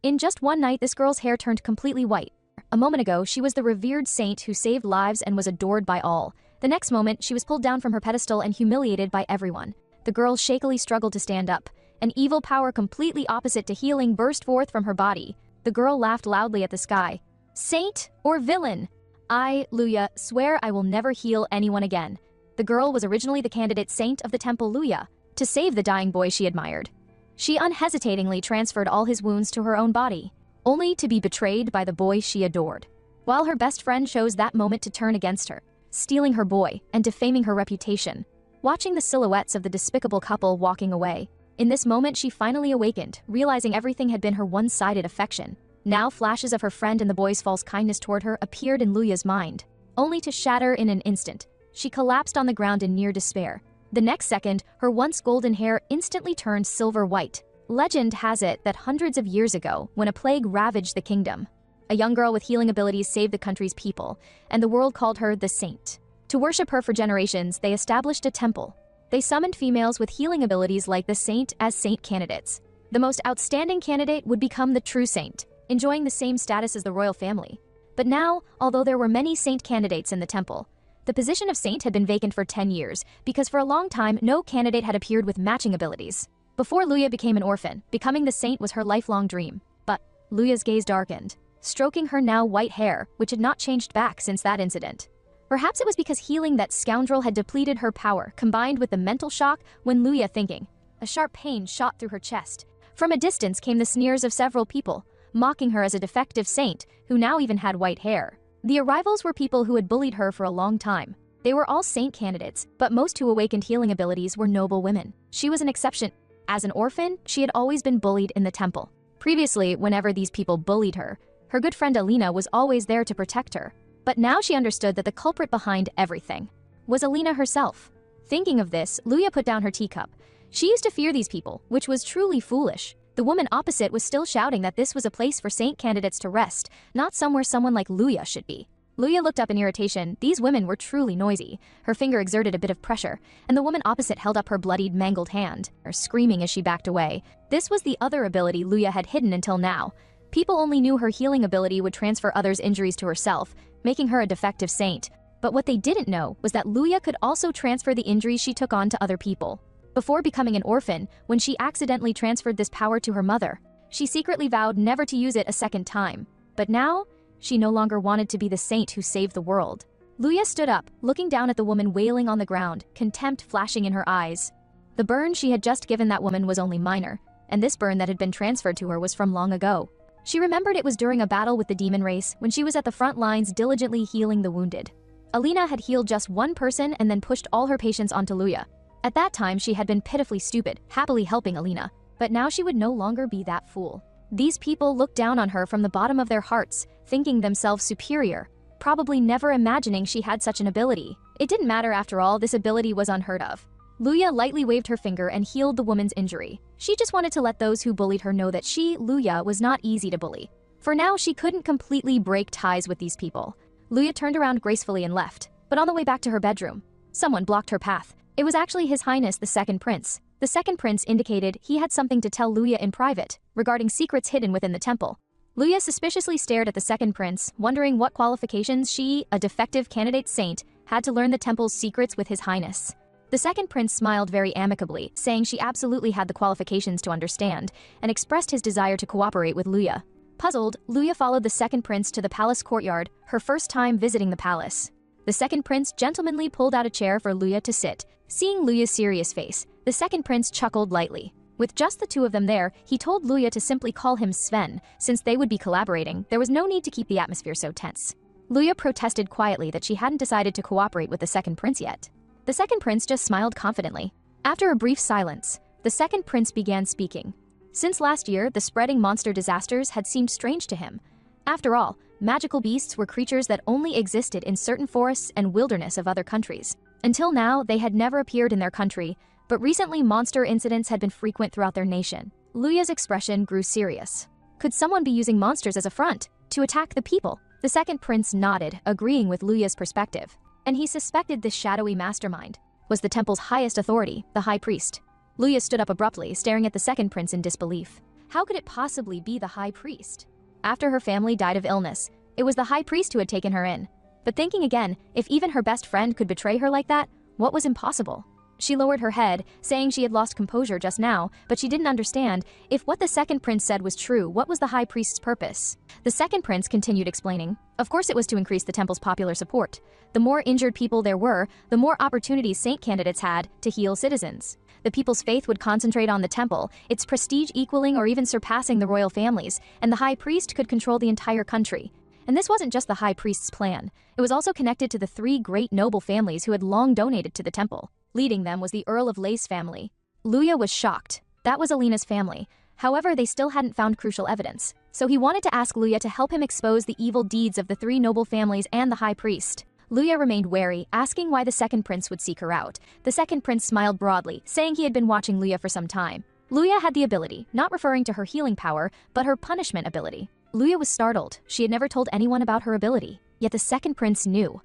In just one night, this girl's hair turned completely white. A moment ago, she was the revered saint who saved lives and was adored by all. The next moment, she was pulled down from her pedestal and humiliated by everyone. The girl shakily struggled to stand up. An evil power completely opposite to healing burst forth from her body. The girl laughed loudly at the sky. Saint or villain? I, Luya, swear I will never heal anyone again. The girl was originally the candidate saint of the temple Luya, to save the dying boy she admired. She unhesitatingly transferred all his wounds to her own body, only to be betrayed by the boy she adored. While her best friend chose that moment to turn against her, stealing her boy and defaming her reputation, watching the silhouettes of the despicable couple walking away. In this moment, she finally awakened, realizing everything had been her one-sided affection. Now flashes of her friend and the boy's false kindness toward her appeared in Luya's mind, only to shatter in an instant. She collapsed on the ground in near despair. The next second, her once golden hair instantly turned silver white. Legend has it that hundreds of years ago, when a plague ravaged the kingdom, a young girl with healing abilities saved the country's people, and the world called her the Saint. To worship her for generations, they established a temple. They summoned females with healing abilities like the Saint as saint candidates. The most outstanding candidate would become the true saint, enjoying the same status as the royal family. But now, although there were many saint candidates in the temple, the position of saint had been vacant for 10 years because for a long time no candidate had appeared with matching abilities. Before Luya became an orphan, becoming the saint was her lifelong dream. But Luya's gaze darkened, stroking her now white hair, which had not changed back since that incident. Perhaps it was because healing that scoundrel had depleted her power, combined with the mental shock when Luya thinking. A sharp pain shot through her chest. From a distance came the sneers of several people, mocking her as a defective saint who now even had white hair. The arrivals were people who had bullied her for a long time. They were all saint candidates, but most who awakened healing abilities were noble women. She was an exception. As an orphan, she had always been bullied in the temple. Previously, whenever these people bullied her, her good friend Alina was always there to protect her. But now she understood that the culprit behind everything was Alina herself. Thinking of this, Luya put down her teacup. She used to fear these people, which was truly foolish. The woman opposite was still shouting that this was a place for saint candidates to rest, not somewhere someone like Luya should be. Luya looked up in irritation. These women were truly noisy. Her finger exerted a bit of pressure, and the woman opposite held up her bloodied, mangled hand, screaming as she backed away. This was the other ability Luya had hidden until now. People only knew her healing ability would transfer others' injuries to herself, making her a defective saint. But what they didn't know was that Luya could also transfer the injuries she took on to other people. Before becoming an orphan, when she accidentally transferred this power to her mother, she secretly vowed never to use it a second time. But now, she no longer wanted to be the saint who saved the world. Luya stood up, looking down at the woman wailing on the ground, contempt flashing in her eyes. The burn she had just given that woman was only minor, and this burn that had been transferred to her was from long ago. She remembered it was during a battle with the demon race when she was at the front lines diligently healing the wounded. Alina had healed just one person and then pushed all her patients onto Luya. At that time, she had been pitifully stupid, happily helping Alina, but now she would no longer be that fool. These people looked down on her from the bottom of their hearts, thinking themselves superior, probably never imagining she had such an ability. It didn't matter after all, this ability was unheard of. Luya lightly waved her finger and healed the woman's injury. She just wanted to let those who bullied her know that she, Luya, was not easy to bully. For now, she couldn't completely break ties with these people. Luya turned around gracefully and left, but on the way back to her bedroom, someone blocked her path. It was actually His Highness the Second Prince. The Second Prince indicated he had something to tell Luya in private, regarding secrets hidden within the temple. Luya suspiciously stared at the Second Prince, wondering what qualifications she, a defective candidate saint, had to learn the temple's secrets with His Highness. The Second Prince smiled very amicably, saying she absolutely had the qualifications to understand, and expressed his desire to cooperate with Luya. Puzzled, Luya followed the Second Prince to the palace courtyard, her first time visiting the palace. The Second Prince gentlemanly pulled out a chair for Luya to sit. Seeing Luya's serious face, the Second Prince chuckled lightly. With just the two of them there, he told Luya to simply call him Sven. Since they would be collaborating, there was no need to keep the atmosphere so tense. Luya protested quietly that she hadn't decided to cooperate with the Second Prince yet. The Second Prince just smiled confidently. After a brief silence, the Second Prince began speaking. Since last year, the spreading monster disasters had seemed strange to him. After all, magical beasts were creatures that only existed in certain forests and wilderness of other countries. Until now, they had never appeared in their country, but recently monster incidents had been frequent throughout their nation. Luya's expression grew serious. Could someone be using monsters as a front to attack the people? The Second Prince nodded, agreeing with Luya's perspective. And he suspected this shadowy mastermind was the temple's highest authority, the High Priest. Luya stood up abruptly, staring at the Second Prince in disbelief. How could it possibly be the high priest? After her family died of illness, it was the high priest who had taken her in. But thinking again, if even her best friend could betray her like that, what was impossible? She lowered her head, saying she had lost composure just now, but she didn't understand. If what the second prince said was true, what was the high priest's purpose? The second prince continued explaining. Of course it was to increase the temple's popular support. The more injured people there were, the more opportunities saint candidates had to heal citizens. The people's faith would concentrate on the temple, its prestige equaling or even surpassing the royal families, and the high priest could control the entire country. And this wasn't just the high priest's plan. It was also connected to the 3 great noble families who had long donated to the temple. Leading them was the Earl of Lace family. Luya was shocked. That was Alina's family. However, they still hadn't found crucial evidence. So he wanted to ask Luya to help him expose the evil deeds of the 3 noble families and the high priest. Luya remained wary, asking why the second prince would seek her out. The second prince smiled broadly, saying he had been watching Luya for some time. Luya had the ability, not referring to her healing power, but her punishment ability. Luya was startled. She had never told anyone about her ability. Yet the second prince knew.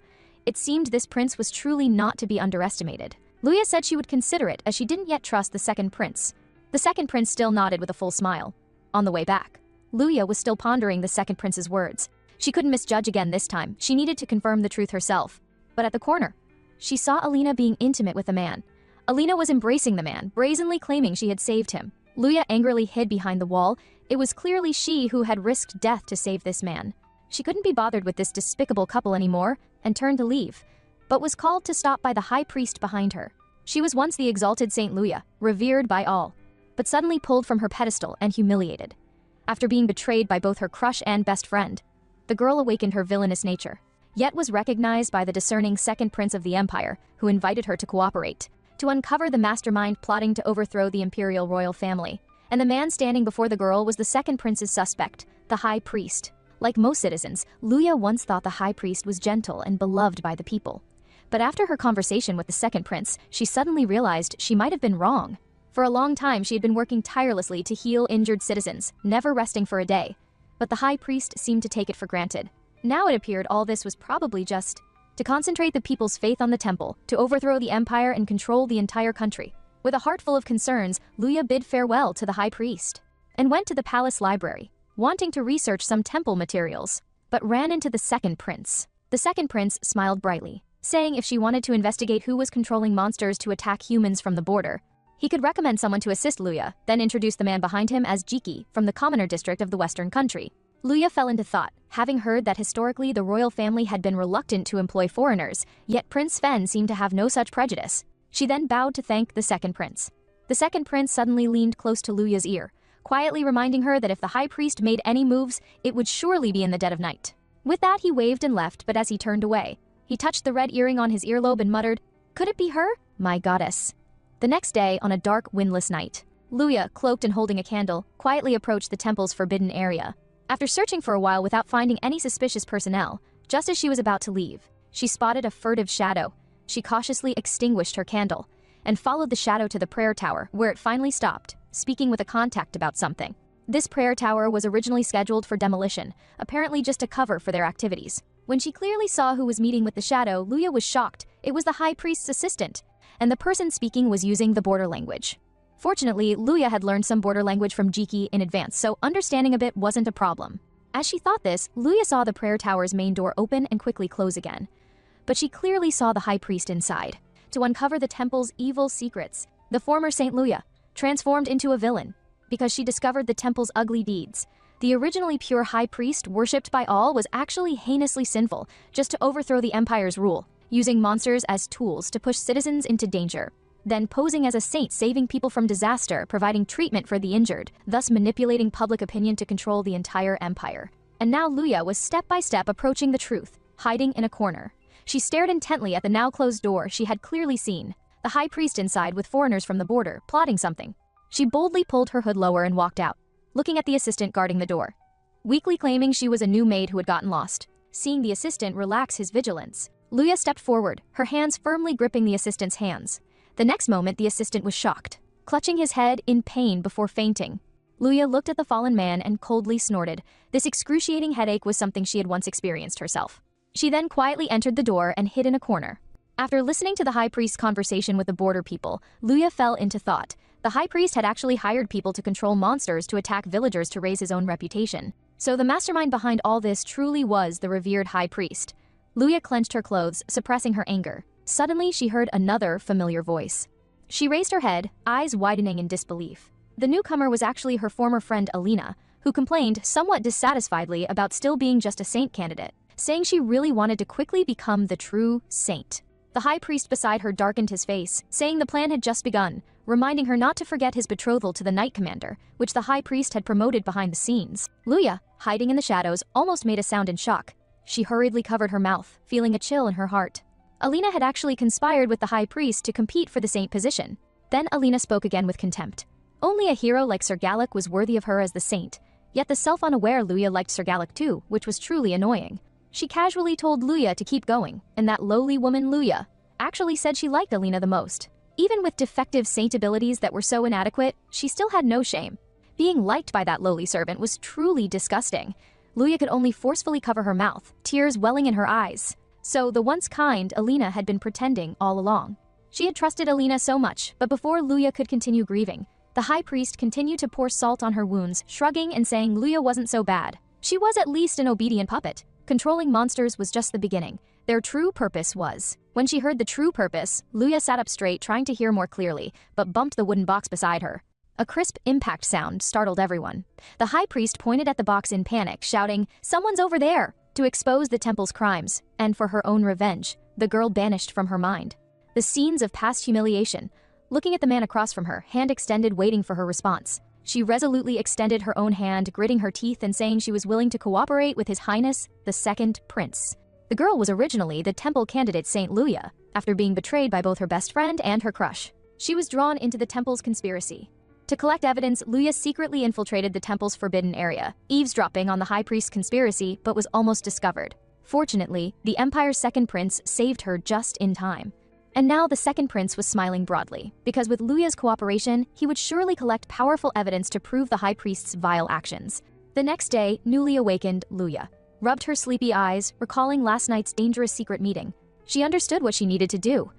It seemed this prince was truly not to be underestimated. Luya said she would consider it as she didn't yet trust the second prince. The second prince still nodded with a full smile. On the way back, Luya was still pondering the second prince's words. She couldn't misjudge again this time. She needed to confirm the truth herself. But at the corner, she saw Alina being intimate with a man. Alina was embracing the man, brazenly claiming she had saved him. Luya angrily hid behind the wall. It was clearly she who had risked death to save this man. She couldn't be bothered with this despicable couple anymore and turned to leave, but was called to stop by the high priest behind her. She was once the exalted Saint Luya, revered by all, but suddenly pulled from her pedestal and humiliated. After being betrayed by both her crush and best friend, the girl awakened her villainous nature, yet was recognized by the discerning second prince of the empire, who invited her to cooperate, to uncover the mastermind plotting to overthrow the imperial royal family. And the man standing before the girl was the second prince's suspect, the high priest. Like most citizens, Luya once thought the high priest was gentle and beloved by the people. But after her conversation with the second prince, she suddenly realized she might have been wrong. For a long time, she had been working tirelessly to heal injured citizens, never resting for a day. But the high priest seemed to take it for granted. Now it appeared all this was probably just to concentrate the people's faith on the temple, to overthrow the empire and control the entire country. With a heart full of concerns, Luya bid farewell to the high priest and went to the palace library, wanting to research some temple materials, but ran into the second prince. The second prince smiled brightly, saying if she wanted to investigate who was controlling monsters to attack humans from the border, he could recommend someone to assist Luya, then introduce the man behind him as Jiki from the commoner district of the western country. Luya fell into thought, having heard that historically the royal family had been reluctant to employ foreigners, yet Prince Sven seemed to have no such prejudice. She then bowed to thank the second prince. The second prince suddenly leaned close to Luya's ear, quietly reminding her that if the high priest made any moves, it would surely be in the dead of night. With that, he waved and left, but as he turned away, he touched the red earring on his earlobe and muttered, "Could it be her? My goddess." The next day, on a dark, windless night, Luya, cloaked and holding a candle, quietly approached the temple's forbidden area. After searching for a while without finding any suspicious personnel, just as she was about to leave, she spotted a furtive shadow. She cautiously extinguished her candle and followed the shadow to the prayer tower, where it finally stopped, speaking with a contact about something. This prayer tower was originally scheduled for demolition, apparently just a cover for their activities. When she clearly saw who was meeting with the shadow, Luya was shocked. It was the high priest's assistant, and the person speaking was using the border language. Fortunately, Luya had learned some border language from Jiki in advance, so understanding a bit wasn't a problem. As she thought this, Luya saw the prayer tower's main door open and quickly close again. But she clearly saw the high priest inside. To uncover the temple's evil secrets, the former Saint Luya transformed into a villain because she discovered the temple's ugly deeds. The originally pure high priest, worshipped by all, was actually heinously sinful, just to overthrow the empire's rule, using monsters as tools to push citizens into danger, then posing as a saint, saving people from disaster, providing treatment for the injured, thus manipulating public opinion to control the entire empire. And now Luya was step by step approaching the truth, hiding in a corner. She stared intently at the now closed door she had clearly seen, the high priest inside with foreigners from the border, plotting something. She boldly pulled her hood lower and walked out, looking at the assistant guarding the door, weakly claiming she was a new maid who had gotten lost. Seeing the assistant relax his vigilance, Luya stepped forward, her hands firmly gripping the assistant's hands. The next moment, the assistant was shocked, clutching his head in pain before fainting. Luya looked at the fallen man and coldly snorted. This excruciating headache was something she had once experienced herself. She then quietly entered the door and hid in a corner. After listening to the high priest's conversation with the border people, Luya fell into thought. The high priest had actually hired people to control monsters to attack villagers to raise his own reputation. So the mastermind behind all this truly was the revered high priest. Luya clenched her clothes, suppressing her anger. Suddenly, she heard another familiar voice. She raised her head, eyes widening in disbelief. The newcomer was actually her former friend Alina, who complained somewhat dissatisfiedly about still being just a saint candidate, saying she really wanted to quickly become the true saint. The high priest beside her darkened his face, saying the plan had just begun, reminding her not to forget his betrothal to the Knight Commander, which the high priest had promoted behind the scenes. Luya, hiding in the shadows, almost made a sound in shock. She hurriedly covered her mouth, feeling a chill in her heart. Alina had actually conspired with the high priest to compete for the saint position. Then Alina spoke again with contempt. Only a hero like Sir Gallic was worthy of her as the saint, yet the self-unaware Luya liked Sir Gallic too, which was truly annoying. She casually told Luya to keep going, and that lowly woman Luya actually said she liked Alina the most. Even with defective saint abilities that were so inadequate, she still had no shame. Being liked by that lowly servant was truly disgusting. Luya could only forcefully cover her mouth, tears welling in her eyes. So the once kind Alina had been pretending all along. She had trusted Alina so much, but before Luya could continue grieving, the high priest continued to pour salt on her wounds, shrugging and saying Luya wasn't so bad. She was at least an obedient puppet. Controlling monsters was just the beginning. Their true purpose was. When she heard the true purpose, Luya sat up straight trying to hear more clearly, but bumped the wooden box beside her. A crisp impact sound startled everyone. The high priest pointed at the box in panic, shouting, "Someone's over there!" to expose the temple's crimes, and for her own revenge, the girl banished from her mind. The scenes of past humiliation. Looking at the man across from her, hand extended waiting for her response. She resolutely extended her own hand, gritting her teeth and saying she was willing to cooperate with His Highness, the Second Prince. The girl was originally the temple candidate Saint Luya, after being betrayed by both her best friend and her crush. She was drawn into the temple's conspiracy. To collect evidence, Luya secretly infiltrated the temple's forbidden area, eavesdropping on the high priest's conspiracy, but was almost discovered. Fortunately, the Empire's second prince saved her just in time. And now the second prince was smiling broadly, because with Luya's cooperation, he would surely collect powerful evidence to prove the high priest's vile actions. The next day, newly awakened Luya rubbed her sleepy eyes, recalling last night's dangerous secret meeting. She understood what she needed to do.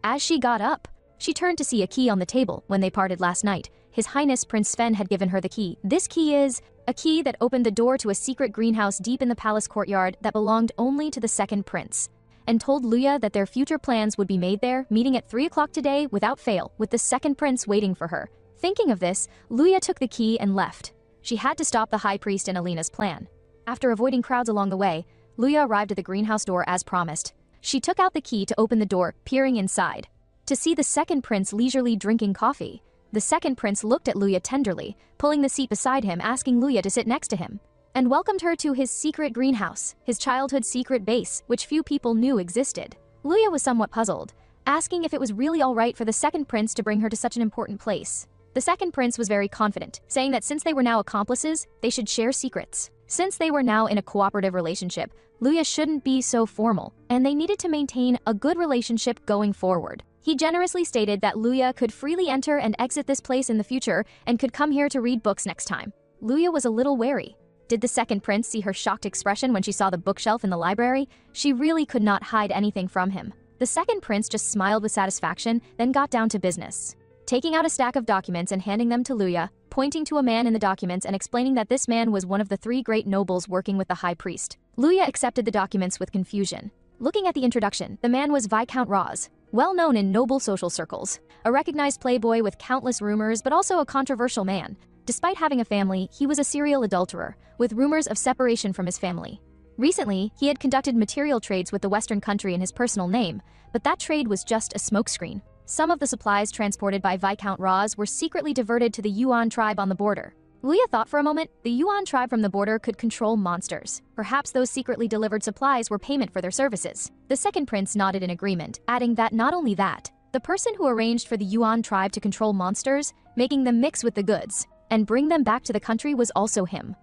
As she got up, she turned to see a key on the table when they parted last night. His Highness Prince Sven had given her the key. This key is a key that opened the door to a secret greenhouse deep in the palace courtyard that belonged only to the second prince, and told Luya that their future plans would be made there, meeting at 3 o'clock today without fail, with the second prince waiting for her. Thinking of this, Luya took the key and left. She had to stop the high priest and Alina's plan. After avoiding crowds along the way, Luya arrived at the greenhouse door as promised. She took out the key to open the door, peering inside, to see the second prince leisurely drinking coffee. The second prince looked at Luya tenderly, pulling the seat beside him, asking Luya to sit next to him, and welcomed her to his secret greenhouse, his childhood secret base, which few people knew existed. Luya was somewhat puzzled, asking if it was really all right for the second prince to bring her to such an important place. The second prince was very confident, saying that since they were now accomplices, they should share secrets. Since they were now in a cooperative relationship, Luya shouldn't be so formal, and they needed to maintain a good relationship going forward. He generously stated that Luya could freely enter and exit this place in the future and could come here to read books next time. Luya was a little wary. Did the second prince see her shocked expression when she saw the bookshelf in the library? She really could not hide anything from him. The second prince just smiled with satisfaction, then got down to business, taking out a stack of documents and handing them to Luya, pointing to a man in the documents and explaining that this man was one of the 3 great nobles working with the high priest. Luya accepted the documents with confusion. Looking at the introduction, the man was Viscount Roz, well known in noble social circles, a recognized playboy with countless rumors, but also a controversial man. Despite having a family, he was a serial adulterer, with rumors of separation from his family. Recently, he had conducted material trades with the Western country in his personal name, but that trade was just a smokescreen. Some of the supplies transported by Viscount Roz were secretly diverted to the Yuan tribe on the border. Luya thought for a moment the Yuan tribe from the border could control monsters. Perhaps those secretly delivered supplies were payment for their services. The second prince nodded in agreement, adding that not only that, the person who arranged for the Yuan tribe to control monsters, making them mix with the goods, and bring them back to the country was also him.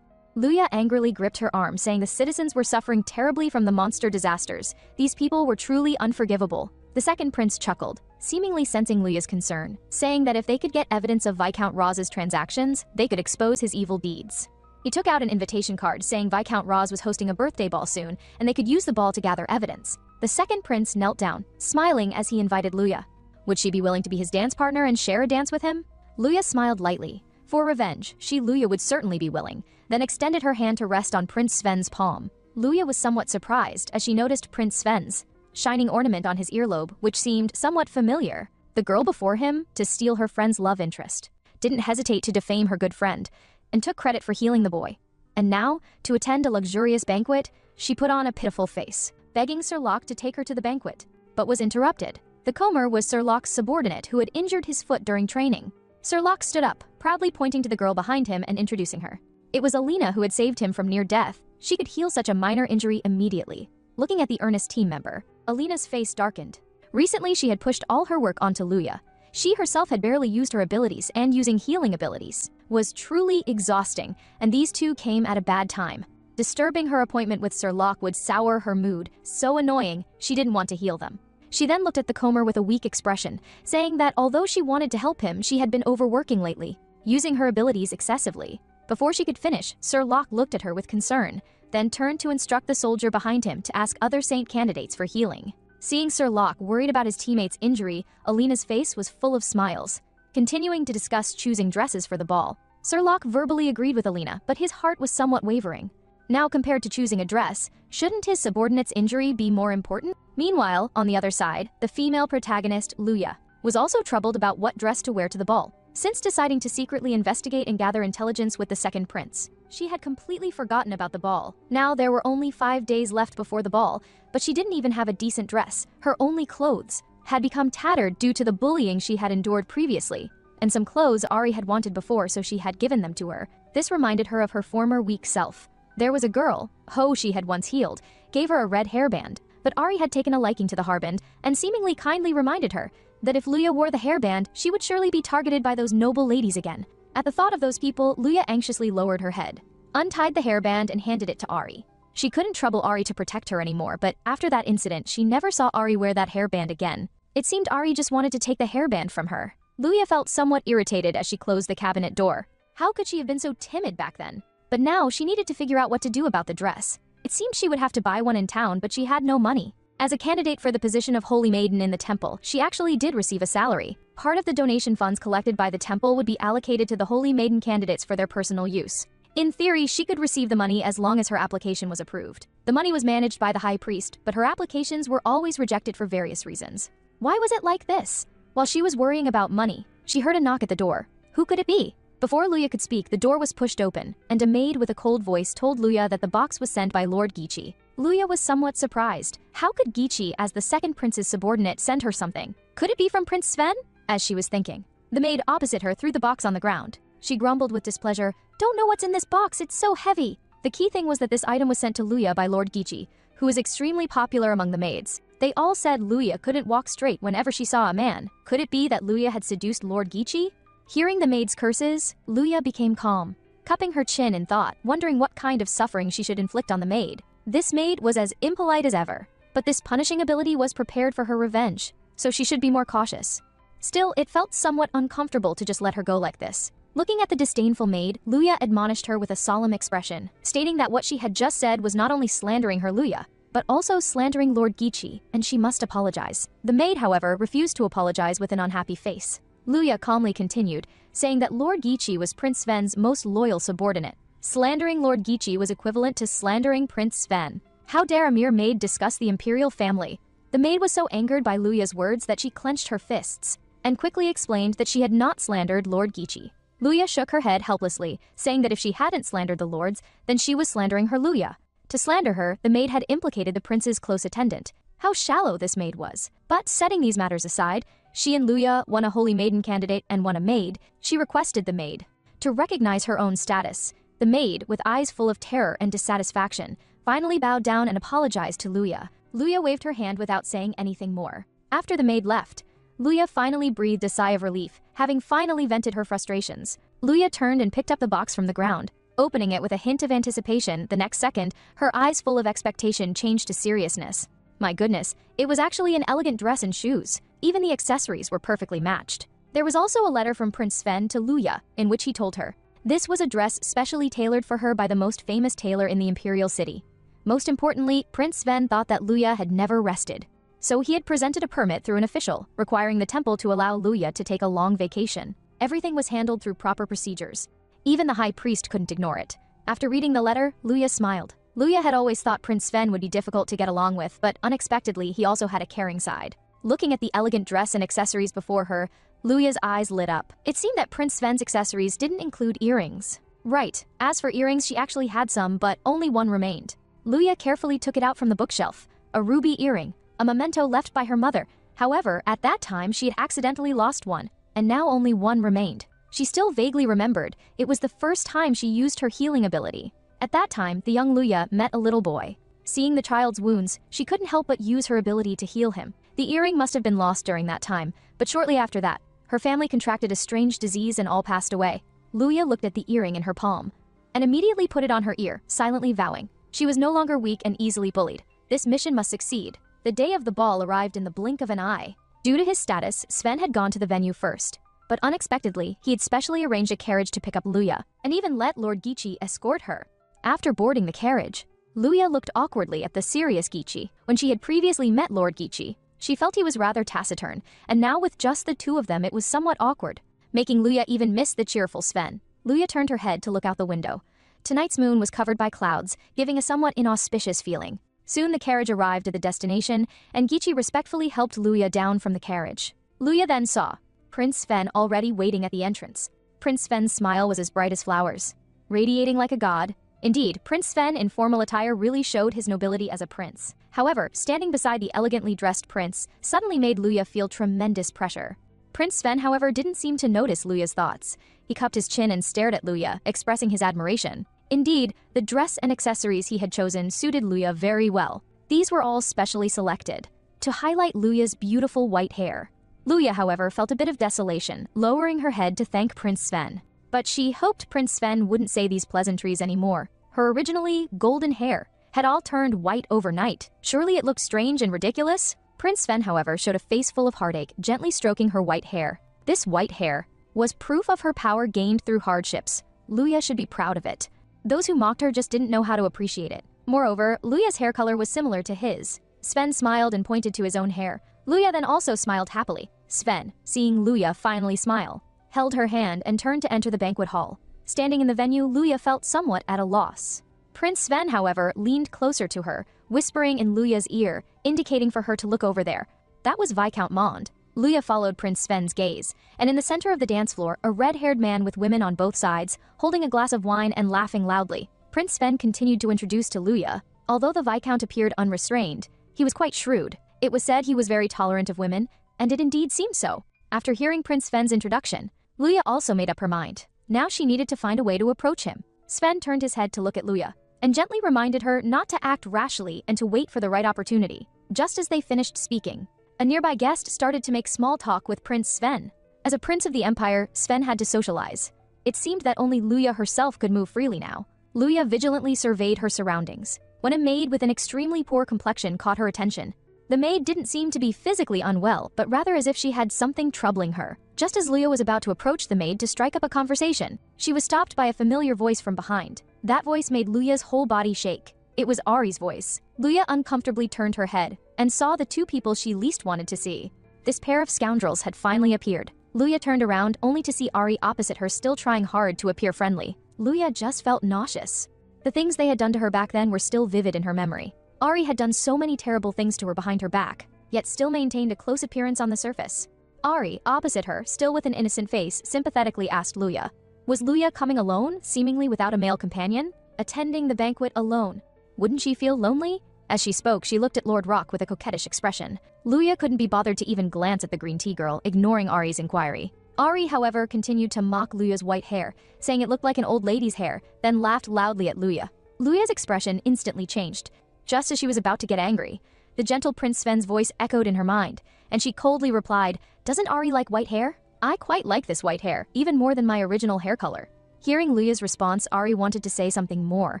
Luya angrily gripped her arm, saying the citizens were suffering terribly from the monster disasters. These people were truly unforgivable. The second prince chuckled, seemingly sensing Luya's concern, saying that if they could get evidence of Viscount Roz's transactions, they could expose his evil deeds. He took out an invitation card saying Viscount Roz was hosting a birthday ball soon, and they could use the ball to gather evidence. The second prince knelt down, smiling as he invited Luya. Would she be willing to be his dance partner and share a dance with him? Luya smiled lightly. For revenge, Luya would certainly be willing, then extended her hand to rest on Prince Sven's palm. Luya was somewhat surprised as she noticed Prince Sven's shining ornament on his earlobe, which seemed somewhat familiar. The girl before him, to steal her friend's love interest, didn't hesitate to defame her good friend, and took credit for healing the boy. And now, to attend a luxurious banquet, she put on a pitiful face, begging Sir Locke to take her to the banquet, but was interrupted. The comber was Sir Locke's subordinate who had injured his foot during training. Sir Locke stood up, proudly pointing to the girl behind him and introducing her. It was Alina who had saved him from near death. She could heal such a minor injury immediately. Looking at the earnest team member, Alina's face darkened. Recently, she had pushed all her work onto Luya. She herself had barely used her abilities, and using healing abilities was truly exhausting, and these two came at a bad time. Disturbing her appointment with Sir Locke would sour her mood, so annoying, she didn't want to heal them. She then looked at the comber with a weak expression, saying that although she wanted to help him, she had been overworking lately, using her abilities excessively. Before she could finish, Sir Locke looked at her with concern, then turned to instruct the soldier behind him to ask other saint candidates for healing. Seeing Sir Locke worried about his teammate's injury, Alina's face was full of smiles. Continuing to discuss choosing dresses for the ball, Sir Locke verbally agreed with Alina, but his heart was somewhat wavering. Now compared to choosing a dress, shouldn't his subordinate's injury be more important? Meanwhile, on the other side, the female protagonist, Luya, was also troubled about what dress to wear to the ball. Since deciding to secretly investigate and gather intelligence with the second prince, she had completely forgotten about the ball. Now there were only 5 days left before the ball, but she didn't even have a decent dress. Her only clothes had become tattered due to the bullying she had endured previously, and some clothes Ari had wanted before, so she had given them to her. This reminded her of her former weak self. There was a girl, Ho she had once healed, gave her a red hairband, but Ari had taken a liking to the hairband and seemingly kindly reminded her that if Luya wore the hairband, she would surely be targeted by those noble ladies again. At the thought of those people, Luya anxiously lowered her head, untied the hairband and handed it to Ari. She couldn't trouble Ari to protect her anymore, but after that incident, she never saw Ari wear that hairband again. It seemed Ari just wanted to take the hairband from her. Luya felt somewhat irritated as she closed the cabinet door. How could she have been so timid back then? But now she needed to figure out what to do about the dress. It seemed she would have to buy one in town, but she had no money. As a candidate for the position of Holy Maiden in the temple, she actually did receive a salary. Part of the donation funds collected by the temple would be allocated to the Holy Maiden candidates for their personal use. In theory, she could receive the money as long as her application was approved. The money was managed by the high priest, but her applications were always rejected for various reasons. Why was it like this? While she was worrying about money, she heard a knock at the door. Who could it be? Before Luya could speak, the door was pushed open, and a maid with a cold voice told Luya that the box was sent by Lord Gichi. Luya was somewhat surprised. How could Gichi, as the second prince's subordinate, send her something? Could it be from Prince Sven? As she was thinking, the maid opposite her threw the box on the ground. She grumbled with displeasure, "Don't know what's in this box, it's so heavy." The key thing was that this item was sent to Luya by Lord Gichi, who was extremely popular among the maids. They all said Luya couldn't walk straight whenever she saw a man. Could it be that Luya had seduced Lord Gichi? Hearing the maid's curses, Luya became calm, cupping her chin in thought, wondering what kind of suffering she should inflict on the maid. This maid was as impolite as ever, but this punishing ability was prepared for her revenge, so she should be more cautious. Still, it felt somewhat uncomfortable to just let her go like this. Looking at the disdainful maid, Luya admonished her with a solemn expression, stating that what she had just said was not only slandering her Luya, but also slandering Lord Gichi, and she must apologize. The maid, however, refused to apologize with an unhappy face. Luya calmly continued, saying that Lord Gichi was Prince Sven's most loyal subordinate. Slandering Lord Gichi was equivalent to slandering Prince Sven. How dare a mere maid discuss the imperial family? The maid was so angered by Luya's words that she clenched her fists, and quickly explained that she had not slandered Lord Gichi. Luya shook her head helplessly, saying that if she hadn't slandered the lords, then she was slandering her Luya. To slander her, the maid had implicated the prince's close attendant. How shallow this maid was. But setting these matters aside, she and Luya, one a Holy Maiden candidate and one a maid, she requested the maid to recognize her own status. The maid, with eyes full of terror and dissatisfaction, finally bowed down and apologized to Luya. Luya waved her hand without saying anything more. After the maid left, Luya finally breathed a sigh of relief, having finally vented her frustrations. Luya turned and picked up the box from the ground. Opening it with a hint of anticipation, the next second, her eyes full of expectation changed to seriousness. My goodness, it was actually an elegant dress and shoes. Even the accessories were perfectly matched. There was also a letter from Prince Sven to Luya, in which he told her this was a dress specially tailored for her by the most famous tailor in the imperial city. Most importantly, Prince Sven thought that Luya had never rested. So he had presented a permit through an official, requiring the temple to allow Luya to take a long vacation. Everything was handled through proper procedures. Even the high priest couldn't ignore it. After reading the letter, Luya smiled. Luya had always thought Prince Sven would be difficult to get along with, but unexpectedly he also had a caring side. Looking at the elegant dress and accessories before her, Luya's eyes lit up. It seemed that Prince Sven's accessories didn't include earrings. Right, as for earrings, she actually had some, but only one remained. Luya carefully took it out from the bookshelf. A ruby earring, a memento left by her mother. However, at that time she had accidentally lost one, and now only one remained. She still vaguely remembered it was the first time she used her healing ability. At that time, the young Luya met a little boy. Seeing the child's wounds, she couldn't help but use her ability to heal him. The earring must have been lost during that time, but shortly after that, her family contracted a strange disease and all passed away. Luya looked at the earring in her palm and immediately put it on her ear, silently vowing. She was no longer weak and easily bullied. This mission must succeed. The day of the ball arrived in the blink of an eye. Due to his status, Sven had gone to the venue first. But unexpectedly, he had specially arranged a carriage to pick up Luya, and even let Lord Gichi escort her. After boarding the carriage, Luya looked awkwardly at the serious Gichi. When she had previously met Lord Gichi, she felt he was rather taciturn, and now with just the two of them it was somewhat awkward, making Luya even miss the cheerful Sven. Luya turned her head to look out the window. Tonight's moon was covered by clouds, giving a somewhat inauspicious feeling. Soon the carriage arrived at the destination, and Gichi respectfully helped Luya down from the carriage. Luya then saw Prince Sven already waiting at the entrance. Prince Sven's smile was as bright as flowers, radiating like a god. Indeed, Prince Sven in formal attire really showed his nobility as a prince. However, standing beside the elegantly dressed prince suddenly made Luya feel tremendous pressure. Prince Sven, however, didn't seem to notice Luya's thoughts. He cupped his chin and stared at Luya, expressing his admiration. Indeed, the dress and accessories he had chosen suited Luya very well. These were all specially selected to highlight Luya's beautiful white hair. Luya, however, felt a bit of desolation, lowering her head to thank Prince Sven. But she hoped Prince Sven wouldn't say these pleasantries anymore. Her originally golden hair had all turned white overnight. Surely it looked strange and ridiculous? Prince Sven, however, showed a face full of heartache, gently stroking her white hair. This white hair was proof of her power gained through hardships. Luya should be proud of it. Those who mocked her just didn't know how to appreciate it. Moreover, Luya's hair color was similar to his. Sven smiled and pointed to his own hair. Luya then also smiled happily. Sven, seeing Luya finally smile, held her hand and turned to enter the banquet hall. Standing in the venue, Luya felt somewhat at a loss. Prince Sven, however, leaned closer to her, whispering in Luya's ear, indicating for her to look over there. That was Viscount Mond. Luya followed Prince Sven's gaze, and in the center of the dance floor, a red-haired man with women on both sides, holding a glass of wine and laughing loudly. Prince Sven continued to introduce to Luya. Although the Viscount appeared unrestrained, he was quite shrewd. It was said he was very tolerant of women, and it indeed seemed so. After hearing Prince Sven's introduction, Luya also made up her mind. Now she needed to find a way to approach him. Sven turned his head to look at Luya, and gently reminded her not to act rashly and to wait for the right opportunity. Just as they finished speaking, a nearby guest started to make small talk with Prince Sven. As a prince of the empire, Sven had to socialize. It seemed that only Luya herself could move freely now. Luya vigilantly surveyed her surroundings, when a maid with an extremely poor complexion caught her attention. The maid didn't seem to be physically unwell, but rather as if she had something troubling her. Just as Luya was about to approach the maid to strike up a conversation, she was stopped by a familiar voice from behind. That voice made Luya's whole body shake. It was Ari's voice. Luya uncomfortably turned her head and saw the two people she least wanted to see. This pair of scoundrels had finally appeared. Luya turned around only to see Ari opposite her, still trying hard to appear friendly. Luya just felt nauseous. The things they had done to her back then were still vivid in her memory. Ari had done so many terrible things to her behind her back, yet still maintained a close appearance on the surface. Ari, opposite her, still with an innocent face, sympathetically asked Luya. Was Luya coming alone, seemingly without a male companion? Attending the banquet alone? Wouldn't she feel lonely? As she spoke, she looked at Lord Rock with a coquettish expression. Luya couldn't be bothered to even glance at the green tea girl, ignoring Ari's inquiry. Ari, however, continued to mock Luya's white hair, saying it looked like an old lady's hair, then laughed loudly at Luya. Luya's expression instantly changed. Just as she was about to get angry, the gentle Prince Sven's voice echoed in her mind, and she coldly replied, "Doesn't Ari like white hair? I quite like this white hair, even more than my original hair color." Hearing Luya's response, Ari wanted to say something more,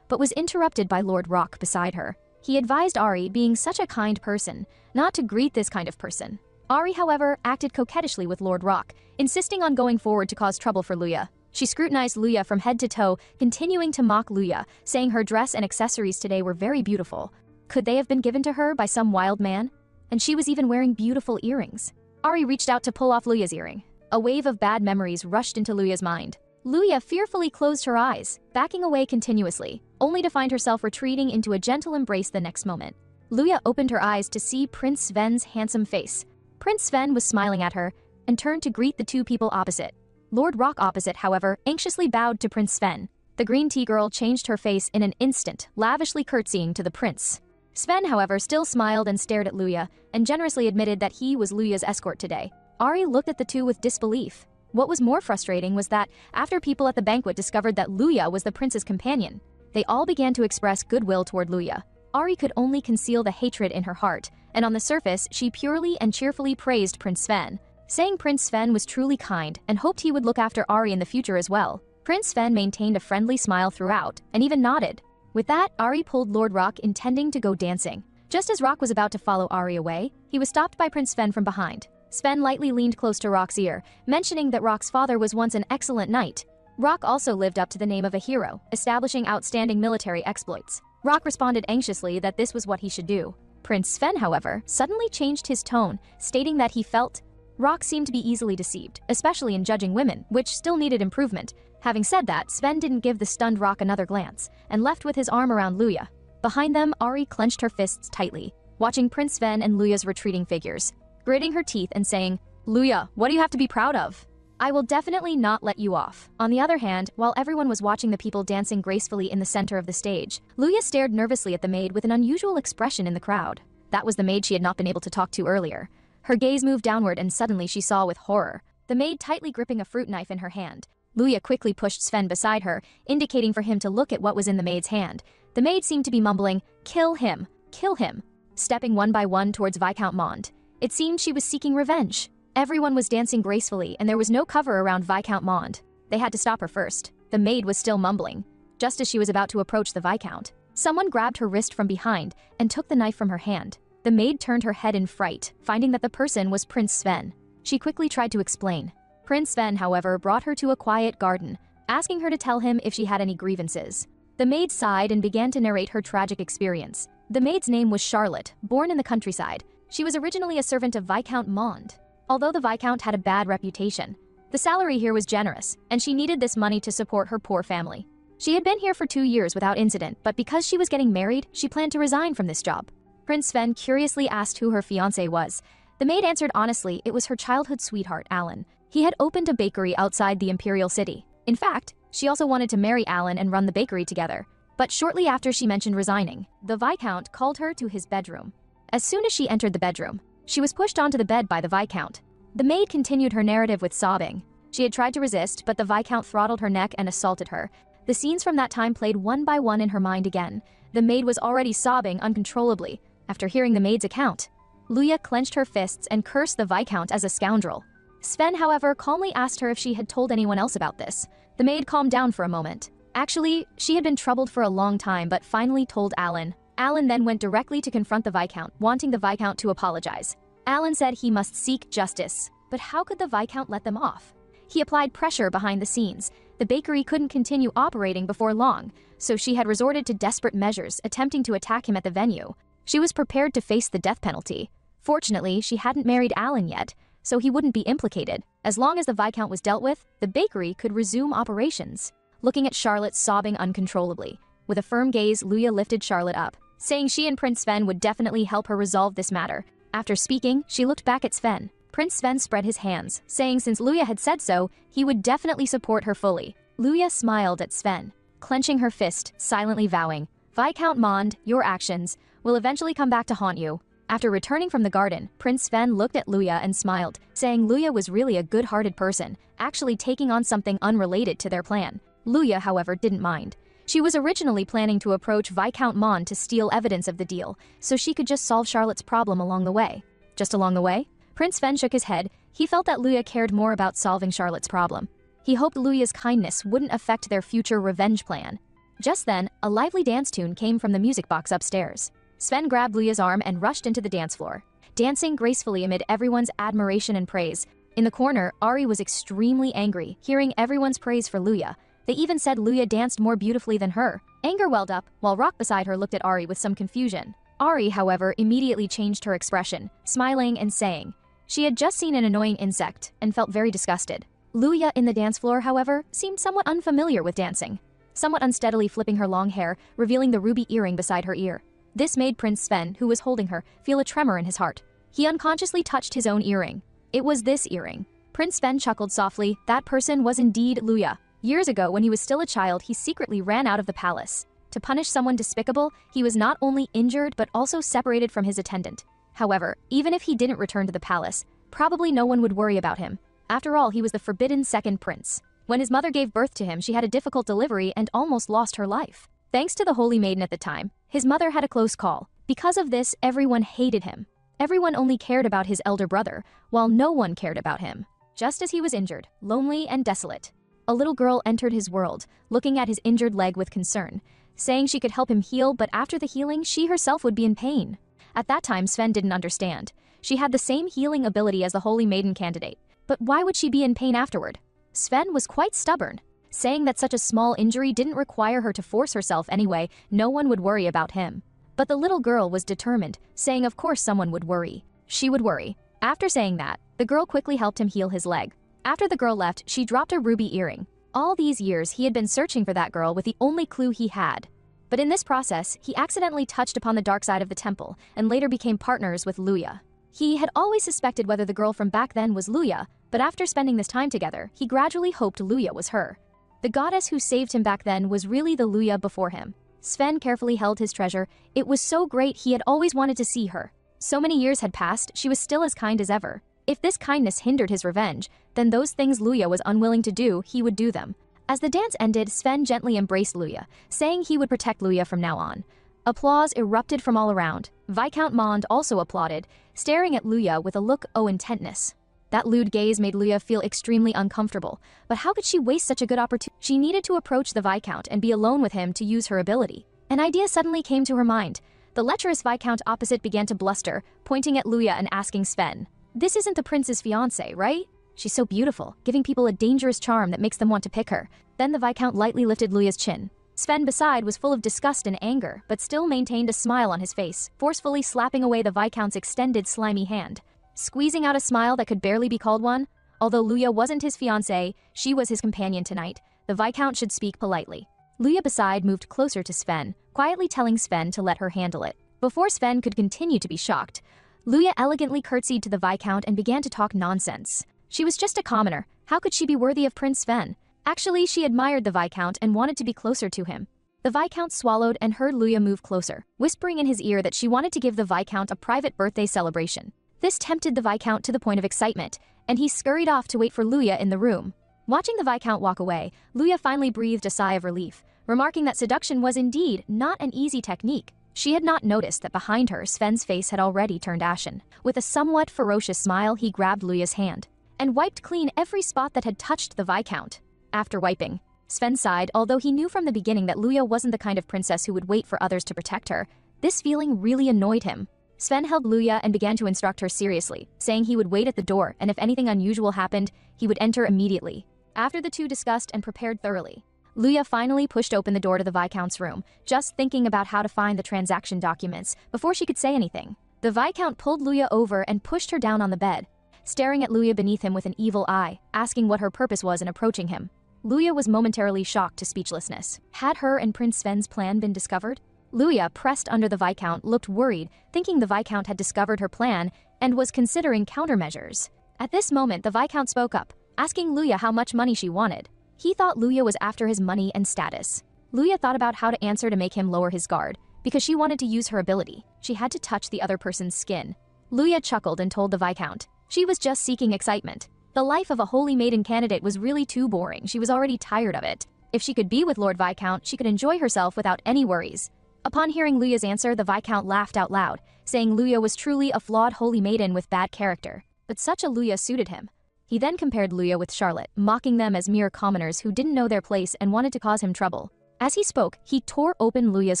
but was interrupted by Lord Rock beside her. He advised Ari, being such a kind person, not to greet this kind of person. Ari, however, acted coquettishly with Lord Rock, insisting on going forward to cause trouble for Luya. She scrutinized Luya from head to toe, continuing to mock Luya, saying her dress and accessories today were very beautiful. Could they have been given to her by some wild man? And she was even wearing beautiful earrings. Ari reached out to pull off Luya's earring. A wave of bad memories rushed into Luya's mind. Luya fearfully closed her eyes, backing away continuously, only to find herself retreating into a gentle embrace the next moment. Luya opened her eyes to see Prince Sven's handsome face. Prince Sven was smiling at her and turned to greet the two people opposite. Lord Rock opposite, however, anxiously bowed to Prince Sven. The green tea girl changed her face in an instant, lavishly curtsying to the prince. Sven, however, still smiled and stared at Luya, and generously admitted that he was Luya's escort today. Ari looked at the two with disbelief. What was more frustrating was that, after people at the banquet discovered that Luya was the prince's companion, they all began to express goodwill toward Luya. Ari could only conceal the hatred in her heart, and on the surface, she purely and cheerfully praised Prince Sven, saying Prince Sven was truly kind and hoped he would look after Ari in the future as well. Prince Sven maintained a friendly smile throughout, and even nodded. With that, Ari pulled Lord Rock, intending to go dancing. Just as Rock was about to follow Ari away, he was stopped by Prince Sven from behind. Sven lightly leaned close to Rock's ear, mentioning that Rock's father was once an excellent knight. Rock also lived up to the name of a hero, establishing outstanding military exploits. Rock responded anxiously that this was what he should do. Prince Sven, however, suddenly changed his tone, stating that he felt Rock seemed to be easily deceived, especially in judging women, which still needed improvement. Having said that, Sven didn't give the stunned Rock another glance, and left with his arm around Luya. Behind them, Ari clenched her fists tightly, watching Prince Sven and Luya's retreating figures, gritting her teeth and saying, "Luya, what do you have to be proud of? I will definitely not let you off." On the other hand, while everyone was watching the people dancing gracefully in the center of the stage, Luya stared nervously at the maid with an unusual expression in the crowd. That was the maid she had not been able to talk to earlier. Her gaze moved downward and suddenly she saw with horror the maid tightly gripping a fruit knife in her hand. Luya quickly pushed Sven beside her, indicating for him to look at what was in the maid's hand. The maid seemed to be mumbling, "Kill him, kill him," stepping one by one towards Viscount Mond. It seemed she was seeking revenge. Everyone was dancing gracefully and there was no cover around Viscount Mond. They had to stop her first. The maid was still mumbling. Just as she was about to approach the Viscount, someone grabbed her wrist from behind and took the knife from her hand. The maid turned her head in fright, finding that the person was Prince Sven. She quickly tried to explain. Prince Sven, however, brought her to a quiet garden, asking her to tell him if she had any grievances. The maid sighed and began to narrate her tragic experience. The maid's name was Charlotte, born in the countryside. She was originally a servant of Viscount Mond. Although the Viscount had a bad reputation, the salary here was generous, and she needed this money to support her poor family. She had been here for 2 years without incident, but because she was getting married, she planned to resign from this job. Prince Sven curiously asked who her fiancé was. The maid answered honestly it was her childhood sweetheart, Alan. He had opened a bakery outside the Imperial City. In fact, she also wanted to marry Alan and run the bakery together. But shortly after she mentioned resigning, the Viscount called her to his bedroom. As soon as she entered the bedroom, she was pushed onto the bed by the Viscount. The maid continued her narrative with sobbing. She had tried to resist, but the Viscount throttled her neck and assaulted her. The scenes from that time played one by one in her mind again. The maid was already sobbing uncontrollably. After hearing the maid's account, Luya clenched her fists and cursed the Viscount as a scoundrel. Sven, however, calmly asked her if she had told anyone else about this. The maid calmed down for a moment. Actually, she had been troubled for a long time but finally told Alan. Alan then went directly to confront the Viscount, wanting the Viscount to apologize. Alan said he must seek justice, but how could the Viscount let them off? He applied pressure behind the scenes. The bakery couldn't continue operating before long, so she had resorted to desperate measures, attempting to attack him at the venue. She was prepared to face the death penalty. Fortunately, she hadn't married Alan yet, so he wouldn't be implicated. As long as the Viscount was dealt with, the bakery could resume operations. Looking at Charlotte sobbing uncontrollably, with a firm gaze, Luya lifted Charlotte up, saying she and Prince Sven would definitely help her resolve this matter. After speaking, she looked back at Sven. Prince Sven spread his hands, saying since Luya had said so, he would definitely support her fully. Luya smiled at Sven, clenching her fist, silently vowing, "Viscount Mond, your actions will eventually come back to haunt you." After returning from the garden, Prince Sven looked at Luya and smiled, saying Luya was really a good-hearted person, actually taking on something unrelated to their plan. Luya, however, didn't mind. She was originally planning to approach Viscount Mond to steal evidence of the deal, so she could just solve Charlotte's problem along the way. Just along the way? Prince Sven shook his head. He felt that Luya cared more about solving Charlotte's problem. He hoped Luya's kindness wouldn't affect their future revenge plan. Just then, a lively dance tune came from the music box upstairs. Sven grabbed Luya's arm and rushed into the dance floor. Dancing gracefully amid everyone's admiration and praise, In the corner, Ari was extremely angry, hearing everyone's praise for Luya. They even said Luya danced more beautifully than her. Anger welled up, while Rock beside her looked at Ari with some confusion. Ari, however, immediately changed her expression, smiling and saying she had just seen an annoying insect and felt very disgusted. Luya in the dance floor, however, seemed somewhat unfamiliar with dancing, somewhat unsteadily flipping her long hair, revealing the ruby earring beside her ear. This made Prince Sven, who was holding her, feel a tremor in his heart. He unconsciously touched his own earring. It was this earring. Prince Sven chuckled softly. That person was indeed Luya. Years ago, when he was still a child, he secretly ran out of the palace. To punish someone despicable, he was not only injured but also separated from his attendant. However, even if he didn't return to the palace, probably no one would worry about him. After all, he was the forbidden second prince. When his mother gave birth to him, she had a difficult delivery and almost lost her life. Thanks to the Holy Maiden at the time, his mother had a close call. Because of this, everyone hated him. Everyone only cared about his elder brother, while no one cared about him. Just as he was injured, lonely and desolate, a little girl entered his world, looking at his injured leg with concern, saying she could help him heal, but after the healing, she herself would be in pain. At that time, Sven didn't understand. She had the same healing ability as the Holy Maiden candidate. But why would she be in pain afterward? Sven was quite stubborn, saying that such a small injury didn't require her to force herself anyway, no one would worry about him. But the little girl was determined, saying of course someone would worry. She would worry. After saying that, the girl quickly helped him heal his leg. After the girl left, she dropped a ruby earring. All these years, he had been searching for that girl with the only clue he had. But in this process, he accidentally touched upon the dark side of the temple and later became partners with Luya. He had always suspected whether the girl from back then was Luya, but after spending this time together, he gradually hoped Luya was her. The goddess who saved him back then was really the Luya before him. Sven carefully held his treasure. It was so great he had always wanted to see her. So many years had passed, she was still as kind as ever. If this kindness hindered his revenge, then those things Luya was unwilling to do, he would do them. As the dance ended, Sven gently embraced Luya, saying he would protect Luya from now on. Applause erupted from all around. Viscount Mond also applauded, staring at Luya with a look of intentness. That lewd gaze made Luya feel extremely uncomfortable, but how could she waste such a good opportunity? She needed to approach the Viscount and be alone with him to use her ability. An idea suddenly came to her mind. The lecherous Viscount opposite began to bluster, pointing at Luya and asking Sven, "This isn't the prince's fiancée, right? She's so beautiful, giving people a dangerous charm that makes them want to pick her." Then the Viscount lightly lifted Luya's chin. Sven beside was full of disgust and anger, but still maintained a smile on his face, forcefully slapping away the Viscount's extended slimy hand. Squeezing out a smile that could barely be called one, although Luya wasn't his fiancée, she was his companion tonight, the Viscount should speak politely. Luya beside moved closer to Sven, quietly telling Sven to let her handle it. Before Sven could continue to be shocked, Luya elegantly curtsied to the Viscount and began to talk nonsense. She was just a commoner. How could she be worthy of Prince Sven? Actually, she admired the Viscount and wanted to be closer to him. The Viscount swallowed and heard Luya move closer, whispering in his ear that she wanted to give the Viscount a private birthday celebration. This tempted the Viscount to the point of excitement, and he scurried off to wait for Luya in the room. Watching the Viscount walk away, Luya finally breathed a sigh of relief, remarking that seduction was indeed not an easy technique. She had not noticed that behind her, Sven's face had already turned ashen. With a somewhat ferocious smile, he grabbed Luya's hand and wiped clean every spot that had touched the Viscount. After wiping, Sven sighed, although he knew from the beginning that Luya wasn't the kind of princess who would wait for others to protect her. This feeling really annoyed him. Sven held Luya and began to instruct her seriously, saying he would wait at the door and if anything unusual happened, he would enter immediately. After the two discussed and prepared thoroughly, Luya finally pushed open the door to the Viscount's room, just thinking about how to find the transaction documents before she could say anything. The Viscount pulled Luya over and pushed her down on the bed, staring at Luya beneath him with an evil eye, asking what her purpose was in approaching him. Luya was momentarily shocked to speechlessness. Had her and Prince Sven's plan been discovered? Luya, pressed under the Viscount, looked worried, thinking the Viscount had discovered her plan and was considering countermeasures. At this moment, the Viscount spoke up, asking Luya how much money she wanted. He thought Luya was after his money and status. Luya thought about how to answer to make him lower his guard. Because she wanted to use her ability, she had to touch the other person's skin. Luya chuckled and told the Viscount she was just seeking excitement. The life of a Holy Maiden candidate was really too boring. She was already tired of it. If she could be with Lord Viscount, she could enjoy herself without any worries. Upon hearing Luya's answer, the Viscount laughed out loud, saying Luya was truly a flawed Holy Maiden with bad character. But such a Luya suited him. He then compared Luya with Charlotte, mocking them as mere commoners who didn't know their place and wanted to cause him trouble. As he spoke, he tore open Luya's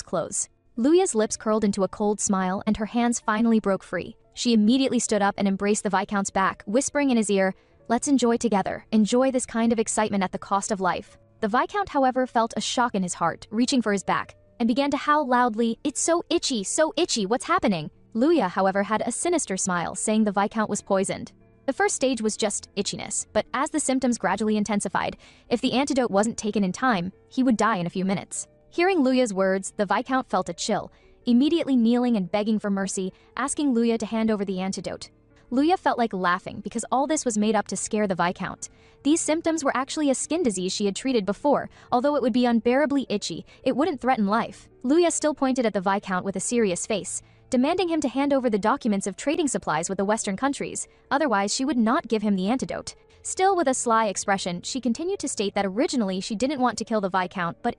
clothes. Luya's lips curled into a cold smile and her hands finally broke free. She immediately stood up and embraced the Viscount's back, whispering in his ear, Let's enjoy together. Enjoy this kind of excitement at the cost of life. The Viscount, however, felt a shock in his heart, reaching for his back, and began to howl loudly, "It's so itchy, what's happening?" Luya, however, had a sinister smile, saying the Viscount was poisoned. The first stage was just itchiness, but as the symptoms gradually intensified, if the antidote wasn't taken in time, he would die in a few minutes. Hearing Luya's words, the Viscount felt a chill, immediately kneeling and begging for mercy, asking Luya to hand over the antidote. Luya felt like laughing because all this was made up to scare the Viscount. These symptoms were actually a skin disease she had treated before. Although it would be unbearably itchy, it wouldn't threaten life. Luya still pointed at the Viscount with a serious face, demanding him to hand over the documents of trading supplies with the Western countries, otherwise she would not give him the antidote. Still with a sly expression, she continued to state that originally she didn't want to kill the Viscount, but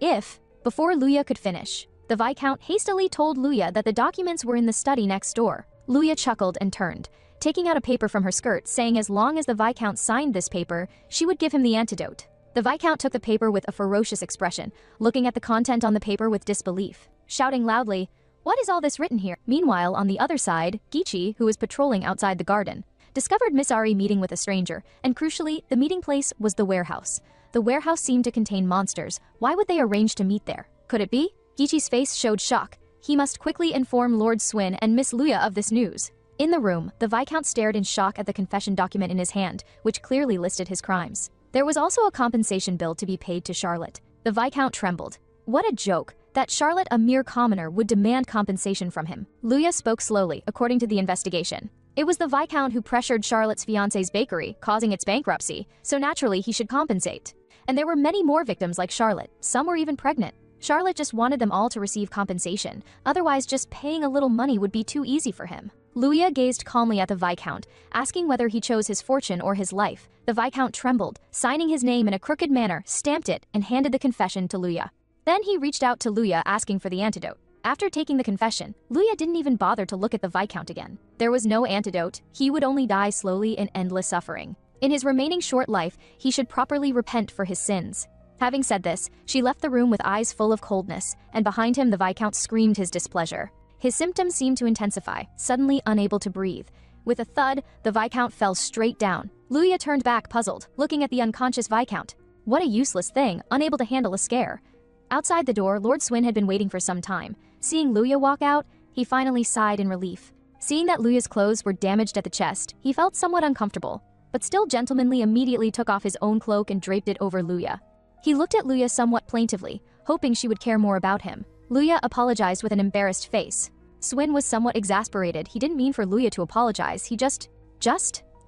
before Luya could finish, the Viscount hastily told Luya that the documents were in the study next door. Luya chuckled and turned, taking out a paper from her skirt, saying as long as the Viscount signed this paper, she would give him the antidote. The Viscount took the paper with a ferocious expression, looking at the content on the paper with disbelief, shouting loudly, "What is all this written here?" Meanwhile, on the other side, Gichi, who was patrolling outside the garden, discovered Miss Ari meeting with a stranger, and crucially, the meeting place was the warehouse. The warehouse seemed to contain monsters. Why would they arrange to meet there? Could it be? Gichi's face showed shock. He must quickly inform Lord Sven and Miss Luya of this news. In the room, the Viscount stared in shock at the confession document in his hand, which clearly listed his crimes. There was also a compensation bill to be paid to Charlotte. The Viscount trembled. What a joke, that Charlotte, a mere commoner, would demand compensation from him. Luya spoke slowly, according to the investigation. It was the Viscount who pressured Charlotte's fiancé's bakery, causing its bankruptcy, so naturally he should compensate. And there were many more victims like Charlotte, some were even pregnant. Charlotte just wanted them all to receive compensation, otherwise just paying a little money would be too easy for him. Luya gazed calmly at the Viscount, asking whether he chose his fortune or his life. The Viscount trembled, signing his name in a crooked manner, stamped it, and handed the confession to Luya. Then he reached out to Luya asking for the antidote. After taking the confession, Luya didn't even bother to look at the Viscount again. There was no antidote, he would only die slowly in endless suffering. In his remaining short life, he should properly repent for his sins. Having said this, she left the room with eyes full of coldness, and behind him the Viscount screamed his displeasure. His symptoms seemed to intensify, suddenly unable to breathe. With a thud, the Viscount fell straight down. Luya turned back puzzled, looking at the unconscious Viscount. What a useless thing, unable to handle a scare. Outside the door, Lord Sven had been waiting for some time. Seeing Luya walk out, he finally sighed in relief. Seeing that Luya's clothes were damaged at the chest, he felt somewhat uncomfortable, but still gentlemanly immediately took off his own cloak and draped it over Luya. He looked at Luya somewhat plaintively, hoping she would care more about him. Luya apologized with an embarrassed face. Sven was somewhat exasperated. He didn't mean for Luya to apologize, he just...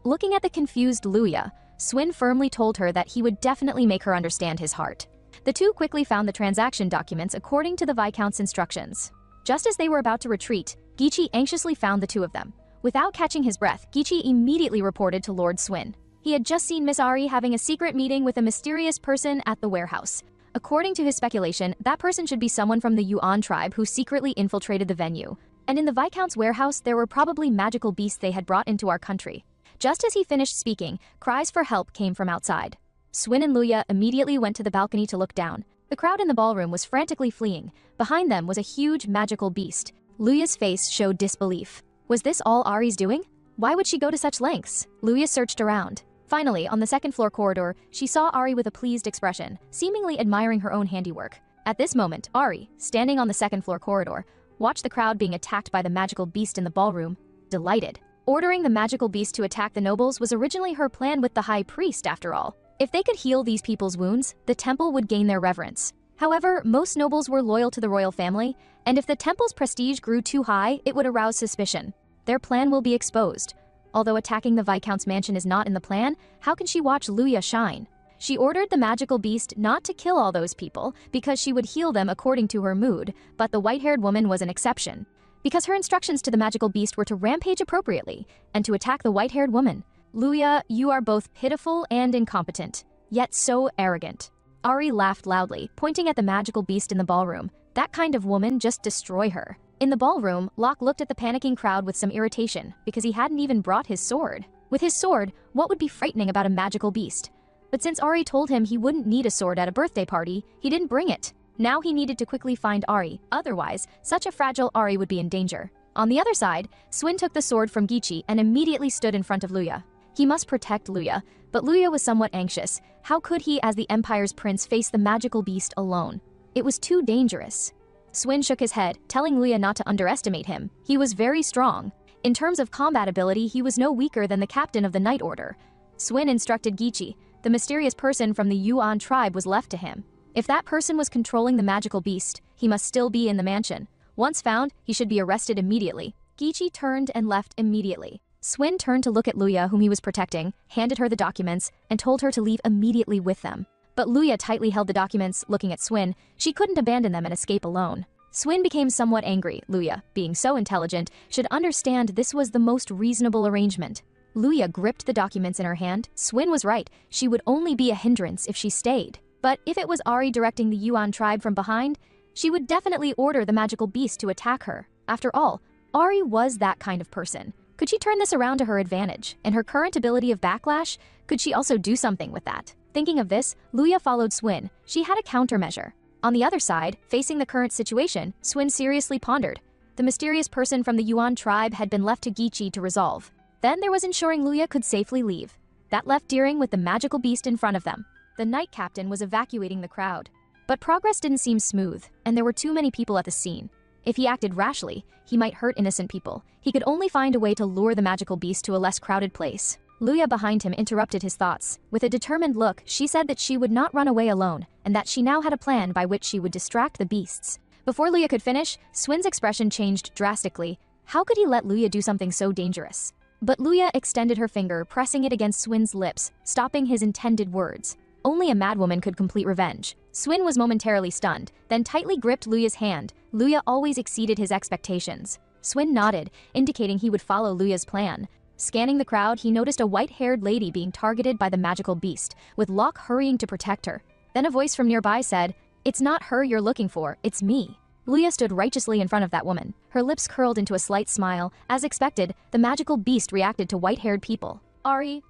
Looking at the confused Luya, Sven firmly told her that he would definitely make her understand his heart. The two quickly found the transaction documents according to the Viscount's instructions. Just as they were about to retreat, Gichi anxiously found the two of them. Without catching his breath, Gichi immediately reported to Lord Sven. He had just seen Miss Ari having a secret meeting with a mysterious person at the warehouse. According to his speculation, that person should be someone from the Yuan tribe who secretly infiltrated the venue. And in the Viscount's warehouse, there were probably magical beasts they had brought into our country. Just as he finished speaking, cries for help came from outside. Sven and Luya immediately went to the balcony to look down. The crowd in the ballroom was frantically fleeing. Behind them was a huge magical beast. Luya's face showed disbelief. Was this all Ari's doing? Why would she go to such lengths? Luya searched around. Finally, on the second-floor corridor, she saw Ari with a pleased expression, seemingly admiring her own handiwork. At this moment, Ari, standing on the second-floor corridor, watched the crowd being attacked by the magical beast in the ballroom, delighted. Ordering the magical beast to attack the nobles was originally her plan with the high priest, after all. If they could heal these people's wounds, the temple would gain their reverence. However, most nobles were loyal to the royal family, and if the temple's prestige grew too high, it would arouse suspicion. Their plan will be exposed. Although attacking the Viscount's mansion is not in the plan, how can she watch Luya shine? She ordered the magical beast not to kill all those people because she would heal them according to her mood, but the white-haired woman was an exception. Because her instructions to the magical beast were to rampage appropriately and to attack the white-haired woman. Luya, you are both pitiful and incompetent, yet so arrogant. Ari laughed loudly, pointing at the magical beast in the ballroom. That kind of woman just destroy her. In the ballroom, Locke looked at the panicking crowd with some irritation because he hadn't even brought his sword. With his sword, what would be frightening about a magical beast? But since Ari told him he wouldn't need a sword at a birthday party, he didn't bring it. Now he needed to quickly find Ari, otherwise, such a fragile Ari would be in danger. On the other side, Sven took the sword from Gichi and immediately stood in front of Luya. He must protect Luya, but Luya was somewhat anxious. How could he, as the Empire's prince, face the magical beast alone? It was too dangerous. Sven shook his head, telling Luya not to underestimate him. He was very strong. In terms of combat ability, he was no weaker than the captain of the Night Order. Sven instructed Gichi. The mysterious person from the Yuan tribe was left to him. If that person was controlling the magical beast, he must still be in the mansion. Once found, he should be arrested immediately. Gichi turned and left immediately. Sven turned to look at Luya, whom he was protecting, handed her the documents, and told her to leave immediately with them. But Luya tightly held the documents, looking at Sven. She couldn't abandon them and escape alone. Sven became somewhat angry. Luya, being so intelligent, should understand this was the most reasonable arrangement. Luya gripped the documents in her hand. Sven was right. She would only be a hindrance if she stayed. But if it was Ari directing the Yuan tribe from behind, she would definitely order the magical beast to attack her. After all, Ari was that kind of person. Could she turn this around to her advantage? And her current ability of backlash, could she also do something with that? Thinking of this, Luya followed Sven. She had a countermeasure. On the other side, facing the current situation, Sven seriously pondered. The mysterious person from the Yuan tribe had been left to Gichi to resolve. Then there was ensuring Luya could safely leave. That left Deering with the magical beast in front of them. The Knight Captain was evacuating the crowd. But progress didn't seem smooth, and there were too many people at the scene. If he acted rashly, he might hurt innocent people. He could only find a way to lure the magical beast to a less crowded place. Luya behind him interrupted his thoughts. With a determined look, she said that she would not run away alone, and that she now had a plan by which she would distract the beasts. Before Luya could finish, Sven's expression changed drastically. How could he let Luya do something so dangerous? But Luya extended her finger, pressing it against Sven's lips, stopping his intended words. Only a madwoman could complete revenge. Sven was momentarily stunned, then tightly gripped Luya's hand. Luya always exceeded his expectations. Sven nodded, indicating he would follow Luya's plan. Scanning the crowd, he noticed a white-haired lady being targeted by the magical beast, with Locke hurrying to protect her. Then a voice from nearby said, "It's not her you're looking for, it's me." Luya stood righteously in front of that woman. Her lips curled into a slight smile. As expected, the magical beast reacted to white-haired people. "Ari,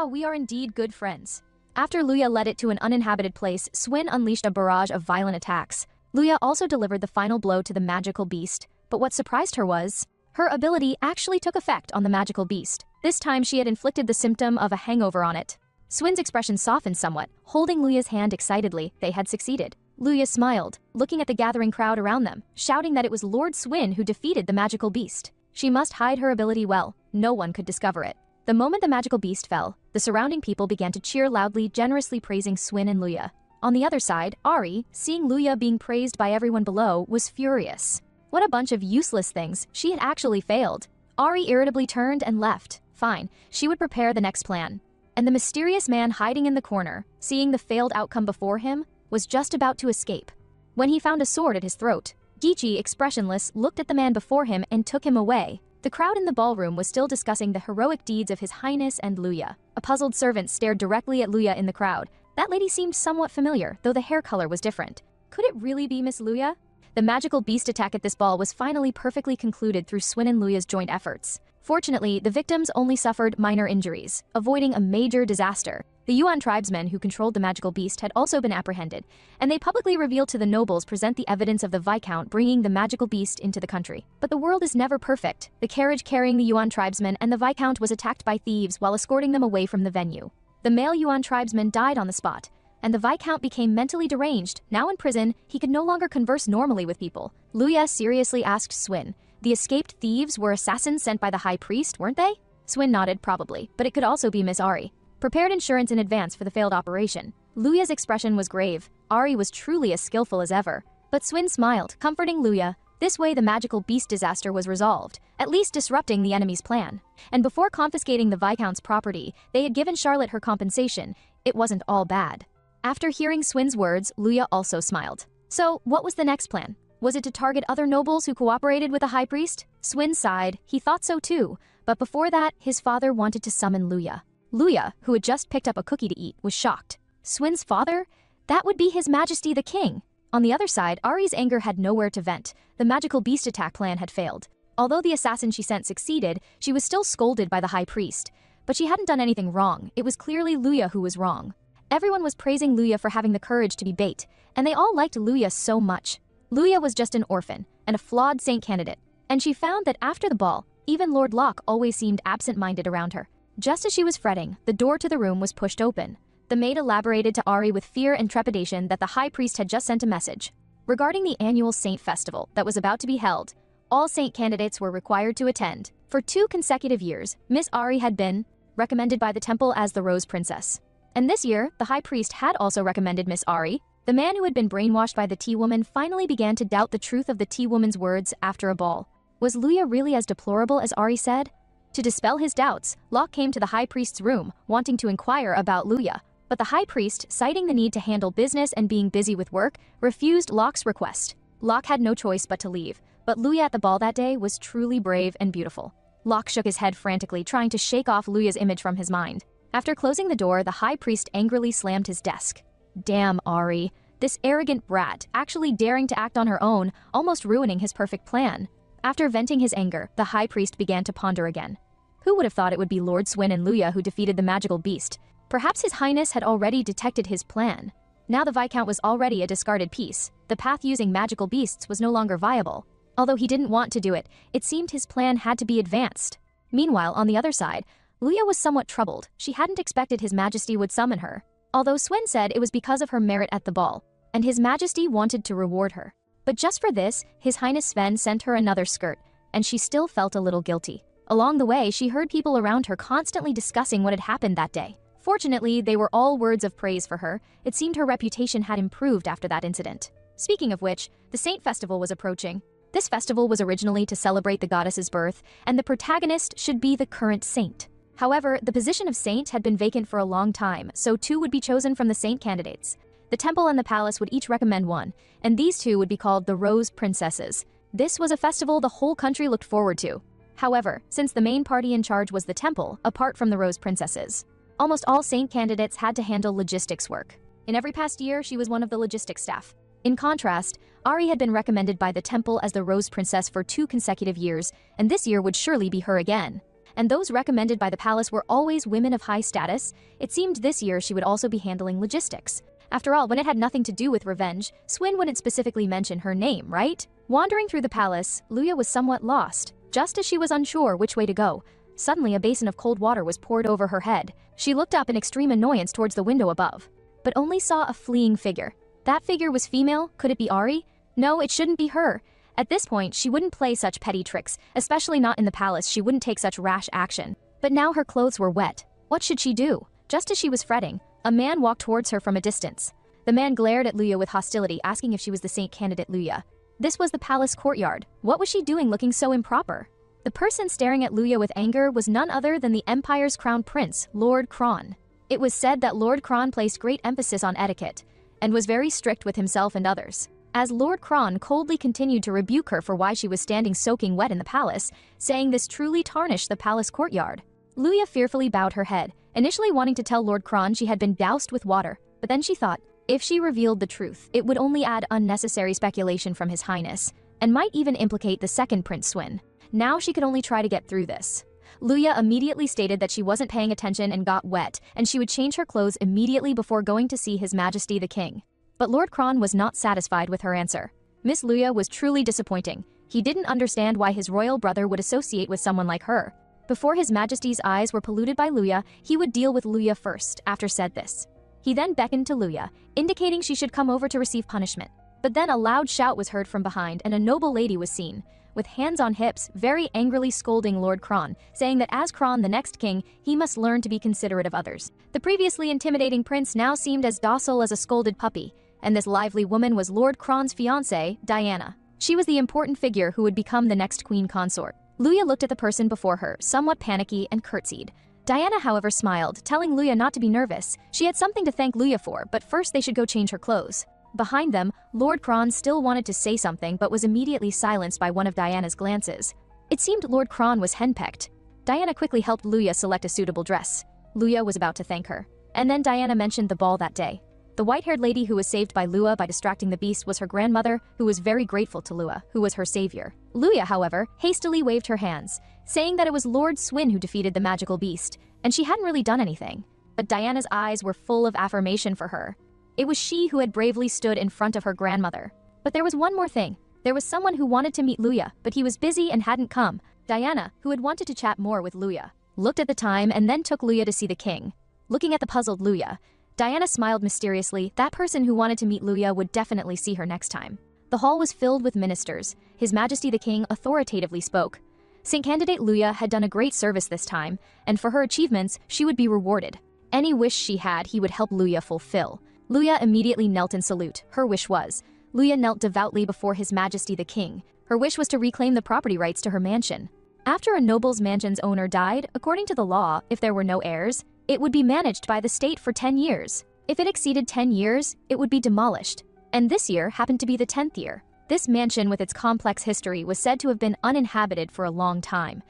we are indeed good friends." After Luya led it to an uninhabited place, Sven unleashed a barrage of violent attacks. Luya also delivered the final blow to the magical beast. But what surprised her was, her ability actually took effect on the magical beast. This time she had inflicted the symptom of a hangover on it. Sven's expression softened somewhat. Holding Luya's hand excitedly, they had succeeded. Luya smiled, looking at the gathering crowd around them, shouting that it was Lord Sven who defeated the magical beast. She must hide her ability well. No one could discover it. The moment the magical beast fell, the surrounding people began to cheer loudly, generously praising Sven and Luya. On the other side, Ari, seeing Luya being praised by everyone below, was furious. What a bunch of useless things. She had actually failed. Ari irritably turned and left. Fine, she would prepare the next plan. And the mysterious man hiding in the corner, seeing the failed outcome before him, was just about to escape. When he found a sword at his throat, Gichi, expressionless, looked at the man before him and took him away. The crowd in the ballroom was still discussing the heroic deeds of His Highness and Luya. A puzzled servant stared directly at Luya in the crowd. That lady seemed somewhat familiar, though the hair color was different. Could it really be Miss Luya? The magical beast attack at this ball was finally perfectly concluded through Sven and Luya's joint efforts. Fortunately, the victims only suffered minor injuries, avoiding a major disaster. The Yuan tribesmen who controlled the magical beast had also been apprehended, and they publicly revealed to the nobles present the evidence of the Viscount bringing the magical beast into the country. But the world is never perfect. The carriage carrying the Yuan tribesmen and the Viscount was attacked by thieves while escorting them away from the venue. The male Yuan tribesman died on the spot, and the Viscount became mentally deranged. Now in prison, he could no longer converse normally with people. Luya seriously asked Sven, "The escaped thieves were assassins sent by the High Priest, weren't they?" Sven nodded, probably, but it could also be Miss Ari. Prepared insurance in advance for the failed operation. Luya's expression was grave. Ari was truly as skillful as ever. But Sven smiled, comforting Luya. This way the magical beast disaster was resolved, at least disrupting the enemy's plan. And before confiscating the Viscount's property, they had given Charlotte her compensation. It wasn't all bad. After hearing Sven's words, Luya also smiled. So, what was the next plan? Was it to target other nobles who cooperated with the High Priest? Sven sighed. He thought so too. But before that, his father wanted to summon Luya. Luya, who had just picked up a cookie to eat, was shocked. Sven's father? That would be His Majesty the King. On the other side, Ari's anger had nowhere to vent. The magical beast attack plan had failed. Although the assassin she sent succeeded, she was still scolded by the High Priest. But she hadn't done anything wrong. It was clearly Luya who was wrong. Everyone was praising Luya for having the courage to be bait, and they all liked Luya so much. Luya was just an orphan, and a flawed saint candidate. And she found that after the ball, even Lord Locke always seemed absent-minded around her. Just as she was fretting, the door to the room was pushed open. The maid elaborated to Ari with fear and trepidation that the high priest had just sent a message regarding the annual saint festival that was about to be held. All saint candidates were required to attend. For 2 consecutive years, Miss Ari had been recommended by the temple as the Rose Princess. And this year, the high priest had also recommended Miss Ari. The man who had been brainwashed by the tea woman finally began to doubt the truth of the tea woman's words after a ball. Was Luya really as deplorable as Ari said? To dispel his doubts, Locke came to the high priest's room, wanting to inquire about Luya. But the high priest, citing the need to handle business and being busy with work, refused Locke's request. Locke had no choice but to leave, but Luya at the ball that day was truly brave and beautiful. Locke shook his head frantically, trying to shake off Luya's image from his mind. After closing the door, the high priest angrily slammed his desk. Damn, Ari. This arrogant brat, actually daring to act on her own, almost ruining his perfect plan. After venting his anger, the high priest began to ponder again. Who would have thought it would be Lord Sven and Luya who defeated the magical beast? Perhaps His Highness had already detected his plan. Now the Viscount was already a discarded piece. The path using magical beasts was no longer viable. Although he didn't want to do it, it seemed his plan had to be advanced. Meanwhile, on the other side, Luya was somewhat troubled. She hadn't expected His Majesty would summon her. Although Sven said it was because of her merit at the ball, and His Majesty wanted to reward her. But just for this, His Highness Sven sent her another skirt, and she still felt a little guilty. Along the way, she heard people around her constantly discussing what had happened that day. Fortunately, they were all words of praise for her. It seemed her reputation had improved after that incident. Speaking of which, the Saint Festival was approaching. This festival was originally to celebrate the goddess's birth, and the protagonist should be the current saint. However, the position of saint had been vacant for a long time, so 2 would be chosen from the saint candidates. The temple and the palace would each recommend one, and these 2 would be called the Rose Princesses. This was a festival the whole country looked forward to. However, since the main party in charge was the temple, apart from the Rose Princesses, almost all saint candidates had to handle logistics work. In every past year, she was one of the logistics staff. In contrast, Ari had been recommended by the temple as the Rose Princess for 2 consecutive years, and this year would surely be her again. And those recommended by the palace were always women of high status. It seemed this year she would also be handling logistics. After all, when it had nothing to do with revenge, Sven wouldn't specifically mention her name, right? Wandering through the palace, Luya was somewhat lost. Just as she was unsure which way to go, suddenly a basin of cold water was poured over her head. She looked up in extreme annoyance towards the window above, but only saw a fleeing figure. That figure was female? Could it be Ari? No, it shouldn't be her. At this point, she wouldn't play such petty tricks, especially not in the palace. She wouldn't take such rash action. But now her clothes were wet. What should she do? Just as she was fretting, a man walked towards her from a distance. The man glared at Luya with hostility, asking if she was the saint candidate Luya. This was the palace courtyard. What was she doing looking so improper? The person staring at Luya with anger was none other than the Empire's crown prince, Lord Kron. It was said that Lord Kron placed great emphasis on etiquette, and was very strict with himself and others. As Lord Kron coldly continued to rebuke her for why she was standing soaking wet in the palace, saying this truly tarnished the palace courtyard. Luya fearfully bowed her head, initially wanting to tell Lord Kron she had been doused with water, but then she thought, if she revealed the truth, it would only add unnecessary speculation from His Highness, and might even implicate the Second Prince Sven. Now she could only try to get through this. Luya immediately stated that she wasn't paying attention and got wet, and she would change her clothes immediately before going to see His Majesty the King. But Lord Kron was not satisfied with her answer. Miss Luya was truly disappointing. He didn't understand why his royal brother would associate with someone like her. Before His Majesty's eyes were polluted by Luya, he would deal with Luya first, after said this. He then beckoned to Luya, indicating she should come over to receive punishment. But then a loud shout was heard from behind, and a noble lady was seen, with hands on hips, very angrily scolding Lord Kron, saying that as Kron, the next king, he must learn to be considerate of others. The previously intimidating prince now seemed as docile as a scolded puppy, and this lively woman was Lord Kron's fiancée, Diana. She was the important figure who would become the next queen consort. Luya looked at the person before her, somewhat panicky, and curtsied. Diana, however, smiled, telling Luya not to be nervous. She had something to thank Luya for, but first they should go change her clothes. Behind them, Lord Kron still wanted to say something but was immediately silenced by one of Diana's glances. It seemed Lord Kron was henpecked. Diana quickly helped Luya select a suitable dress. Luya was about to thank her. And then Diana mentioned the ball that day. The white-haired lady who was saved by Luya by distracting the beast was her grandmother, who was very grateful to Luya, who was her savior. Luya, however, hastily waved her hands, saying that it was Lord Sven who defeated the magical beast, and she hadn't really done anything. But Diana's eyes were full of affirmation for her. It was she who had bravely stood in front of her grandmother. But there was one more thing. There was someone who wanted to meet Luya, but he was busy and hadn't come. Diana, who had wanted to chat more with Luya. looked at the time and then took Luya to see the king. Looking at the puzzled Luya, Diana smiled mysteriously. That person who wanted to meet Luya would definitely see her next time. The hall was filled with ministers. His Majesty the King authoritatively spoke. Saint Candidate Luya had done a great service this time, and for her achievements, she would be rewarded. Any wish she had, he would help Luya fulfill. Luya immediately knelt in salute. Her wish was. Luya knelt devoutly before His Majesty the King. Her wish was to reclaim the property rights to her mansion. After a noble's mansion's owner died, according to the law, if there were no heirs, it would be managed by the state for 10 years. If it exceeded 10 years, it would be demolished. And this year happened to be the 10th year. This mansion with its complex history was said to have been uninhabited for a long time.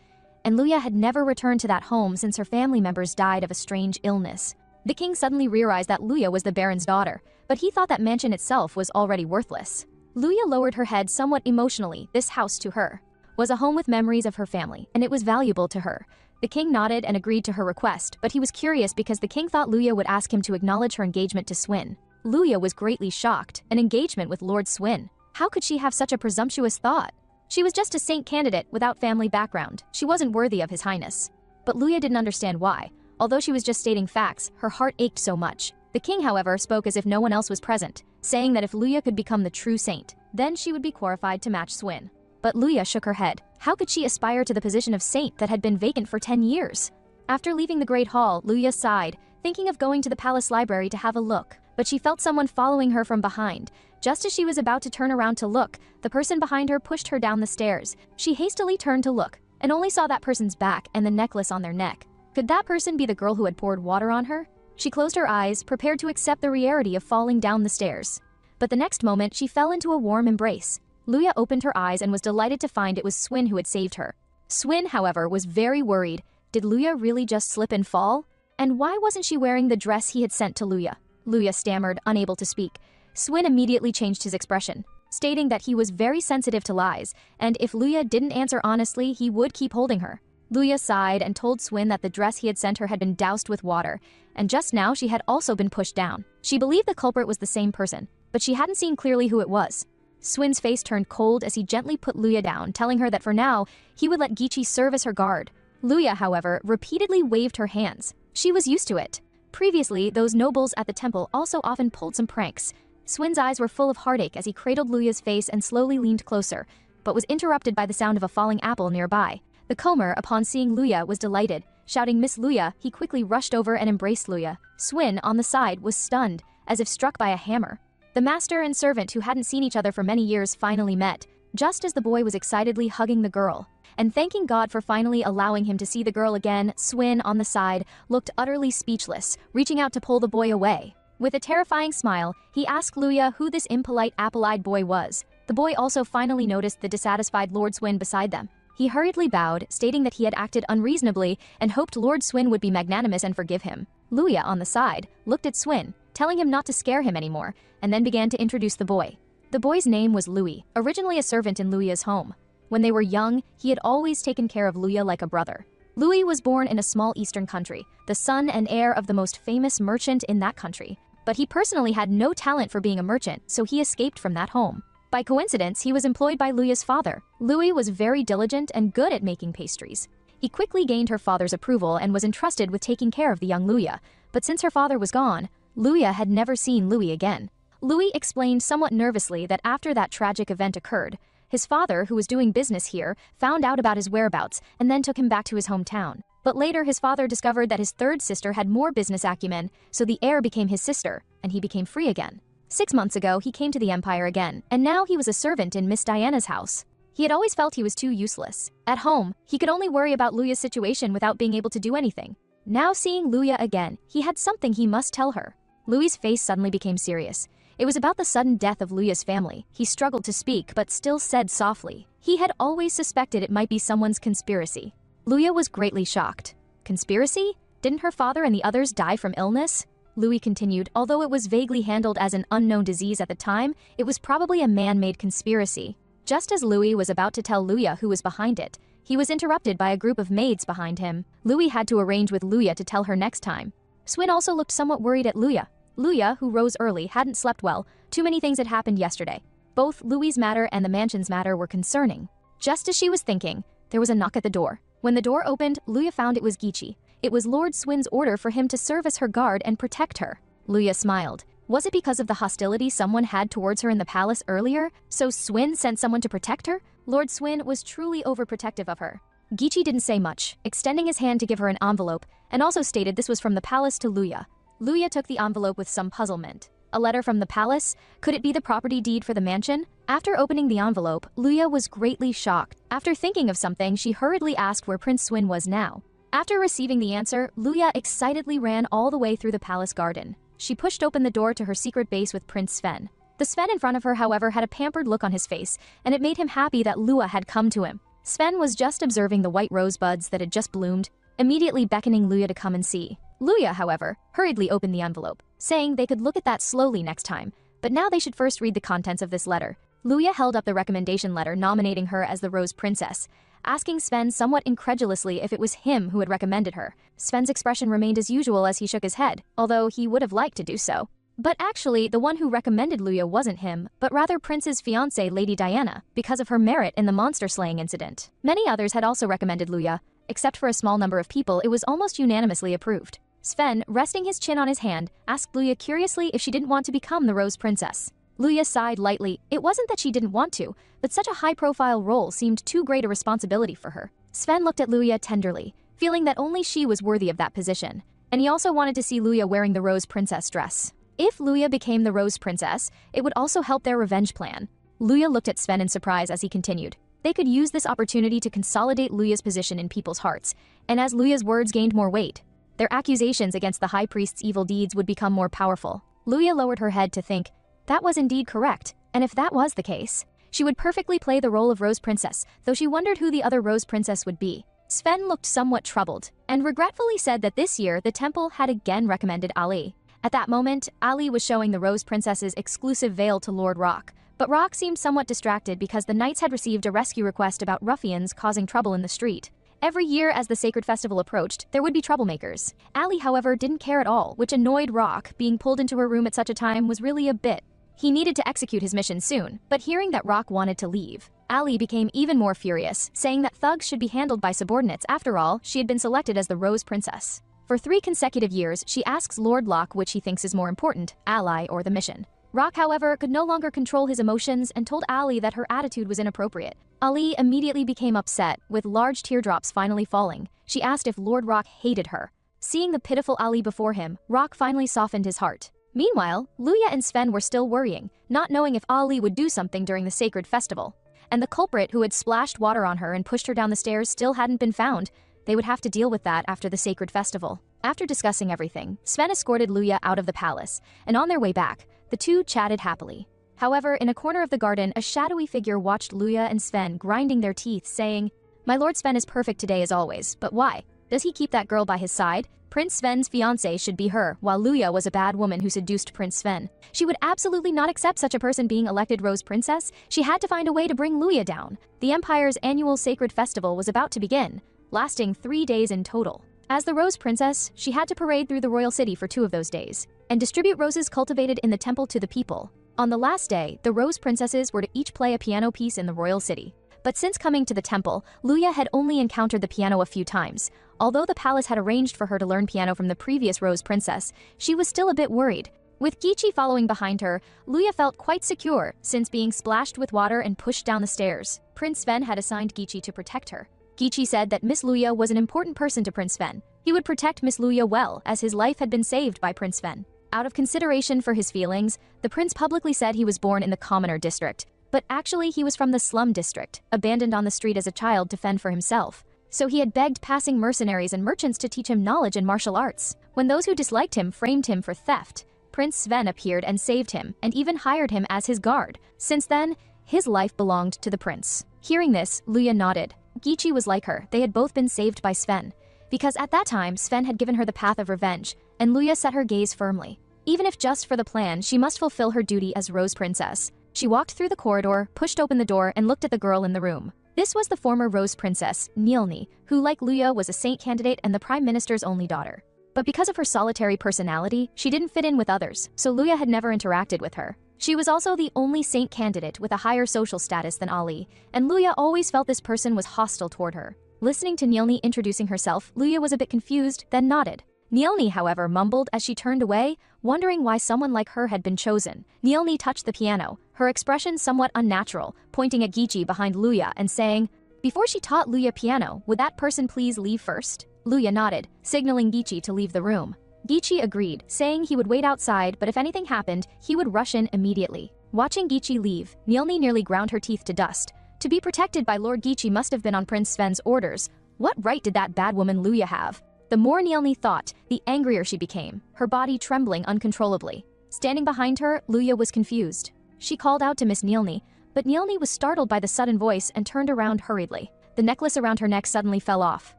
And Luya had never returned to that home since her family members died of a strange illness. The king suddenly realized that Luya was the baron's daughter, but he thought that mansion itself was already worthless. Luya lowered her head somewhat emotionally. This house to her was a home with memories of her family, and it was valuable to her. The king nodded and agreed to her request, but he was curious because the king thought Luya would ask him to acknowledge her engagement to Sven. Luya was greatly shocked. An engagement with Lord Sven. How could she have such a presumptuous thought? She was just a saint candidate without family background. She wasn't worthy of His Highness. But Luya didn't understand why. Although she was just stating facts, her heart ached so much. The king, however, spoke as if no one else was present, saying that if Luya could become the true saint, then she would be qualified to match Sven. But Luya shook her head. How could she aspire to the position of saint that had been vacant for 10 years? After leaving the great hall, Luya sighed, thinking of going to the palace library to have a look. But she felt someone following her from behind. Just as she was about to turn around to look, the person behind her pushed her down the stairs. She hastily turned to look, and only saw that person's back and the necklace on their neck. Could that person be the girl who had poured water on her? She closed her eyes, prepared to accept the reality of falling down the stairs. But the next moment, she fell into a warm embrace. Luya opened her eyes and was delighted to find it was Sven who had saved her. Sven, however, was very worried. Did Luya really just slip and fall? And why wasn't she wearing the dress he had sent to Luya? Luya stammered, unable to speak. Sven immediately changed his expression, stating that he was very sensitive to lies, and if Luya didn't answer honestly, he would keep holding her. Luya sighed and told Sven that the dress he had sent her had been doused with water, and just now she had also been pushed down. She believed the culprit was the same person, but she hadn't seen clearly who it was. Sven's face turned cold as he gently put Luya down, telling her that for now, he would let Gichi serve as her guard. Luya, however, repeatedly waved her hands. She was used to it. Previously, those nobles at the temple also often pulled some pranks. Sven's eyes were full of heartache as he cradled Luya's face and slowly leaned closer, but was interrupted by the sound of a falling apple nearby. The comer, upon seeing Luya, was delighted. Shouting "Miss Luya," he quickly rushed over and embraced Luya. Sven, on the side, was stunned, as if struck by a hammer. The master and servant who hadn't seen each other for many years finally met, just as the boy was excitedly hugging the girl. And thanking God for finally allowing him to see the girl again, Sven, on the side, looked utterly speechless, reaching out to pull the boy away. With a terrifying smile, he asked Luya who this impolite apple-eyed boy was. The boy also finally noticed the dissatisfied Lord Sven beside them. He hurriedly bowed, stating that he had acted unreasonably and hoped Lord Sven would be magnanimous and forgive him. Luya, on the side, looked at Sven, telling him not to scare him anymore, and then began to introduce the boy. The boy's name was Louis, originally a servant in Luya's home. When they were young, he had always taken care of Luya like a brother. Louis was born in a small eastern country, the son and heir of the most famous merchant in that country. But he personally had no talent for being a merchant, so he escaped from that home. By coincidence, he was employed by Luya's father. Louis was very diligent and good at making pastries. He quickly gained her father's approval and was entrusted with taking care of the young Luya. But since her father was gone, Luya had never seen Louis again. Louis explained somewhat nervously that after that tragic event occurred, his father, who was doing business here, found out about his whereabouts and then took him back to his hometown. But later his father discovered that his third sister had more business acumen, so the heir became his sister, and he became free again. 6 months ago, he came to the Empire again, and now he was a servant in Miss Diana's house. He had always felt he was too useless. At home, he could only worry about Luya's situation without being able to do anything. Now seeing Luya again, he had something he must tell her. Louis's face suddenly became serious. It was about the sudden death of Luya's family. He struggled to speak, but still said softly. He had always suspected it might be someone's conspiracy. Luya was greatly shocked. Conspiracy? Didn't her father and the others die from illness? Louis continued, although it was vaguely handled as an unknown disease at the time, it was probably a man-made conspiracy. Just as Louis was about to tell Luya who was behind it, he was interrupted by a group of maids behind him. Louis had to arrange with Luya to tell her next time. Sven also looked somewhat worried at Luya. Luya, who rose early, hadn't slept well. Too many things had happened yesterday. Both Louis's matter and the mansion's matter were concerning. Just as she was thinking, there was a knock at the door. When the door opened, Luya found it was Gichi. It was Lord Sven's order for him to serve as her guard and protect her. Luya smiled. Was it because of the hostility someone had towards her in the palace earlier, so Sven sent someone to protect her? Lord Sven was truly overprotective of her. Gichi didn't say much, extending his hand to give her an envelope, and also stated this was from the palace to Luya. Luya took the envelope with some puzzlement. A letter from the palace? Could it be the property deed for the mansion? After opening the envelope, Luya was greatly shocked. After thinking of something, she hurriedly asked where Prince Sven was now. After receiving the answer, Luya excitedly ran all the way through the palace garden. She pushed open the door to her secret base with Prince Sven. The Sven in front of her, however, had a pampered look on his face, and it made him happy that Luya had come to him. Sven was just observing the white rosebuds that had just bloomed, immediately beckoning Luya to come and see. Luya, however, hurriedly opened the envelope, saying they could look at that slowly next time, but now they should first read the contents of this letter. Luya held up the recommendation letter nominating her as the Rose Princess, asking Sven somewhat incredulously if it was him who had recommended her. Sven's expression remained as usual as he shook his head, although he would have liked to do so. But actually, the one who recommended Luya wasn't him, but rather Prince's fiancée, Lady Diana, because of her merit in the monster-slaying incident. Many others had also recommended Luya. Except for a small number of people, it was almost unanimously approved. Sven, resting his chin on his hand, asked Luya curiously if she didn't want to become the Rose Princess. Luya sighed lightly. It wasn't that she didn't want to, but such a high-profile role seemed too great a responsibility for her. Sven looked at Luya tenderly, feeling that only she was worthy of that position, and he also wanted to see Luya wearing the Rose Princess dress. If Luya became the Rose Princess, it would also help their revenge plan. Luya looked at Sven in surprise as he continued. They could use this opportunity to consolidate Luya's position in people's hearts, and as Luya's words gained more weight, their accusations against the High Priest's evil deeds would become more powerful. Luya lowered her head to think, that was indeed correct, and if that was the case, she would perfectly play the role of Rose Princess, though she wondered who the other Rose Princess would be. Sven looked somewhat troubled, and regretfully said that this year the temple had again recommended Ali. At that moment, Ali was showing the Rose Princess's exclusive veil to Lord Rock, but Rock seemed somewhat distracted because the knights had received a rescue request about ruffians causing trouble in the street. Every year as the sacred festival approached, there would be troublemakers. Ali, however, didn't care at all, which annoyed Rock. Being pulled into her room at such a time was really a bit. He needed to execute his mission soon, but hearing that Rock wanted to leave, Ali became even more furious, saying that thugs should be handled by subordinates. After all, she had been selected as the Rose Princess. For 3 consecutive years, she asks Lord Locke which he thinks is more important, ally or the mission. Rock, however, could no longer control his emotions and told Ali that her attitude was inappropriate. Ali immediately became upset, with large teardrops finally falling. She asked if Lord Rock hated her. Seeing the pitiful Ali before him, Rock finally softened his heart. Meanwhile, Luya and Sven were still worrying, not knowing if Ali would do something during the sacred festival. And the culprit who had splashed water on her and pushed her down the stairs still hadn't been found. They would have to deal with that after the sacred festival. After discussing everything, Sven escorted Luya out of the palace, and on their way back, the two chatted happily. However, in a corner of the garden, a shadowy figure watched Luya and Sven grinding their teeth, saying, "My Lord Sven is perfect today as always, but why? Does he keep that girl by his side? Prince Sven's fiancée should be her, while Luya was a bad woman who seduced Prince Sven. She would absolutely not accept such a person being elected Rose Princess. She had to find a way to bring Luya down." The Empire's annual sacred festival was about to begin, lasting 3 days in total. As the Rose Princess, she had to parade through the royal city for 2 of those days, and distribute roses cultivated in the temple to the people. On the last day, the Rose Princesses were to each play a piano piece in the royal city. But since coming to the temple, Luya had only encountered the piano a few times. Although the palace had arranged for her to learn piano from the previous Rose Princess, she was still a bit worried. With Gichi following behind her, Luya felt quite secure, since being splashed with water and pushed down the stairs. Prince Sven had assigned Gichi to protect her. Gichi said that Miss Luya was an important person to Prince Sven. He would protect Miss Luya well, as his life had been saved by Prince Sven. Out of consideration for his feelings, the prince publicly said he was born in the commoner district, but actually he was from the slum district, abandoned on the street as a child to fend for himself. So he had begged passing mercenaries and merchants to teach him knowledge in martial arts. When those who disliked him framed him for theft, Prince Sven appeared and saved him, and even hired him as his guard. Since then, his life belonged to the prince. Hearing this, Luya nodded. Gichi was like her. They had both been saved by Sven. Because at that time, Sven had given her the path of revenge, and Luya set her gaze firmly. Even if just for the plan, she must fulfill her duty as Rose Princess. She walked through the corridor, pushed open the door, and looked at the girl in the room. This was the former Rose Princess, Nilni, who, like Luya, was a saint candidate and the Prime Minister's only daughter. But because of her solitary personality, she didn't fit in with others, so Luya had never interacted with her. She was also the only saint candidate with a higher social status than Ali, and Luya always felt this person was hostile toward her. Listening to Neilni introducing herself, Luya was a bit confused, then nodded. Neilni, however, mumbled as she turned away, wondering why someone like her had been chosen. Neilni touched the piano, her expression somewhat unnatural, pointing at Gichi behind Luya and saying, "Before she taught Luya piano, would that person please leave first?" Luya nodded, signaling Gichi to leave the room. Gichi agreed, saying he would wait outside, but if anything happened, he would rush in immediately. Watching Gichi leave, Neilni nearly ground her teeth to dust. To be protected by Lord Gichi must have been on Prince Sven's orders. What right did that bad woman Luya have? The more Neilni thought, the angrier she became, her body trembling uncontrollably. Standing behind her, Luya was confused. She called out to Miss Neilni, but Neilni was startled by the sudden voice and turned around hurriedly. The necklace around her neck suddenly fell off.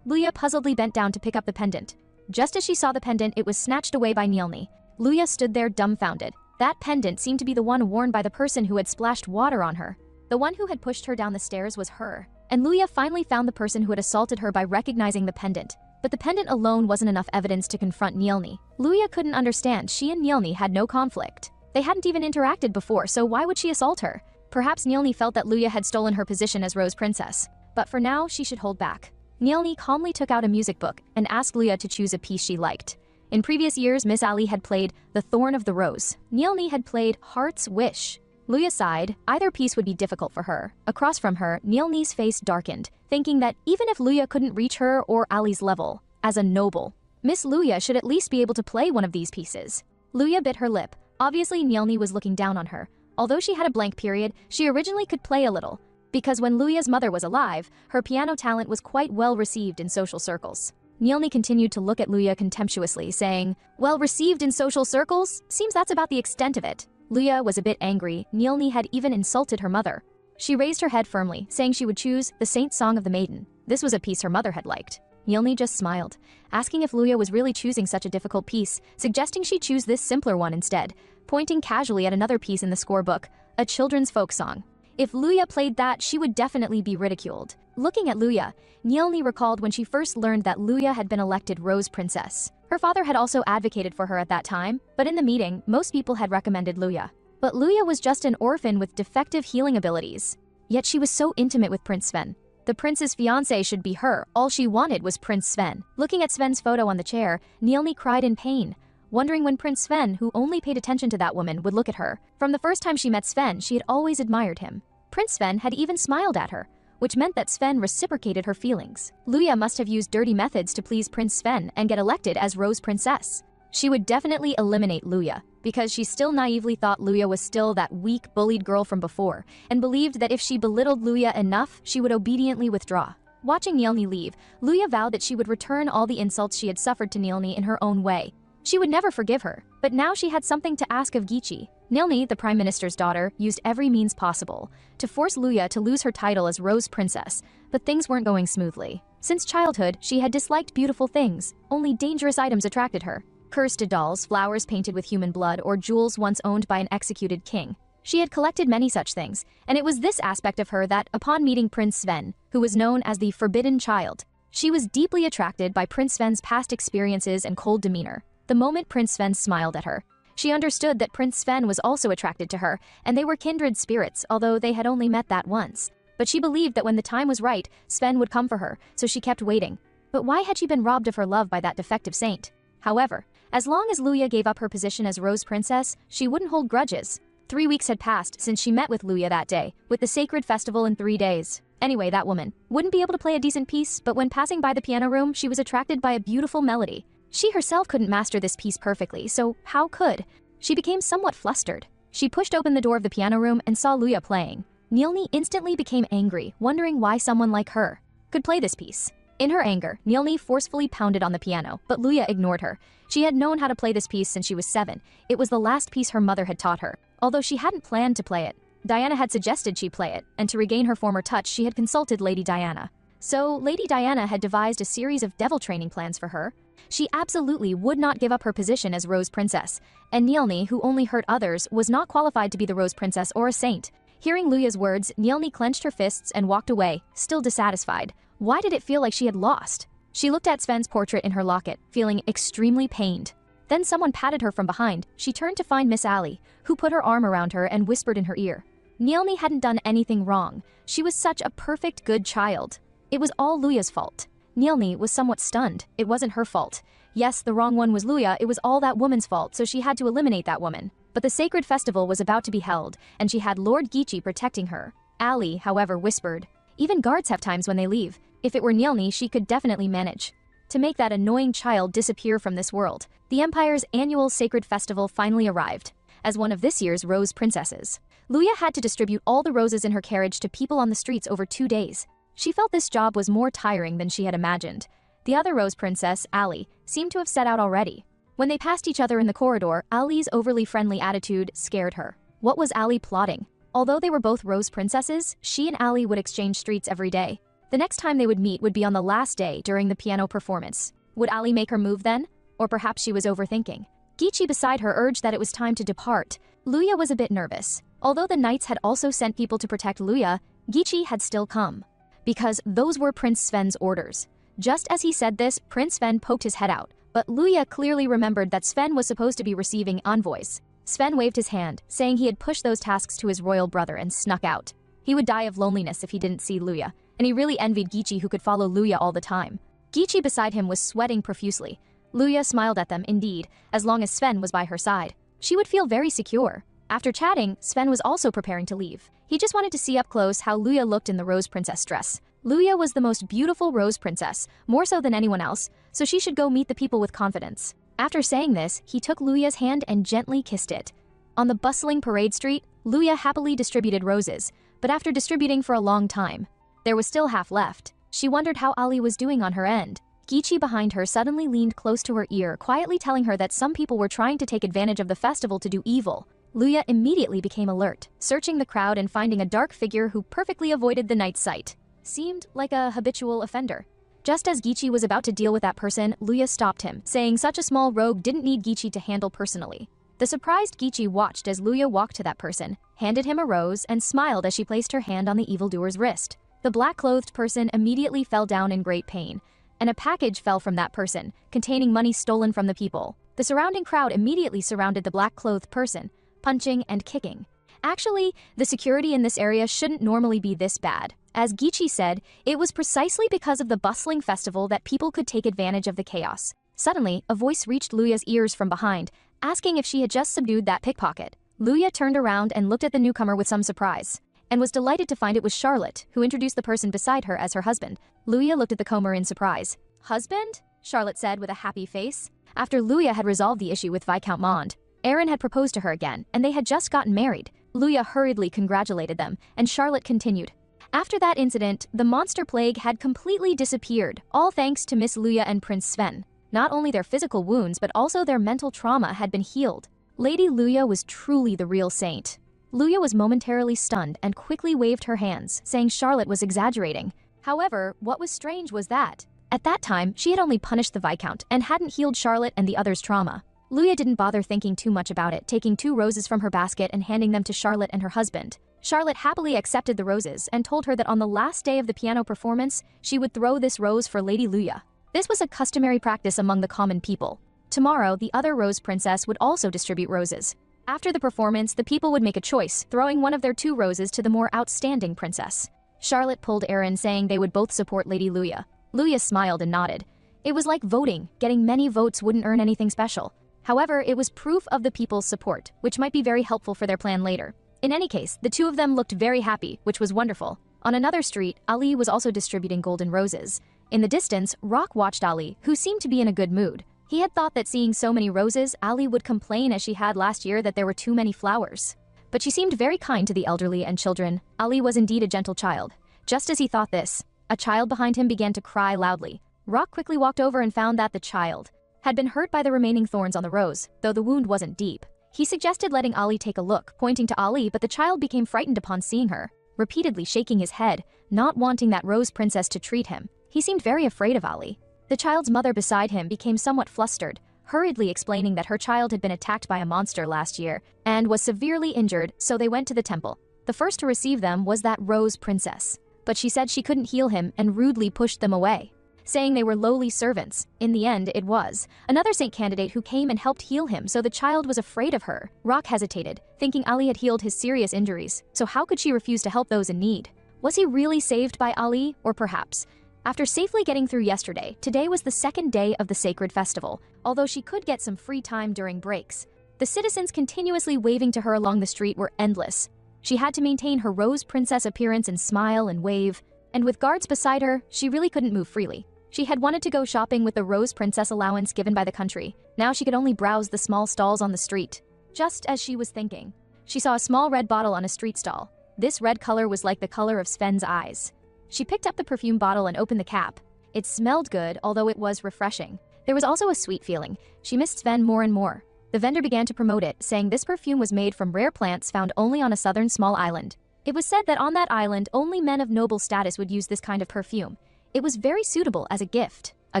Luya puzzledly bent down to pick up the pendant. Just as she saw the pendant, it was snatched away by Neilni. Luya stood there dumbfounded. That pendant seemed to be the one worn by the person who had splashed water on her. The one who had pushed her down the stairs was her. And Luya finally found the person who had assaulted her by recognizing the pendant. But the pendant alone wasn't enough evidence to confront Neilni. Luya couldn't understand. She and Neilni had no conflict. They hadn't even interacted before, so why would she assault her? Perhaps Neilni felt that Luya had stolen her position as Rose Princess. But for now, she should hold back. Neilni calmly took out a music book and asked Luya to choose a piece she liked. In previous years, Miss Ali had played The Thorn of the Rose. Neilni had played Heart's Wish. Luya sighed. Either piece would be difficult for her. Across from her, Neilni's face darkened, thinking that even if Luya couldn't reach her or Ali's level, as a noble, Miss Luya should at least be able to play one of these pieces. Luya bit her lip. Obviously, Neilni was looking down on her. Although she had a blank period, she originally could play a little, because when Luya's mother was alive, her piano talent was quite well received in social circles. Neilni continued to look at Luya contemptuously, saying, "Well received in social circles? Seems that's about the extent of it." Luya was a bit angry. Neilni had even insulted her mother. She raised her head firmly, saying she would choose The Saint's Song of the Maiden. This was a piece her mother had liked. Neilni just smiled, asking if Luya was really choosing such a difficult piece, suggesting she choose this simpler one instead, pointing casually at another piece in the scorebook, a children's folk song. If Luya played that, she would definitely be ridiculed. Looking at Luya, Neilni recalled when she first learned that Luya had been elected Rose Princess. Her father had also advocated for her at that time, but in the meeting, most people had recommended Luya. But Luya was just an orphan with defective healing abilities. Yet she was so intimate with Prince Sven. The prince's fiancé should be her. All she wanted was Prince Sven. Looking at Sven's photo on the chair, Neilni cried in pain, wondering when Prince Sven, who only paid attention to that woman, would look at her. From the first time she met Sven, she had always admired him. Prince Sven had even smiled at her, which meant that Sven reciprocated her feelings. Luya must have used dirty methods to please Prince Sven and get elected as Rose Princess. She would definitely eliminate Luya, because she still naively thought Luya was still that weak, bullied girl from before, and believed that if she belittled Luya enough, she would obediently withdraw. Watching Neilni leave, Luya vowed that she would return all the insults she had suffered to Neilni in her own way. She would never forgive her, but now she had something to ask of Gichi. Neilni, the Prime Minister's daughter, used every means possible to force Luya to lose her title as Rose Princess, but things weren't going smoothly. Since childhood, she had disliked beautiful things. Only dangerous items attracted her. Cursed dolls, flowers painted with human blood, or jewels once owned by an executed king. She had collected many such things, and it was this aspect of her that, upon meeting Prince Sven, who was known as the Forbidden Child, she was deeply attracted by Prince Sven's past experiences and cold demeanor. The moment Prince Sven smiled at her, she understood that Prince Sven was also attracted to her, and they were kindred spirits, although they had only met that once. But she believed that when the time was right, Sven would come for her, so she kept waiting. But why had she been robbed of her love by that defective saint? However, as long as Luya gave up her position as Rose Princess, she wouldn't hold grudges. 3 weeks had passed since she met with Luya that day, with the sacred festival in 3 days. Anyway, that woman wouldn't be able to play a decent piece, but when passing by the piano room, she was attracted by a beautiful melody. She herself couldn't master this piece perfectly, so how could? She became somewhat flustered. She pushed open the door of the piano room and saw Luya playing. Neilni instantly became angry, wondering why someone like her could play this piece. In her anger, Neilni forcefully pounded on the piano, but Luya ignored her. She had known how to play this piece since she was 7. It was the last piece her mother had taught her, although she hadn't planned to play it. Diana had suggested she play it, and to regain her former touch, she had consulted Lady Diana. So, Lady Diana had devised a series of devil training plans for her. She absolutely would not give up her position as Rose Princess, and Neilni, who only hurt others, was not qualified to be the Rose Princess or a saint. Hearing Luya's words, Neilni clenched her fists and walked away, still dissatisfied. Why did it feel like she had lost? She looked at Sven's portrait in her locket, feeling extremely pained. Then someone patted her from behind. She turned to find Miss Ali, who put her arm around her and whispered in her ear. Neilni hadn't done anything wrong. She was such a perfect good child. It was all Luya's fault. Nielni was somewhat stunned. It wasn't her fault. Yes, the wrong one was Luya, it was all that woman's fault, so she had to eliminate that woman. But the sacred festival was about to be held, and she had Lord Gichi protecting her. Ali, however, whispered, "Even guards have times when they leave. If it were Nielni, she could definitely manage to make that annoying child disappear from this world." The Empire's annual sacred festival finally arrived. As one of this year's Rose Princesses, Luya had to distribute all the roses in her carriage to people on the streets over 2 days. She felt this job was more tiring than she had imagined. The other Rose Princess, Ali, seemed to have set out already. When they passed each other in the corridor, Ali's overly friendly attitude scared her. What was Ali plotting? Although they were both Rose Princesses, she and Ali would exchange streets every day. The next time they would meet would be on the last day during the piano performance. Would Ali make her move then? Or perhaps she was overthinking. Gichi beside her urged that it was time to depart. Luya was a bit nervous. Although the knights had also sent people to protect Luya, Gichi had still come. Because those were Prince Sven's orders. Just as he said this, Prince Sven poked his head out, but Luya clearly remembered that Sven was supposed to be receiving envoys. Sven waved his hand, saying he had pushed those tasks to his royal brother and snuck out. He would die of loneliness if he didn't see Luya, and he really envied Gichi who could follow Luya all the time. Gichi beside him was sweating profusely. Luya smiled at them indeed, as long as Sven was by her side. She would feel very secure. After chatting, Sven was also preparing to leave. He just wanted to see up close how Luya looked in the Rose Princess dress. Luya was the most beautiful Rose Princess, more so than anyone else, so she should go meet the people with confidence. After saying this, he took Luya's hand and gently kissed it. On the bustling parade street, Luya happily distributed roses, but after distributing for a long time, there was still half left. She wondered how Ali was doing on her end. Gichi behind her suddenly leaned close to her ear, quietly telling her that some people were trying to take advantage of the festival to do evil. Luya immediately became alert, searching the crowd and finding a dark figure who perfectly avoided the knight's sight. Seemed like a habitual offender. Just as Gichi was about to deal with that person, Luya stopped him, saying such a small rogue didn't need Gichi to handle personally. The surprised Gichi watched as Luya walked to that person, handed him a rose, and smiled as she placed her hand on the evildoer's wrist. The black-clothed person immediately fell down in great pain, and a package fell from that person, containing money stolen from the people. The surrounding crowd immediately surrounded the black-clothed person, punching and kicking. Actually, the security in this area shouldn't normally be this bad. As Gichi said, it was precisely because of the bustling festival that people could take advantage of the chaos. Suddenly, a voice reached Luya's ears from behind, asking if she had just subdued that pickpocket. Luya turned around and looked at the newcomer with some surprise, and was delighted to find it was Charlotte, who introduced the person beside her as her husband. Luya looked at the comer in surprise. "Husband?" Charlotte said with a happy face. After Luya had resolved the issue with Viscount Mond, Aaron had proposed to her again, and they had just gotten married. Luya hurriedly congratulated them, and Charlotte continued. After that incident, the monster plague had completely disappeared, all thanks to Miss Luya and Prince Sven. Not only their physical wounds, but also their mental trauma had been healed. Lady Luya was truly the real saint. Luya was momentarily stunned and quickly waved her hands, saying Charlotte was exaggerating. However, what was strange was that, at that time, she had only punished the Viscount and hadn't healed Charlotte and the others' trauma. Luya didn't bother thinking too much about it, taking 2 roses from her basket and handing them to Charlotte and her husband. Charlotte happily accepted the roses and told her that on the last day of the piano performance, she would throw this rose for Lady Luya. This was a customary practice among the common people. Tomorrow, the other Rose Princess would also distribute roses. After the performance, the people would make a choice, throwing one of their 2 roses to the more outstanding princess. Charlotte pulled Aaron, saying they would both support Lady Luya. Luya smiled and nodded. It was like voting. Getting many votes wouldn't earn anything special. However, it was proof of the people's support, which might be very helpful for their plan later. In any case, the 2 of them looked very happy, which was wonderful. On another street, Ali was also distributing golden roses. In the distance, Rock watched Ali, who seemed to be in a good mood. He had thought that seeing so many roses, Ali would complain as she had last year that there were too many flowers. But she seemed very kind to the elderly and children. Ali was indeed a gentle child. Just as he thought this, a child behind him began to cry loudly. Rock quickly walked over and found that the child had been hurt by the remaining thorns on the rose, though the wound wasn't deep. He suggested letting Ali take a look, pointing to Ali, but the child became frightened upon seeing her, repeatedly shaking his head, not wanting that Rose Princess to treat him. He seemed very afraid of Ali. The child's mother beside him became somewhat flustered, hurriedly explaining that her child had been attacked by a monster last year and was severely injured, so they went to the temple. The first to receive them was that Rose Princess, but she said she couldn't heal him and rudely pushed them away, saying they were lowly servants. In the end, it was another saint candidate who came and helped heal him, so the child was afraid of her. Rock hesitated, thinking Ali had healed his serious injuries, so how could she refuse to help those in need? Was he really saved by Ali, or perhaps? After safely getting through yesterday, today was the second day of the sacred festival, although she could get some free time during breaks. The citizens continuously waving to her along the street were endless. She had to maintain her rose princess appearance and smile and wave, and with guards beside her, she really couldn't move freely. She had wanted to go shopping with the rose princess allowance given by the country. Now she could only browse the small stalls on the street. Just as she was thinking, she saw a small red bottle on a street stall. This red color was like the color of Sven's eyes. She picked up the perfume bottle and opened the cap. It smelled good, although it was refreshing. There was also a sweet feeling. She missed Sven more and more. The vendor began to promote it, saying this perfume was made from rare plants found only on a southern small island. It was said that on that island, only men of noble status would use this kind of perfume. It was very suitable as a gift. A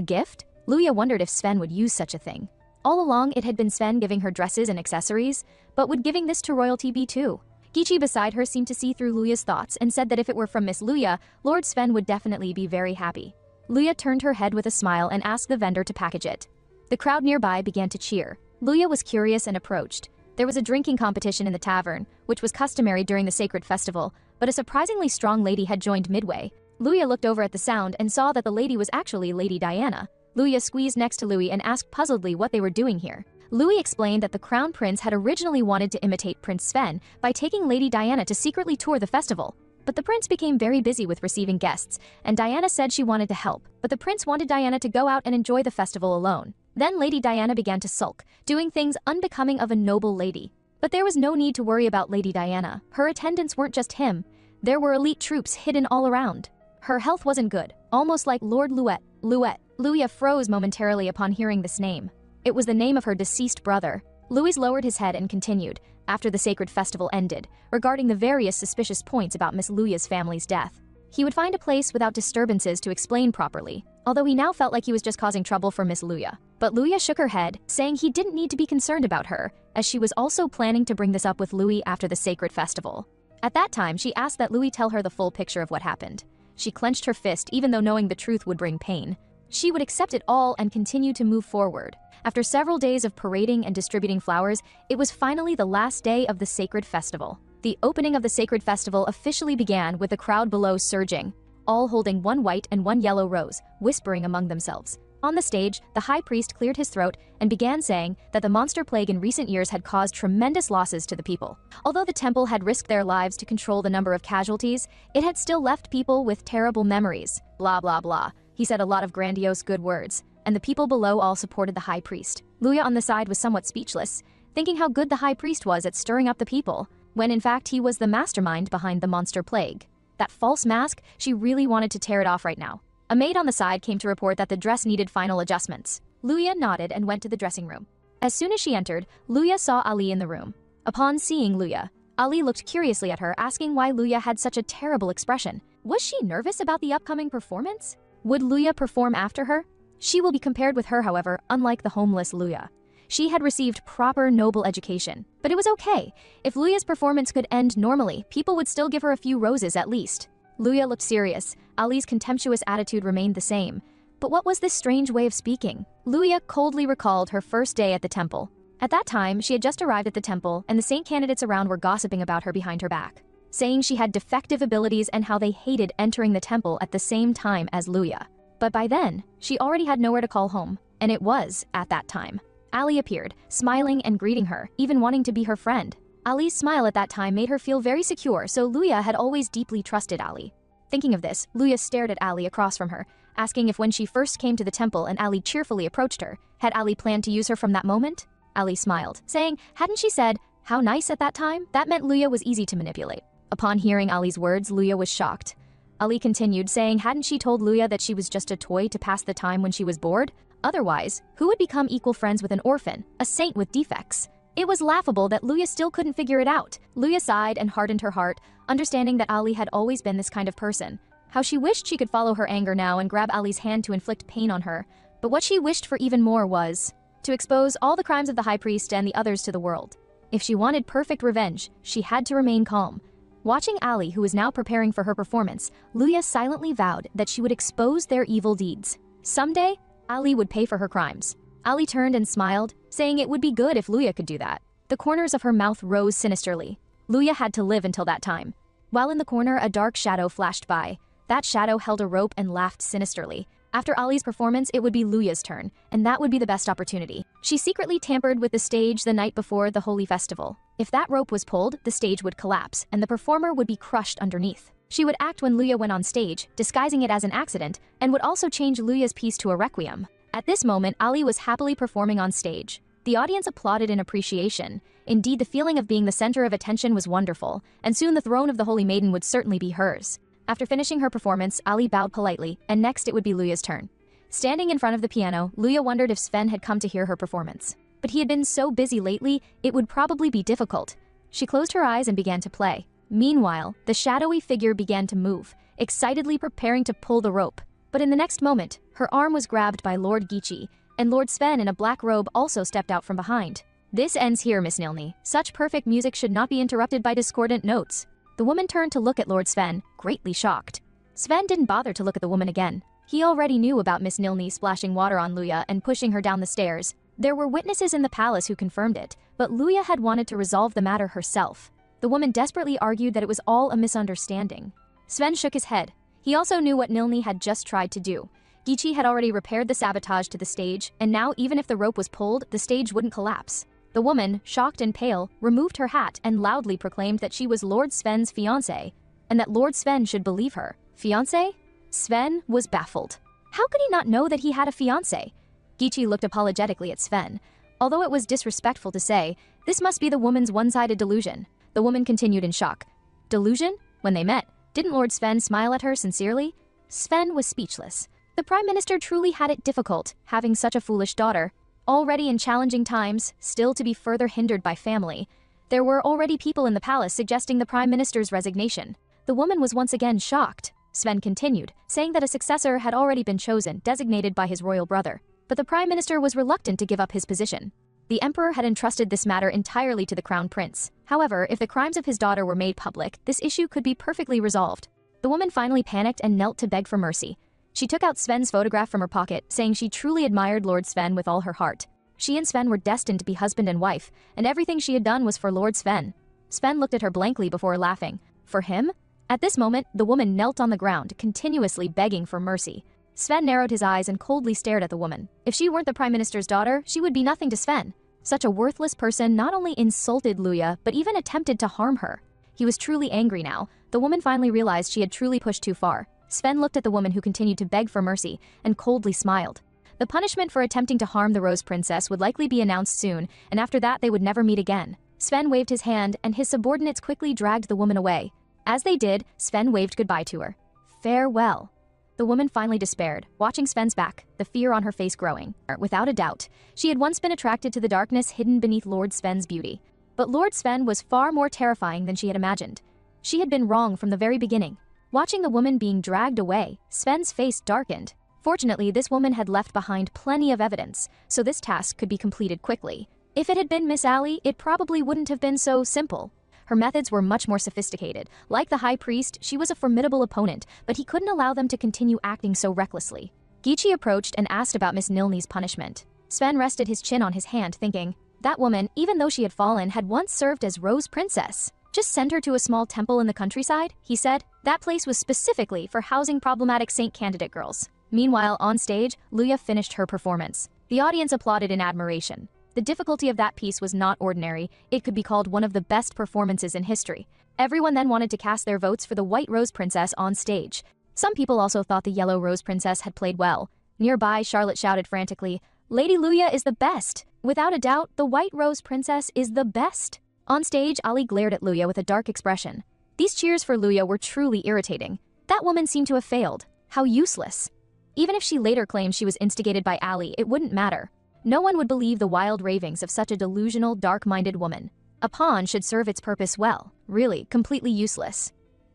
gift? Luya wondered if Sven would use such a thing. All along, it had been Sven giving her dresses and accessories, but would giving this to royalty be too? Gichi beside her seemed to see through Luya's thoughts and said that if it were from Miss Luya, Lord Sven would definitely be very happy. Luya turned her head with a smile and asked the vendor to package it. The crowd nearby began to cheer. Luya was curious and approached. There was a drinking competition in the tavern, which was customary during the sacred festival, but a surprisingly strong lady had joined midway. Luya looked over at the sound and saw that the lady was actually Lady Diana. Luya squeezed next to Louis and asked puzzledly what they were doing here. Louis explained that the crown prince had originally wanted to imitate Prince Sven by taking Lady Diana to secretly tour the festival. But the prince became very busy with receiving guests, and Diana said she wanted to help, but the prince wanted Diana to go out and enjoy the festival alone. Then Lady Diana began to sulk, doing things unbecoming of a noble lady. But there was no need to worry about Lady Diana. Her attendants weren't just him. There were elite troops hidden all around. Her health wasn't good, almost like Lord Luet. Luya froze momentarily upon hearing this name. It was the name of her deceased brother. Louis lowered his head and continued, after the sacred festival ended, regarding the various suspicious points about Miss Luya's family's death. He would find a place without disturbances to explain properly, although he now felt like he was just causing trouble for Miss Luya. But Luya shook her head, saying he didn't need to be concerned about her, as she was also planning to bring this up with Louis after the sacred festival. At that time, she asked that Louis tell her the full picture of what happened. She clenched her fist, even though knowing the truth would bring pain. She would accept it all and continue to move forward. After several days of parading and distributing flowers, it was finally the last day of the sacred festival. The opening of the sacred festival officially began with the crowd below surging, all holding one white and one yellow rose, whispering among themselves. On the stage, the high priest cleared his throat and began saying that the monster plague in recent years had caused tremendous losses to the people. Although the temple had risked their lives to control the number of casualties, it had still left people with terrible memories. Blah blah blah. He said a lot of grandiose good words, and the people below all supported the high priest. Luya on the side was somewhat speechless, thinking how good the high priest was at stirring up the people, when in fact he was the mastermind behind the monster plague. That false mask, she really wanted to tear it off right now. A maid on the side came to report that the dress needed final adjustments. Luya nodded and went to the dressing room. As soon as she entered, Luya saw Ali in the room. Upon seeing Luya, Ali looked curiously at her, asking why Luya had such a terrible expression. Was she nervous about the upcoming performance? Would Luya perform after her? She will be compared with her, however, unlike the homeless Luya. She had received proper noble education, but it was okay. If Luya's performance could end normally, people would still give her a few roses at least. Luya looked serious. Ali's contemptuous attitude remained the same. But what was this strange way of speaking? Luya coldly recalled her first day at the temple. At that time, she had just arrived at the temple, and the saint candidates around were gossiping about her behind her back, saying she had defective abilities and how they hated entering the temple at the same time as Luya. But by then, she already had nowhere to call home, and it was at that time. Ali appeared, smiling and greeting her, even wanting to be her friend. Ali's smile at that time made her feel very secure, so Luya had always deeply trusted Ali. Thinking of this, Luya stared at Ali across from her, asking if when she first came to the temple and Ali cheerfully approached her, had Ali planned to use her from that moment? Ali smiled, saying, hadn't she said, how nice at that time? That meant Luya was easy to manipulate. Upon hearing Ali's words, Luya was shocked. Ali continued, saying hadn't she told Luya that she was just a toy to pass the time when she was bored? Otherwise, who would become equal friends with an orphan, a saint with defects? It was laughable that Luya still couldn't figure it out. Luya sighed and hardened her heart, understanding that Ali had always been this kind of person. How she wished she could follow her anger now and grab Ali's hand to inflict pain on her. But what she wished for even more was to expose all the crimes of the high priest and the others to the world. If she wanted perfect revenge, she had to remain calm. Watching Ali, who was now preparing for her performance, Luya silently vowed that she would expose their evil deeds. Someday, Ali would pay for her crimes. Ali turned and smiled, saying it would be good if Luya could do that. The corners of her mouth rose sinisterly. Luya had to live until that time. While in the corner, a dark shadow flashed by. That shadow held a rope and laughed sinisterly. After Ali's performance, it would be Luya's turn, and that would be the best opportunity. She secretly tampered with the stage the night before the holy festival. If that rope was pulled, the stage would collapse, and the performer would be crushed underneath. She would act when Luya went on stage, disguising it as an accident, and would also change Luya's piece to a requiem. At this moment, Ali was happily performing on stage. The audience applauded in appreciation. Indeed, the feeling of being the center of attention was wonderful, and soon the throne of the Holy Maiden would certainly be hers. After finishing her performance, Ali bowed politely, and next it would be Luya's turn. Standing in front of the piano, Luya wondered if Sven had come to hear her performance. But he had been so busy lately, it would probably be difficult. She closed her eyes and began to play. Meanwhile, the shadowy figure began to move, excitedly preparing to pull the rope. But in the next moment, her arm was grabbed by Lord Gichi, and Lord Sven in a black robe also stepped out from behind. This ends here, Miss Nilni. Such perfect music should not be interrupted by discordant notes. The woman turned to look at Lord Sven, greatly shocked. Sven didn't bother to look at the woman again. He already knew about Miss Nilni splashing water on Luya and pushing her down the stairs. There were witnesses in the palace who confirmed it, but Luya had wanted to resolve the matter herself. The woman desperately argued that it was all a misunderstanding. Sven shook his head. He also knew what Nilni had just tried to do. Gichi had already repaired the sabotage to the stage, and now even if the rope was pulled, the stage wouldn't collapse. The woman, shocked and pale, removed her hat and loudly proclaimed that she was Lord Sven's fiancée, and that Lord Sven should believe her. Fiancé? Sven was baffled. How could he not know that he had a fiancé? Gichi looked apologetically at Sven. Although it was disrespectful to say, this must be the woman's one-sided delusion. The woman continued in shock. Delusion? When they met, didn't Lord Sven smile at her sincerely? Sven was speechless. The Prime Minister truly had it difficult, having such a foolish daughter. Already in challenging times, still to be further hindered by family. There were already people in the palace suggesting the Prime Minister's resignation. The woman was once again shocked. Sven continued, saying that a successor had already been chosen, designated by his royal brother. But the Prime Minister was reluctant to give up his position. The Emperor had entrusted this matter entirely to the Crown Prince. However, if the crimes of his daughter were made public, this issue could be perfectly resolved. The woman finally panicked and knelt to beg for mercy. She took out Sven's photograph from her pocket, saying she truly admired Lord Sven with all her heart. She and Sven were destined to be husband and wife, and everything she had done was for Lord Sven. Sven looked at her blankly before laughing. For him? At this moment, the woman knelt on the ground, continuously begging for mercy. Sven narrowed his eyes and coldly stared at the woman. If she weren't the Prime Minister's daughter, she would be nothing to Sven. Such a worthless person not only insulted Luya, but even attempted to harm her. He was truly angry now. The woman finally realized she had truly pushed too far. Sven looked at the woman who continued to beg for mercy and coldly smiled. The punishment for attempting to harm the Rose Princess would likely be announced soon, and after that they would never meet again. Sven waved his hand, and his subordinates quickly dragged the woman away. As they did, Sven waved goodbye to her. Farewell. The woman finally despaired, watching Sven's back, the fear on her face growing. Without a doubt, she had once been attracted to the darkness hidden beneath Lord Sven's beauty. But Lord Sven was far more terrifying than she had imagined. She had been wrong from the very beginning. Watching the woman being dragged away, Sven's face darkened. Fortunately, this woman had left behind plenty of evidence, so this task could be completed quickly. If it had been Miss Ali, it probably wouldn't have been so simple. Her methods were much more sophisticated. Like the High Priest, she was a formidable opponent, but he couldn't allow them to continue acting so recklessly. Gichi approached and asked about Miss Nilni's punishment. Sven rested his chin on his hand, thinking, that woman, even though she had fallen, had once served as Rose Princess. Just send her to a small temple in the countryside, he said. That place was specifically for housing problematic saint candidate girls. Meanwhile, on stage, Luya finished her performance. The audience applauded in admiration. The difficulty of that piece was not ordinary. It could be called one of the best performances in history. Everyone then wanted to cast their votes for the White Rose Princess on stage. Some people also thought the Yellow Rose Princess had played well. Nearby, Charlotte shouted frantically, Lady Luya is the best! Without a doubt, the White Rose Princess is the best! On stage, Ali glared at Luya with a dark expression. These cheers for Luya were truly irritating. That woman seemed to have failed. How useless. Even if she later claimed she was instigated by Ali, it wouldn't matter. No one would believe the wild ravings of such a delusional, dark-minded woman. A pawn should serve its purpose well. Really, completely useless.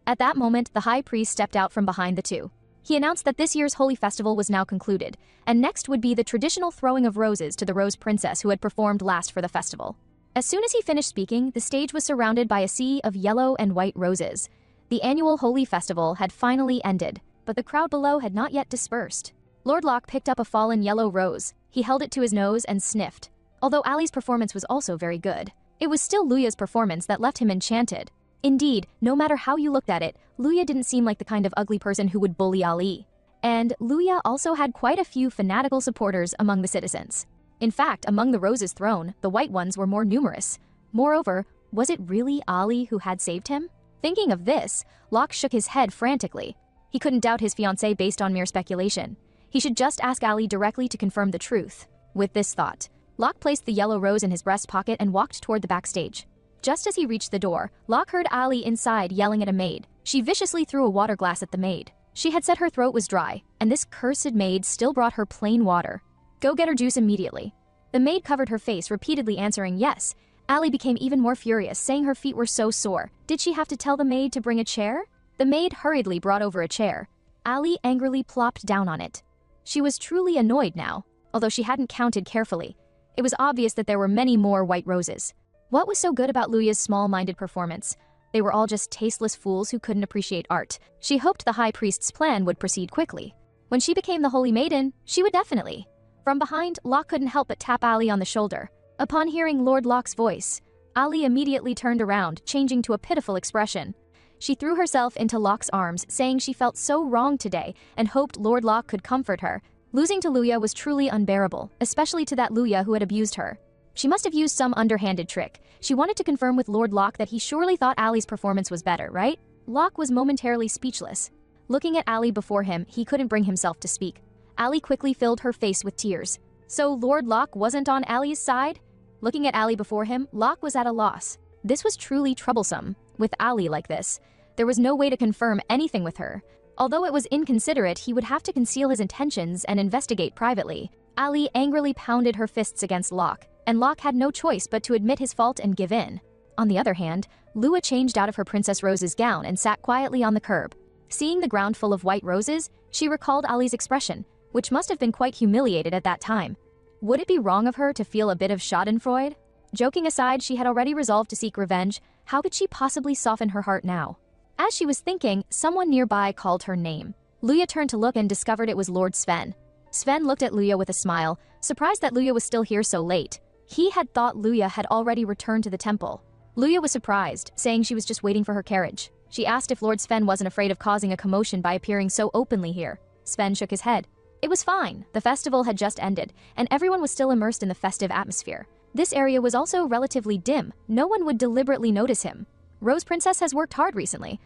At that moment, the High Priest stepped out from behind the two. He announced that this year's Holy Festival was now concluded, and next would be the traditional throwing of roses to the Rose Princess who had performed last for the festival. As soon as he finished speaking, the stage was surrounded by a sea of yellow and white roses. The annual Holy Festival had finally ended, but the crowd below had not yet dispersed. Lord Locke picked up a fallen yellow rose. He held it to his nose and sniffed. Although Ali's performance was also very good, it was still Luya's performance that left him enchanted. Indeed, no matter how you looked at it, Luya didn't seem like the kind of ugly person who would bully Ali. And Luya also had quite a few fanatical supporters among the citizens. In fact, among the roses thrown, the white ones were more numerous. Moreover, was it really Ali who had saved him? Thinking of this, Locke shook his head frantically. He couldn't doubt his fiancée based on mere speculation. He should just ask Ali directly to confirm the truth. With this thought, Locke placed the yellow rose in his breast pocket and walked toward the backstage. Just as he reached the door, Locke heard Ali inside yelling at a maid. She viciously threw a water glass at the maid. She had said her throat was dry, and this cursed maid still brought her plain water. Go get her juice immediately. The maid covered her face, repeatedly answering yes. Ali became even more furious, saying her feet were so sore. Did she have to tell the maid to bring a chair? The maid hurriedly brought over a chair. Ali angrily plopped down on it. She was truly annoyed now, although she hadn't counted carefully. It was obvious that there were many more white roses. What was so good about Luya's small-minded performance? They were all just tasteless fools who couldn't appreciate art. She hoped the high priest's plan would proceed quickly. When she became the holy maiden, she would definitely. From behind, Locke couldn't help but tap Ali on the shoulder. Upon hearing Lord Locke's voice, Ali immediately turned around, changing to a pitiful expression. She threw herself into Locke's arms, saying she felt so wrong today and hoped Lord Locke could comfort her. Losing to Luya was truly unbearable, especially to that Luya who had abused her. She must have used some underhanded trick. She wanted to confirm with Lord Locke that he surely thought Ali's performance was better, right? Locke was momentarily speechless. Looking at Ali before him, he couldn't bring himself to speak. Ali quickly filled her face with tears. So Lord Locke wasn't on Ali's side? Looking at Ali before him, Locke was at a loss. This was truly troublesome. With Ali like this, there was no way to confirm anything with her. Although it was inconsiderate, he would have to conceal his intentions and investigate privately. Ali angrily pounded her fists against Locke, and Locke had no choice but to admit his fault and give in. On the other hand, Luya changed out of her Princess Rose's gown and sat quietly on the curb. Seeing the ground full of white roses, she recalled Ali's expression, which must have been quite humiliated at that time. Would it be wrong of her to feel a bit of schadenfreude? Joking aside, she had already resolved to seek revenge. How could she possibly soften her heart now? As she was thinking, someone nearby called her name. Luya turned to look and discovered it was Lord Sven. Sven looked at Luya with a smile, surprised that Luya was still here so late. He had thought Luya had already returned to the temple. Luya was surprised, saying she was just waiting for her carriage. She asked if Lord Sven wasn't afraid of causing a commotion by appearing so openly here. Sven shook his head. It was fine. The festival had just ended, and everyone was still immersed in the festive atmosphere. This area was also relatively dim. No one would deliberately notice him. Rose Princess has worked hard recently.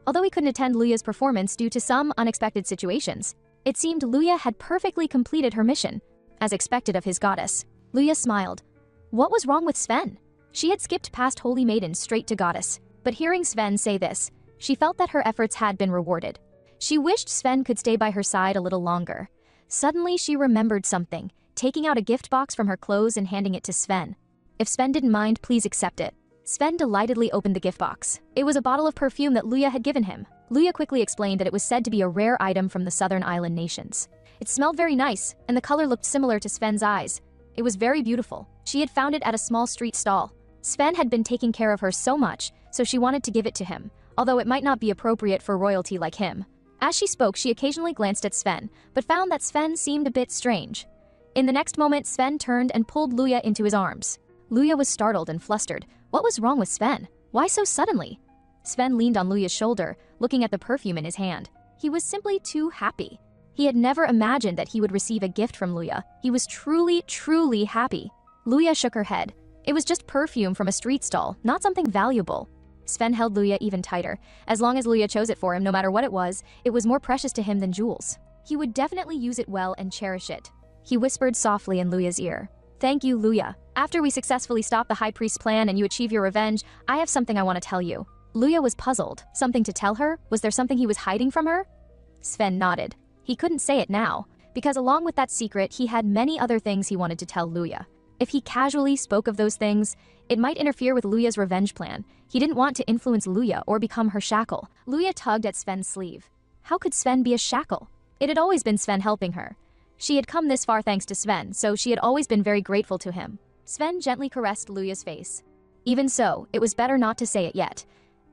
Although he couldn't attend Luya's performance due to some unexpected situations, it seemed Luya had perfectly completed her mission, as expected of his goddess. Luya smiled. What was wrong with Sven? She had skipped past Holy Maiden straight to Goddess, but hearing Sven say this, she felt that her efforts had been rewarded. She wished Sven could stay by her side a little longer. Suddenly, she remembered something, taking out a gift box from her clothes and handing it to Sven. If Sven didn't mind, please accept it. Sven delightedly opened the gift box. It was a bottle of perfume that Luya had given him. Luya quickly explained that it was said to be a rare item from the southern island nations. It smelled very nice, and the color looked similar to Sven's eyes. It was very beautiful. She had found it at a small street stall. Sven had been taking care of her so much, so she wanted to give it to him, although it might not be appropriate for royalty like him. As she spoke, she occasionally glanced at Sven, but found that Sven seemed a bit strange. In the next moment, Sven turned and pulled Luya into his arms. Luya was startled and flustered. What was wrong with Sven? Why so suddenly? Sven leaned on Luya's shoulder, looking at the perfume in his hand. He was simply too happy. He had never imagined that he would receive a gift from Luya. He was truly, truly happy. Luya shook her head. It was just perfume from a street stall, not something valuable. Sven held Luya even tighter. As long as Luya chose it for him, no matter what it was more precious to him than jewels. He would definitely use it well and cherish it. He whispered softly in Luya's ear. Thank you, Luya. After we successfully stop the High Priest's plan and you achieve your revenge, I have something I want to tell you. Luya was puzzled. Something to tell her? Was there something he was hiding from her? Sven nodded. He couldn't say it now, because along with that secret, he had many other things he wanted to tell Luya. If he casually spoke of those things, it might interfere with Luya's revenge plan. He didn't want to influence Luya or become her shackle. Luya tugged at Sven's sleeve. How could Sven be a shackle? It had always been Sven helping her. She had come this far thanks to Sven, so she had always been very grateful to him. Sven gently caressed Luya's face. Even so, it was better not to say it yet.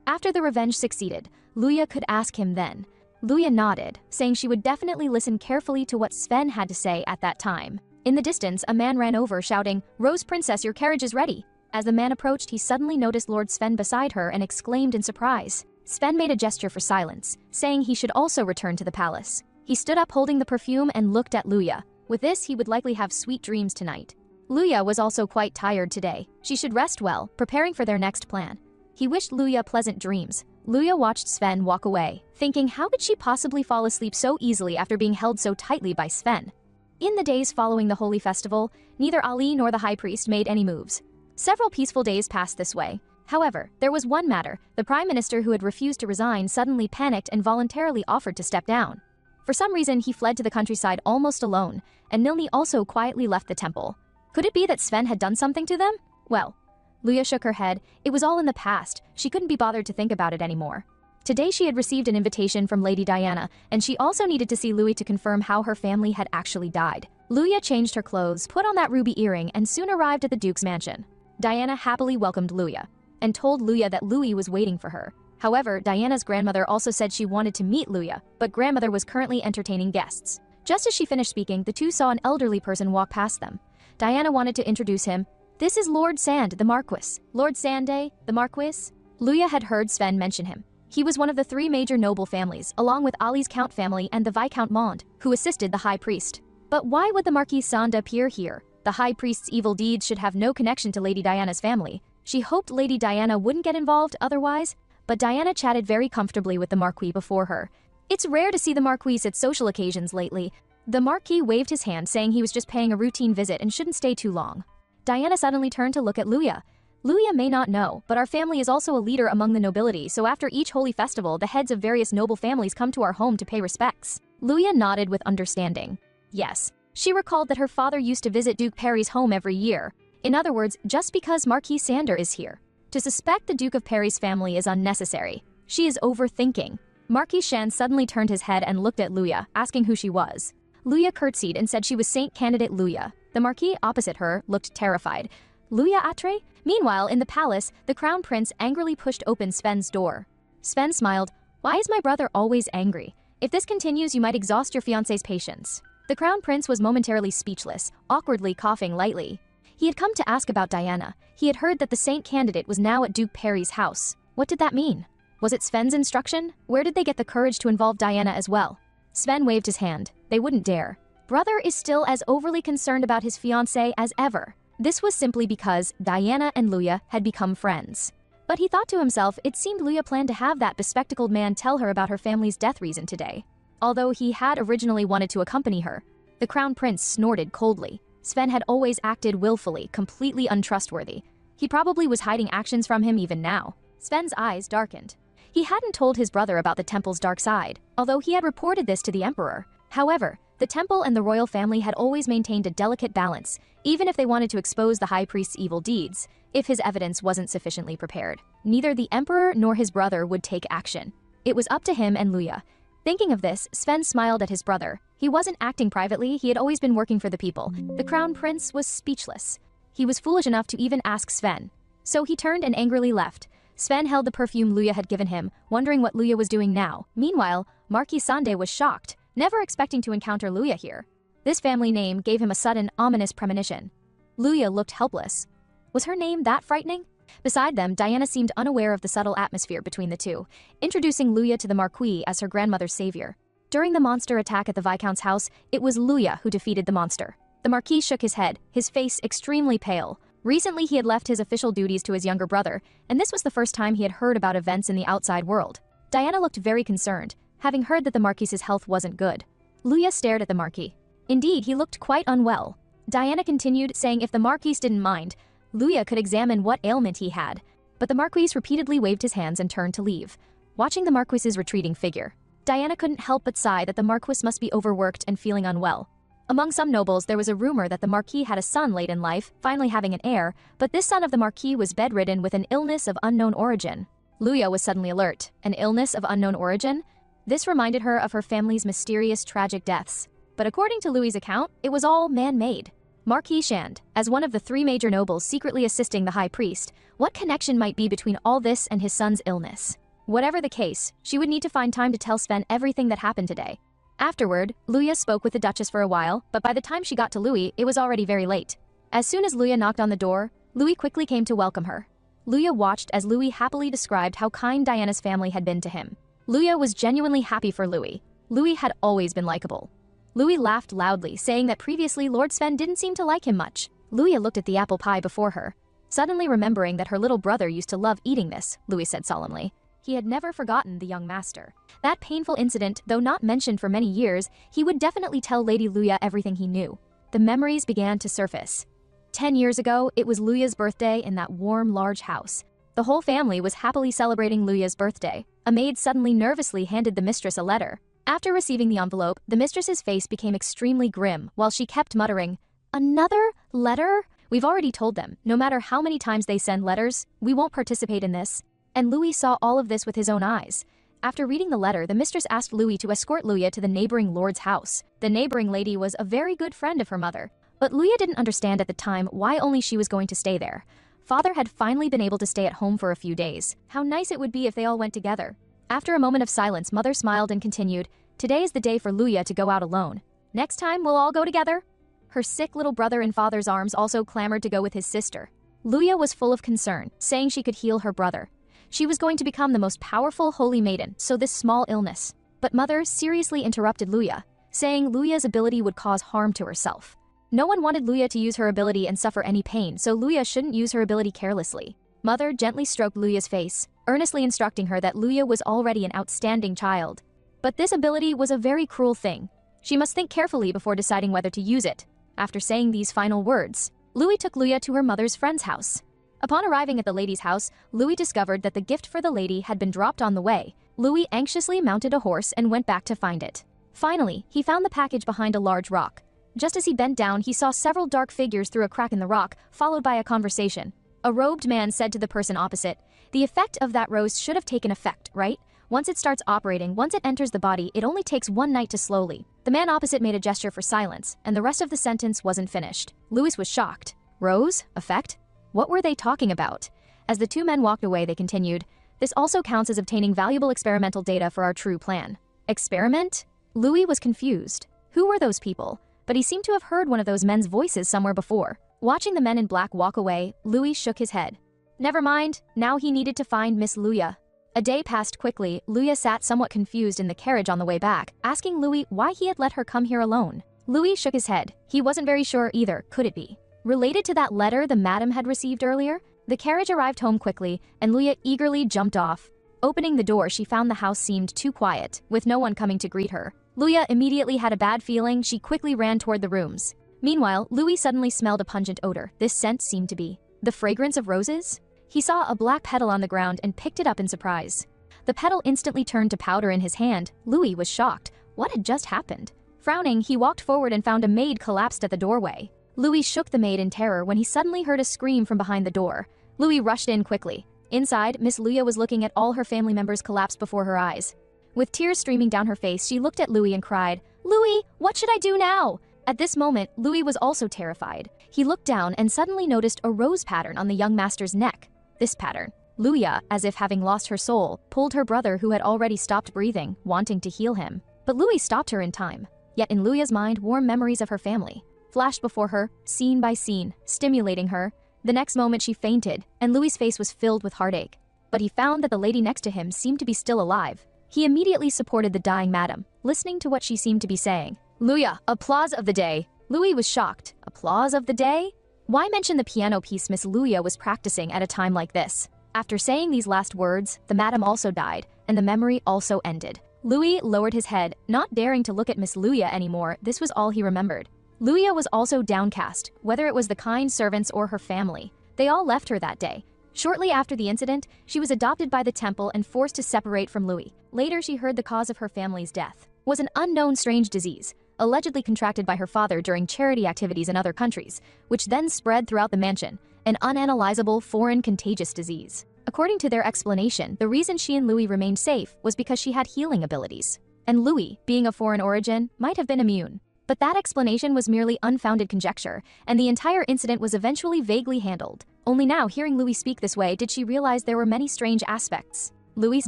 After the revenge succeeded, Luya could ask him then. Luya nodded, saying she would definitely listen carefully to what Sven had to say at that time. In the distance, a man ran over, shouting, "Rose Princess, your carriage is ready." As the man approached, he suddenly noticed Lord Sven beside her and exclaimed in surprise. Sven made a gesture for silence, saying he should also return to the palace. He stood up holding the perfume and looked at Luya. With this, he would likely have sweet dreams tonight. Luya was also quite tired today. She should rest well, preparing for their next plan. He wished Luya pleasant dreams. Luya watched Sven walk away, thinking how could she possibly fall asleep so easily after being held so tightly by Sven. In the days following the holy festival, neither Ali nor the high priest made any moves. Several peaceful days passed this way. However, there was one matter. The prime minister who had refused to resign suddenly panicked and voluntarily offered to step down. For some reason, he fled to the countryside almost alone, and Nilni also quietly left the temple. Could it be that Sven had done something to them? Well, Luya shook her head. It was all in the past. She couldn't be bothered to think about it anymore. Today she had received an invitation from Lady Diana, and she also needed to see Louis to confirm how her family had actually died. Luya changed her clothes, put on that ruby earring, and soon arrived at the Duke's mansion. Diana happily welcomed Luya, and told Luya that Louis was waiting for her. However, Diana's grandmother also said she wanted to meet Luya, but grandmother was currently entertaining guests. Just as she finished speaking, the two saw an elderly person walk past them. Diana wanted to introduce him. This is Lord Sand, the Marquis. Lord Sande, the Marquis? Luya had heard Sven mention him. He was one of the three major noble families, along with Ali's Count family and the Viscount Mond, who assisted the High Priest. But why would the Marquis Sand appear here? The High Priest's evil deeds should have no connection to Lady Diana's family. She hoped Lady Diana wouldn't get involved otherwise, but Diana chatted very comfortably with the Marquis before her. It's rare to see the Marquis at social occasions lately. The Marquis waved his hand, saying he was just paying a routine visit and shouldn't stay too long. Diana suddenly turned to look at Luya. Luya may not know, but our family is also a leader among the nobility, so after each holy festival, the heads of various noble families come to our home to pay respects. Luya nodded with understanding. Yes, she recalled that her father used to visit Duke Perry's home every year. In other words, just because Marquis Sander is here. To suspect the Duke of Perry's family is unnecessary. She is overthinking. Marquis Shan suddenly turned his head and looked at Luya, asking who she was. Luya curtsied and said she was Saint Candidate Luya. The Marquis opposite her looked terrified. Luya Atre? Meanwhile, in the palace, the Crown Prince angrily pushed open Sven's door. Sven smiled. Why is my brother always angry? If this continues, you might exhaust your fiancé's patience. The Crown Prince was momentarily speechless, awkwardly coughing lightly. He had come to ask about Diana. He had heard that the Saint Candidate was now at Duke Perry's house. What did that mean? Was it Sven's instruction? Where did they get the courage to involve Diana as well? Sven waved his hand. They wouldn't dare. Brother is still as overly concerned about his fiancée as ever. This was simply because Diana and Luya had become friends. But he thought to himself, it seemed Luya planned to have that bespectacled man tell her about her family's death reason today. Although he had originally wanted to accompany her. The Crown Prince snorted coldly. Sven had always acted willfully, completely untrustworthy. He probably was hiding actions from him even now. Sven's eyes darkened. He hadn't told his brother about the temple's dark side, although he had reported this to the emperor. However, the temple and the royal family had always maintained a delicate balance, even if they wanted to expose the high priest's evil deeds, if his evidence wasn't sufficiently prepared. Neither the emperor nor his brother would take action. It was up to him and Luya. Thinking of this, Sven smiled at his brother. He wasn't acting privately, he had always been working for the people. The Crown Prince was speechless. He was foolish enough to even ask Sven. So he turned and angrily left. Sven held the perfume Luya had given him, wondering what Luya was doing now. Meanwhile, Marquis Sande was shocked, never expecting to encounter Luya here. This family name gave him a sudden, ominous premonition. Luya looked helpless. Was her name that frightening? Beside them, Diana seemed unaware of the subtle atmosphere between the two, introducing Luya to the Marquis as her grandmother's savior. During the monster attack at the Viscount's house, it was Luya who defeated the monster. The Marquis shook his head, his face extremely pale. Recently, he had left his official duties to his younger brother, and this was the first time he had heard about events in the outside world. Diana looked very concerned, having heard that the Marquis's health wasn't good. Luya stared at the Marquis. Indeed, he looked quite unwell. Diana continued, saying if the Marquis didn't mind, Luya could examine what ailment he had. But the Marquis repeatedly waved his hands and turned to leave. Watching the Marquis's retreating figure, Diana couldn't help but sigh that the Marquis must be overworked and feeling unwell. Among some nobles, there was a rumor that the Marquis had a son late in life, finally having an heir, but this son of the Marquis was bedridden with an illness of unknown origin. Luya was suddenly alert. An illness of unknown origin? This reminded her of her family's mysterious tragic deaths. But according to Louis's account, it was all man-made. Marquis Shand, as one of the three major nobles secretly assisting the High Priest, what connection might be between all this and his son's illness? Whatever the case, she would need to find time to tell Sven everything that happened today. Afterward, Luya spoke with the Duchess for a while, but by the time she got to Louis, it was already very late. As soon as Luya knocked on the door, Luya quickly came to welcome her. Luya watched as Luya happily described how kind Diana's family had been to him. Luya was genuinely happy for Luya. Luya had always been likable. Luya laughed loudly, saying that previously Lord Sven didn't seem to like him much. Luya looked at the apple pie before her. Suddenly remembering that her little brother used to love eating this, Luya said solemnly. He had never forgotten the young master. That painful incident, though not mentioned for many years, he would definitely tell Lady Luya everything he knew. The memories began to surface. 10 years ago, it was Luya's birthday in that warm, large house. The whole family was happily celebrating Luya's birthday. A maid suddenly nervously handed the mistress a letter. After receiving the envelope, the mistress's face became extremely grim while she kept muttering, "Another letter? We've already told them, no matter how many times they send letters, we won't participate in this." And Luya saw all of this with his own eyes. After reading the letter, the mistress asked Luya to escort Luya to the neighboring lord's house. The neighboring lady was a very good friend of her mother. But Luya didn't understand at the time why only she was going to stay there. Father had finally been able to stay at home for a few days. How nice it would be if they all went together. After a moment of silence, Mother smiled and continued, "Today is the day for Luya to go out alone. Next time, we'll all go together." Her sick little brother in father's arms also clamored to go with his sister. Luya was full of concern, saying she could heal her brother. She was going to become the most powerful holy maiden, so this small illness. But Mother seriously interrupted Luya, saying Luya's ability would cause harm to herself. No one wanted Luya to use her ability and suffer any pain, so Luya shouldn't use her ability carelessly. Mother gently stroked Luya's face, earnestly instructing her that Luya was already an outstanding child. But this ability was a very cruel thing. She must think carefully before deciding whether to use it. After saying these final words, Luya took Luya to her mother's friend's house. Upon arriving at the lady's house, Luya discovered that the gift for the lady had been dropped on the way. Luya anxiously mounted a horse and went back to find it. Finally, he found the package behind a large rock. Just as he bent down, he saw several dark figures through a crack in the rock, followed by a conversation. A robed man said to the person opposite, "The effect of that rose should have taken effect, right? Once it starts operating, once it enters the body, it only takes one night to slowly." The man opposite made a gesture for silence, and the rest of the sentence wasn't finished. Louis was shocked. Rose? Effect? What were they talking about? As the two men walked away, they continued, "This also counts as obtaining valuable experimental data for our true plan." Experiment? Louis was confused. Who were those people? But he seemed to have heard one of those men's voices somewhere before. Watching the men in black walk away, Louis shook his head. Never mind, now he needed to find Miss Luya. A day passed quickly. Luya sat somewhat confused in the carriage on the way back, asking Louis why he had let her come here alone. Louis shook his head. He wasn't very sure either, could it be? Related to that letter the madam had received earlier? The carriage arrived home quickly, and Luya eagerly jumped off. Opening the door, she found the house seemed too quiet, with no one coming to greet her. Luya immediately had a bad feeling. She quickly ran toward the rooms. Meanwhile, Louis suddenly smelled a pungent odor. This scent seemed to be the fragrance of roses? He saw a black petal on the ground and picked it up in surprise. The petal instantly turned to powder in his hand. Louis was shocked. What had just happened? Frowning, he walked forward and found a maid collapsed at the doorway. Louis shook the maid in terror when he suddenly heard a scream from behind the door. Louis rushed in quickly. Inside, Miss Luya was looking at all her family members collapsed before her eyes. With tears streaming down her face, she looked at Louis and cried, "Louis, what should I do now?" At this moment, Louis was also terrified. He looked down and suddenly noticed a rose pattern on the young master's neck. This pattern. Luya, as if having lost her soul, pulled her brother who had already stopped breathing, wanting to heal him. But Louis stopped her in time. Yet in Luya's mind, warm memories of her family flashed before her, scene by scene, stimulating her. The next moment she fainted, and Louis's face was filled with heartache. But he found that the lady next to him seemed to be still alive. He immediately supported the dying madam, listening to what she seemed to be saying. "Luya, applause of the day." Louis was shocked. Applause of the day? Why mention the piano piece Miss Luya was practicing at a time like this? After saying these last words, the madam also died, and the memory also ended. Louis lowered his head, not daring to look at Miss Luya anymore. This was all he remembered. Luya was also downcast, whether it was the kind servants or her family. They all left her that day. Shortly after the incident, she was adopted by the temple and forced to separate from Louis. Later, she heard the cause of her family's death was an unknown strange disease, allegedly contracted by her father during charity activities in other countries, which then spread throughout the mansion, an unanalyzable foreign contagious disease. According to their explanation, the reason she and Louis remained safe was because she had healing abilities. And Louis, being of foreign origin, might have been immune. But that explanation was merely unfounded conjecture, and the entire incident was eventually vaguely handled. Only now, hearing Louis speak this way, did she realize there were many strange aspects. Louis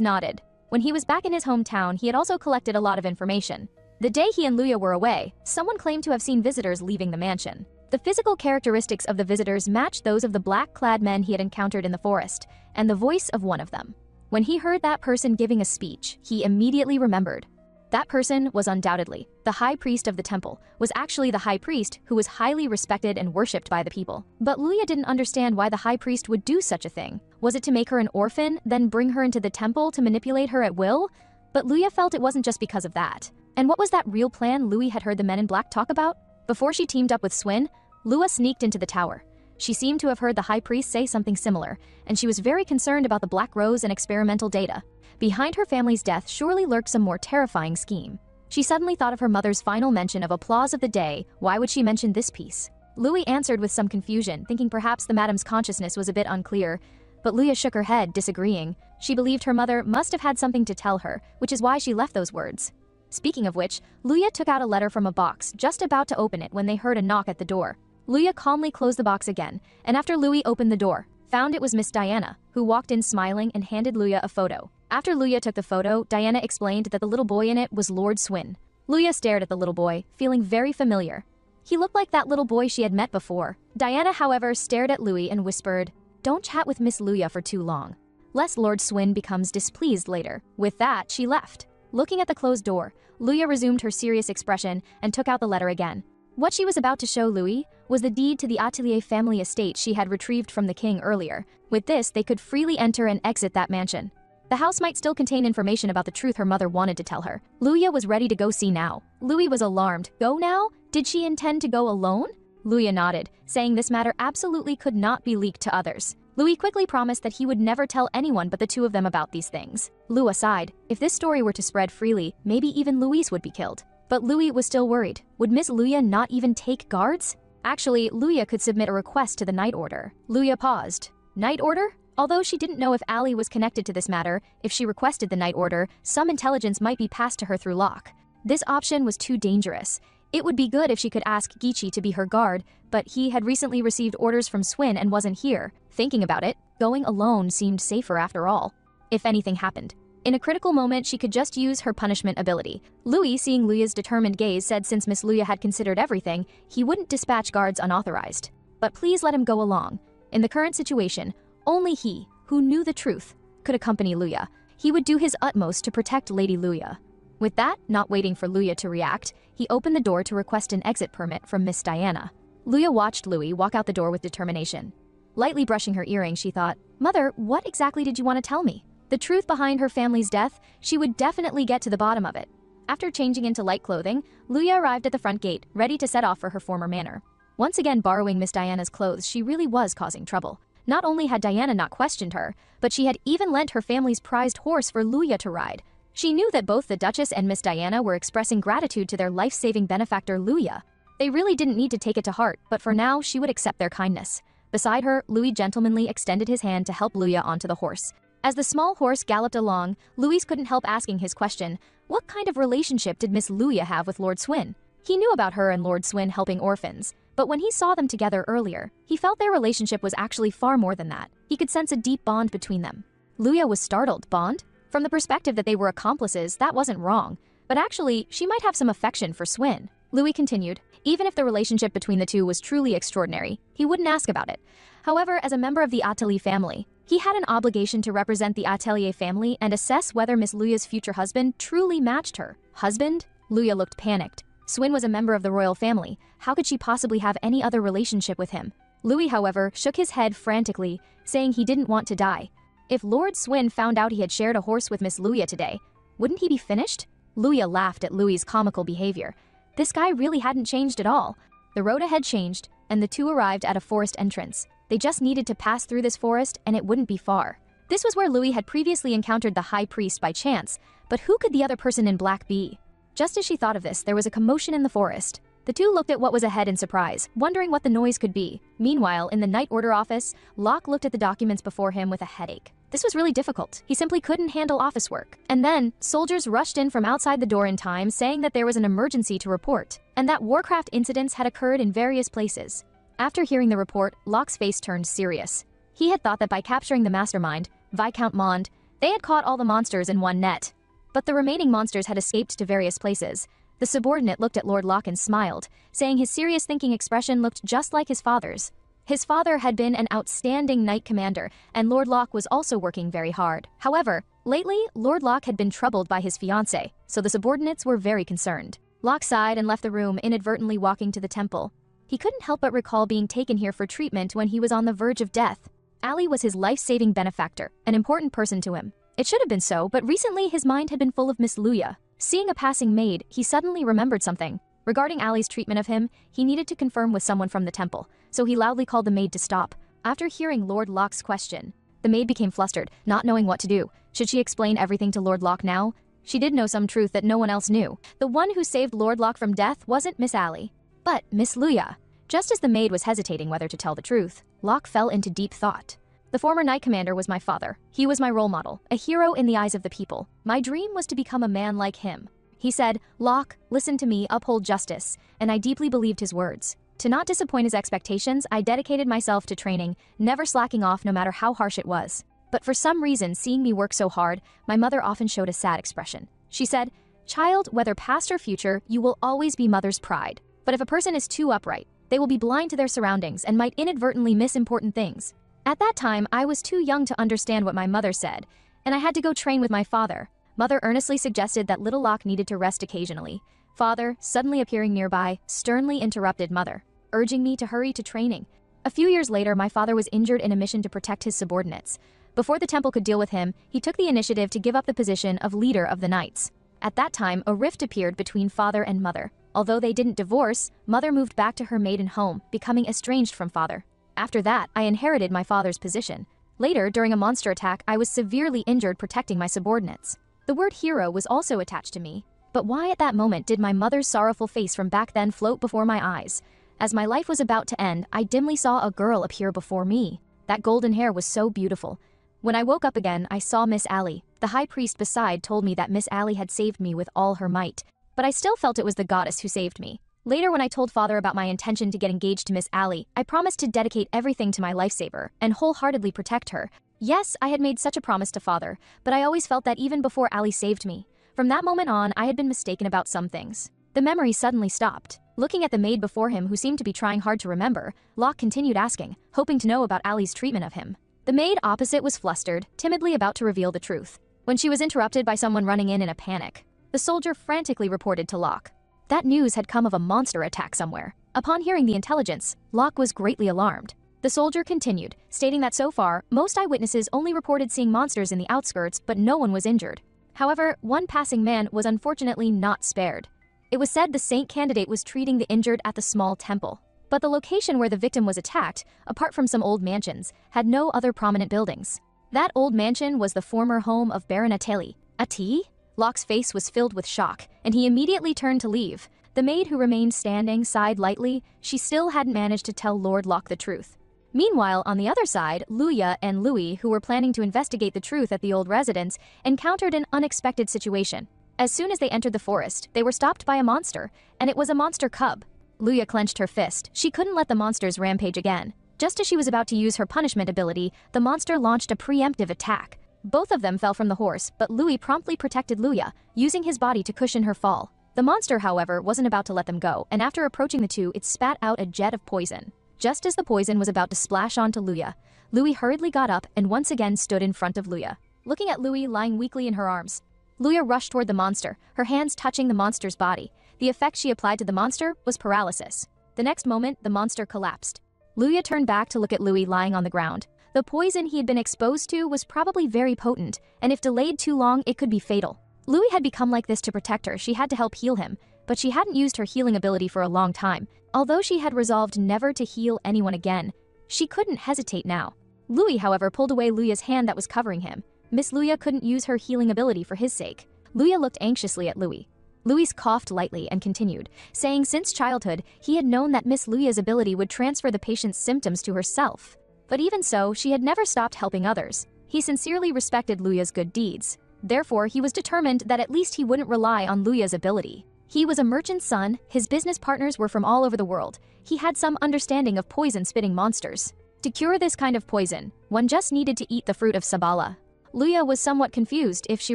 nodded. When he was back in his hometown, he had also collected a lot of information. The day he and Luya were away, someone claimed to have seen visitors leaving the mansion. The physical characteristics of the visitors matched those of the black-clad men he had encountered in the forest, and the voice of one of them. When he heard that person giving a speech, he immediately remembered. That person was undoubtedly the high priest of the temple, was actually the high priest who was highly respected and worshipped by the people. But Luya didn't understand why the high priest would do such a thing. Was it to make her an orphan, then bring her into the temple to manipulate her at will? But Luya felt it wasn't just because of that. And what was that real plan Luya had heard the men in black talk about? Before she teamed up with Sven, Luya sneaked into the tower. She seemed to have heard the high priest say something similar, and she was very concerned about the Black Rose and experimental data. Behind her family's death surely lurked some more terrifying scheme. She suddenly thought of her mother's final mention of applause of the day. Why would she mention this piece? Louis answered with some confusion, thinking perhaps the madam's consciousness was a bit unclear, but Luya shook her head, disagreeing. She believed her mother must have had something to tell her, which is why she left those words. Speaking of which, Luya took out a letter from a box, just about to open it when they heard a knock at the door. Luya calmly closed the box again, and after Louis opened the door, found it was Miss Diana, who walked in smiling and handed Luya a photo. After Luya took the photo, Diana explained that the little boy in it was Lord Sven. Luya stared at the little boy, feeling very familiar. He looked like that little boy she had met before. Diana, however, stared at Louis and whispered, "Don't chat with Miss Luya for too long, lest Lord Sven becomes displeased later." With that, she left. Looking at the closed door, Luya resumed her serious expression and took out the letter again. What she was about to show Louis was the deed to the Atelier family estate she had retrieved from the king earlier. With this, they could freely enter and exit that mansion. The house might still contain information about the truth her mother wanted to tell her. Luya was ready to go see now. Louis was alarmed. Go now? Did she intend to go alone? Luya nodded, saying this matter absolutely could not be leaked to others. Louis quickly promised that he would never tell anyone but the two of them about these things. Luya sighed. If this story were to spread freely, maybe even Louis would be killed. But Louis was still worried. Would Miss Luya not even take guards? Actually, Luya could submit a request to the Night Order. Luya paused. Night Order? Although she didn't know if Ali was connected to this matter, if she requested the Night Order, some intelligence might be passed to her through Locke. This option was too dangerous. It would be good if she could ask Gichi to be her guard, but he had recently received orders from Sven and wasn't here. Thinking about it, going alone seemed safer after all. If anything happened. In a critical moment, she could just use her punishment ability. Louis, seeing Luya's determined gaze, said since Miss Luya had considered everything, he wouldn't dispatch guards unauthorized. But please let him go along. In the current situation, only he, who knew the truth, could accompany Luya. He would do his utmost to protect Lady Luya. With that, not waiting for Luya to react, he opened the door to request an exit permit from Miss Diana. Luya watched Louis walk out the door with determination. Lightly brushing her earring, she thought, "Mother, what exactly did you want to tell me?" The truth behind her family's death, she would definitely get to the bottom of it. After changing into light clothing, Luya arrived at the front gate, ready to set off for her former manor. Once again borrowing Miss Diana's clothes, she really was causing trouble. Not only had Diana not questioned her, but she had even lent her family's prized horse for Luya to ride. She knew that both the Duchess and Miss Diana were expressing gratitude to their life-saving benefactor Luya. They really didn't need to take it to heart, but for now, she would accept their kindness. Beside her, Louis gentlemanly extended his hand to help Luya onto the horse. As the small horse galloped along, Louis couldn't help asking his question, what kind of relationship did Miss Luya have with Lord Sven? He knew about her and Lord Sven helping orphans, but when he saw them together earlier, he felt their relationship was actually far more than that. He could sense a deep bond between them. Luya was startled. Bond? From the perspective that they were accomplices, that wasn't wrong, but actually, she might have some affection for Sven. Louis continued, even if the relationship between the two was truly extraordinary, he wouldn't ask about it. However, as a member of the Atelier family, he had an obligation to represent the Atelier family and assess whether Miss Luya's future husband truly matched her. Husband? Luya looked panicked. Sven was a member of the royal family. How could she possibly have any other relationship with him? Louis, however, shook his head frantically, saying he didn't want to die. If Lord Sven found out he had shared a horse with Miss Luya today, wouldn't he be finished? Luya laughed at Louis's comical behavior. This guy really hadn't changed at all. The road ahead changed, and the two arrived at a forest entrance. They just needed to pass through this forest, and it wouldn't be far. This was where Louis had previously encountered the high priest by chance, but who could the other person in black be? Just as she thought of this, there was a commotion in the forest. The two looked at what was ahead in surprise, wondering what the noise could be. Meanwhile, in the Night Order office, Locke looked at the documents before him with a headache. This was really difficult. He simply couldn't handle office work. And then, soldiers rushed in from outside the door in time, saying that there was an emergency to report, and that Warcraft incidents had occurred in various places. After hearing the report, Locke's face turned serious. He had thought that by capturing the mastermind, Viscount Mond, they had caught all the monsters in one net. But the remaining monsters had escaped to various places. The subordinate looked at Lord Locke and smiled, saying his serious thinking expression looked just like his father's. His father had been an outstanding knight commander, and Lord Locke was also working very hard. However, lately, Lord Locke had been troubled by his fiancée, so the subordinates were very concerned. Locke sighed and left the room, inadvertently walking to the temple. He couldn't help but recall being taken here for treatment when he was on the verge of death. Ali was his life-saving benefactor, an important person to him. It should have been so, but recently his mind had been full of Miss Luya. Seeing a passing maid, he suddenly remembered something. Regarding Ali's treatment of him, he needed to confirm with someone from the temple, so he loudly called the maid to stop. After hearing Lord Locke's question, the maid became flustered, not knowing what to do. Should she explain everything to Lord Locke now? She did know some truth that no one else knew. The one who saved Lord Locke from death wasn't Miss Ali, but Miss Luya. Just as the maid was hesitating whether to tell the truth, Locke fell into deep thought. The former knight commander was my father. He was my role model, a hero in the eyes of the people. My dream was to become a man like him. He said, "Locke, listen to me, uphold justice," and I deeply believed his words. To not disappoint his expectations, I dedicated myself to training, never slacking off no matter how harsh it was. But for some reason, seeing me work so hard, my mother often showed a sad expression. She said, "Child, whether past or future, you will always be mother's pride. But if a person is too upright, they will be blind to their surroundings and might inadvertently miss important things." At that time, I was too young to understand what my mother said, and I had to go train with my father. Mother earnestly suggested that little Locke needed to rest occasionally. Father, suddenly appearing nearby, sternly interrupted mother, urging me to hurry to training. A few years later, my father was injured in a mission to protect his subordinates. Before the temple could deal with him, he took the initiative to give up the position of leader of the knights. At that time, a rift appeared between father and mother. Although they didn't divorce, mother moved back to her maiden home, becoming estranged from father. After that, I inherited my father's position. Later, during a monster attack, I was severely injured protecting my subordinates. The word hero was also attached to me. But why at that moment did my mother's sorrowful face from back then float before my eyes? As my life was about to end, I dimly saw a girl appear before me. That golden hair was so beautiful. When I woke up again, I saw Miss Ali. The high priest beside told me that Miss Ali had saved me with all her might. But I still felt it was the goddess who saved me. Later, when I told father about my intention to get engaged to Miss Ali, I promised to dedicate everything to my lifesaver and wholeheartedly protect her. Yes, I had made such a promise to father, but I always felt that even before Ali saved me. From that moment on, I had been mistaken about some things. The memory suddenly stopped. Looking at the maid before him who seemed to be trying hard to remember, Locke continued asking, hoping to know about Ali's treatment of him. The maid opposite was flustered, timidly about to reveal the truth, when she was interrupted by someone running in a panic. The soldier frantically reported to Locke. That news had come of a monster attack somewhere. Upon hearing the intelligence, Locke was greatly alarmed. The soldier continued, stating that so far, most eyewitnesses only reported seeing monsters in the outskirts, but no one was injured. However, one passing man was unfortunately not spared. It was said the saint candidate was treating the injured at the small temple. But the location where the victim was attacked, apart from some old mansions, had no other prominent buildings. That old mansion was the former home of Baron Ateli. Ati? Locke's face was filled with shock, and he immediately turned to leave. The maid who remained standing sighed lightly. She still hadn't managed to tell Lord Locke the truth. Meanwhile, on the other side, Luya and Louis, who were planning to investigate the truth at the old residence, encountered an unexpected situation. As soon as they entered the forest, they were stopped by a monster, and it was a monster cub. Luya clenched her fist. She couldn't let the monsters rampage again. Just as she was about to use her punishment ability, the monster launched a preemptive attack. Both of them fell from the horse, but Louis promptly protected Luya, using his body to cushion her fall. The monster, however, wasn't about to let them go, and after approaching the two, it spat out a jet of poison. Just as the poison was about to splash onto Luya, Louis hurriedly got up and once again stood in front of Luya. Looking at Louis lying weakly in her arms, Luya rushed toward the monster, her hands touching the monster's body. The effect she applied to the monster was paralysis. The next moment, the monster collapsed. Luya turned back to look at Louis lying on the ground. The poison he had been exposed to was probably very potent, and if delayed too long, it could be fatal. Louis had become like this to protect her. She had to help heal him, but she hadn't used her healing ability for a long time. Although she had resolved never to heal anyone again, she couldn't hesitate now. Louis, however, pulled away Luya's hand that was covering him. Miss Luya couldn't use her healing ability for his sake. Luya looked anxiously at Louis. Louis coughed lightly and continued, saying since childhood, he had known that Miss Luya's ability would transfer the patient's symptoms to herself. But even so, she had never stopped helping others. He sincerely respected Luya's good deeds. Therefore, he was determined that at least he wouldn't rely on Luya's ability. He was a merchant's son, his business partners were from all over the world. He had some understanding of poison-spitting monsters. To cure this kind of poison, one just needed to eat the fruit of Sabala. Luya was somewhat confused. If she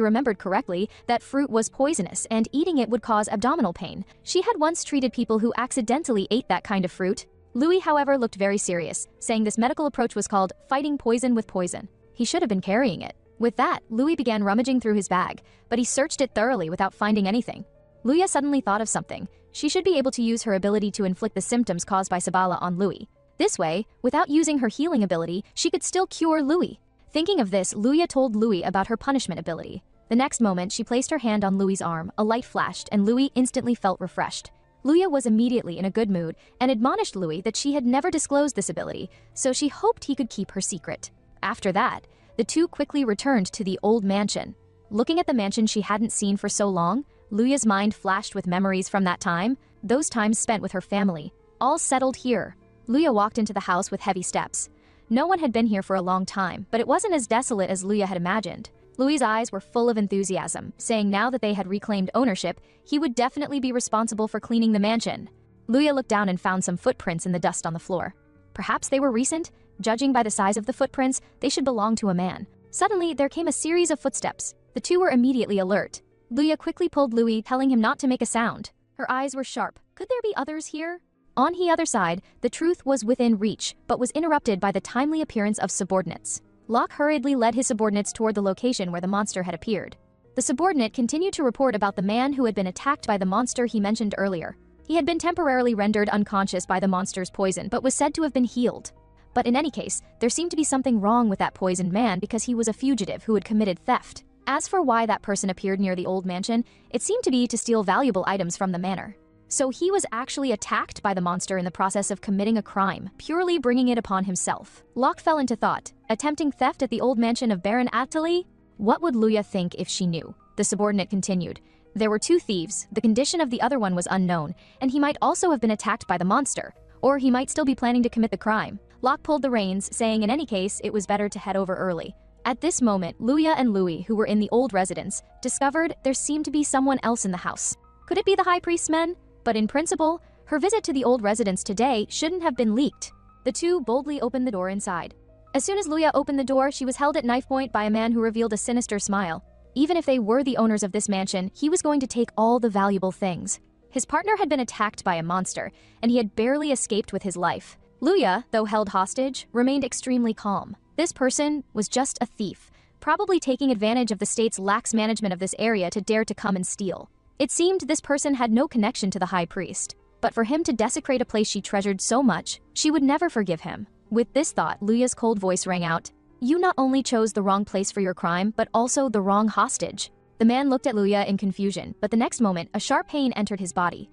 remembered correctly, that fruit was poisonous and eating it would cause abdominal pain. She had once treated people who accidentally ate that kind of fruit. Louis, however, looked very serious, saying this medical approach was called fighting poison with poison. He should have been carrying it. With that, Louis began rummaging through his bag, but he searched it thoroughly without finding anything. Luya suddenly thought of something. She should be able to use her ability to inflict the symptoms caused by Sabala on Louis. This way, without using her healing ability, she could still cure Louis. Thinking of this, Luya told Louis about her punishment ability. The next moment, she placed her hand on Louis's arm, a light flashed, and Louis instantly felt refreshed. Luya was immediately in a good mood and admonished Louis that she had never disclosed this ability, so she hoped he could keep her secret. After that, the two quickly returned to the old mansion. Looking at the mansion she hadn't seen for so long, Luya's mind flashed with memories from that time, those times spent with her family, all settled here. Luya walked into the house with heavy steps. No one had been here for a long time, but it wasn't as desolate as Luya had imagined. Louis's eyes were full of enthusiasm, saying now that they had reclaimed ownership, he would definitely be responsible for cleaning the mansion. Luya looked down and found some footprints in the dust on the floor. Perhaps they were recent? Judging by the size of the footprints, they should belong to a man. Suddenly, there came a series of footsteps. The two were immediately alert. Luya quickly pulled Louis, telling him not to make a sound. Her eyes were sharp. Could there be others here? On the other side, the truth was within reach, but was interrupted by the timely appearance of subordinates. Locke hurriedly led his subordinates toward the location where the monster had appeared. The subordinate continued to report about the man who had been attacked by the monster he mentioned earlier. He had been temporarily rendered unconscious by the monster's poison, but was said to have been healed. But in any case, there seemed to be something wrong with that poisoned man because he was a fugitive who had committed theft. As for why that person appeared near the old mansion, it seemed to be to steal valuable items from the manor. So he was actually attacked by the monster in the process of committing a crime, purely bringing it upon himself. Locke fell into thought. Attempting theft at the old mansion of Baron Attali? What would Luya think if she knew? The subordinate continued. There were two thieves, the condition of the other one was unknown, and he might also have been attacked by the monster, or he might still be planning to commit the crime. Locke pulled the reins, saying in any case it was better to head over early. At this moment, Luya and Louis, who were in the old residence, discovered there seemed to be someone else in the house. Could it be the High Priest's men? But in principle, her visit to the old residence today shouldn't have been leaked. The two boldly opened the door inside. As soon as Luya opened the door, she was held at knife point by a man who revealed a sinister smile. Even if they were the owners of this mansion, he was going to take all the valuable things. His partner had been attacked by a monster, and he had barely escaped with his life. Luya, though held hostage, remained extremely calm. This person was just a thief, probably taking advantage of the state's lax management of this area to dare to come and steal. It seemed this person had no connection to the High Priest, but for him to desecrate a place she treasured so much, she would never forgive him. With this thought, Luya's cold voice rang out. You not only chose the wrong place for your crime, but also the wrong hostage. The man looked at Luya in confusion, but the next moment, a sharp pain entered his body.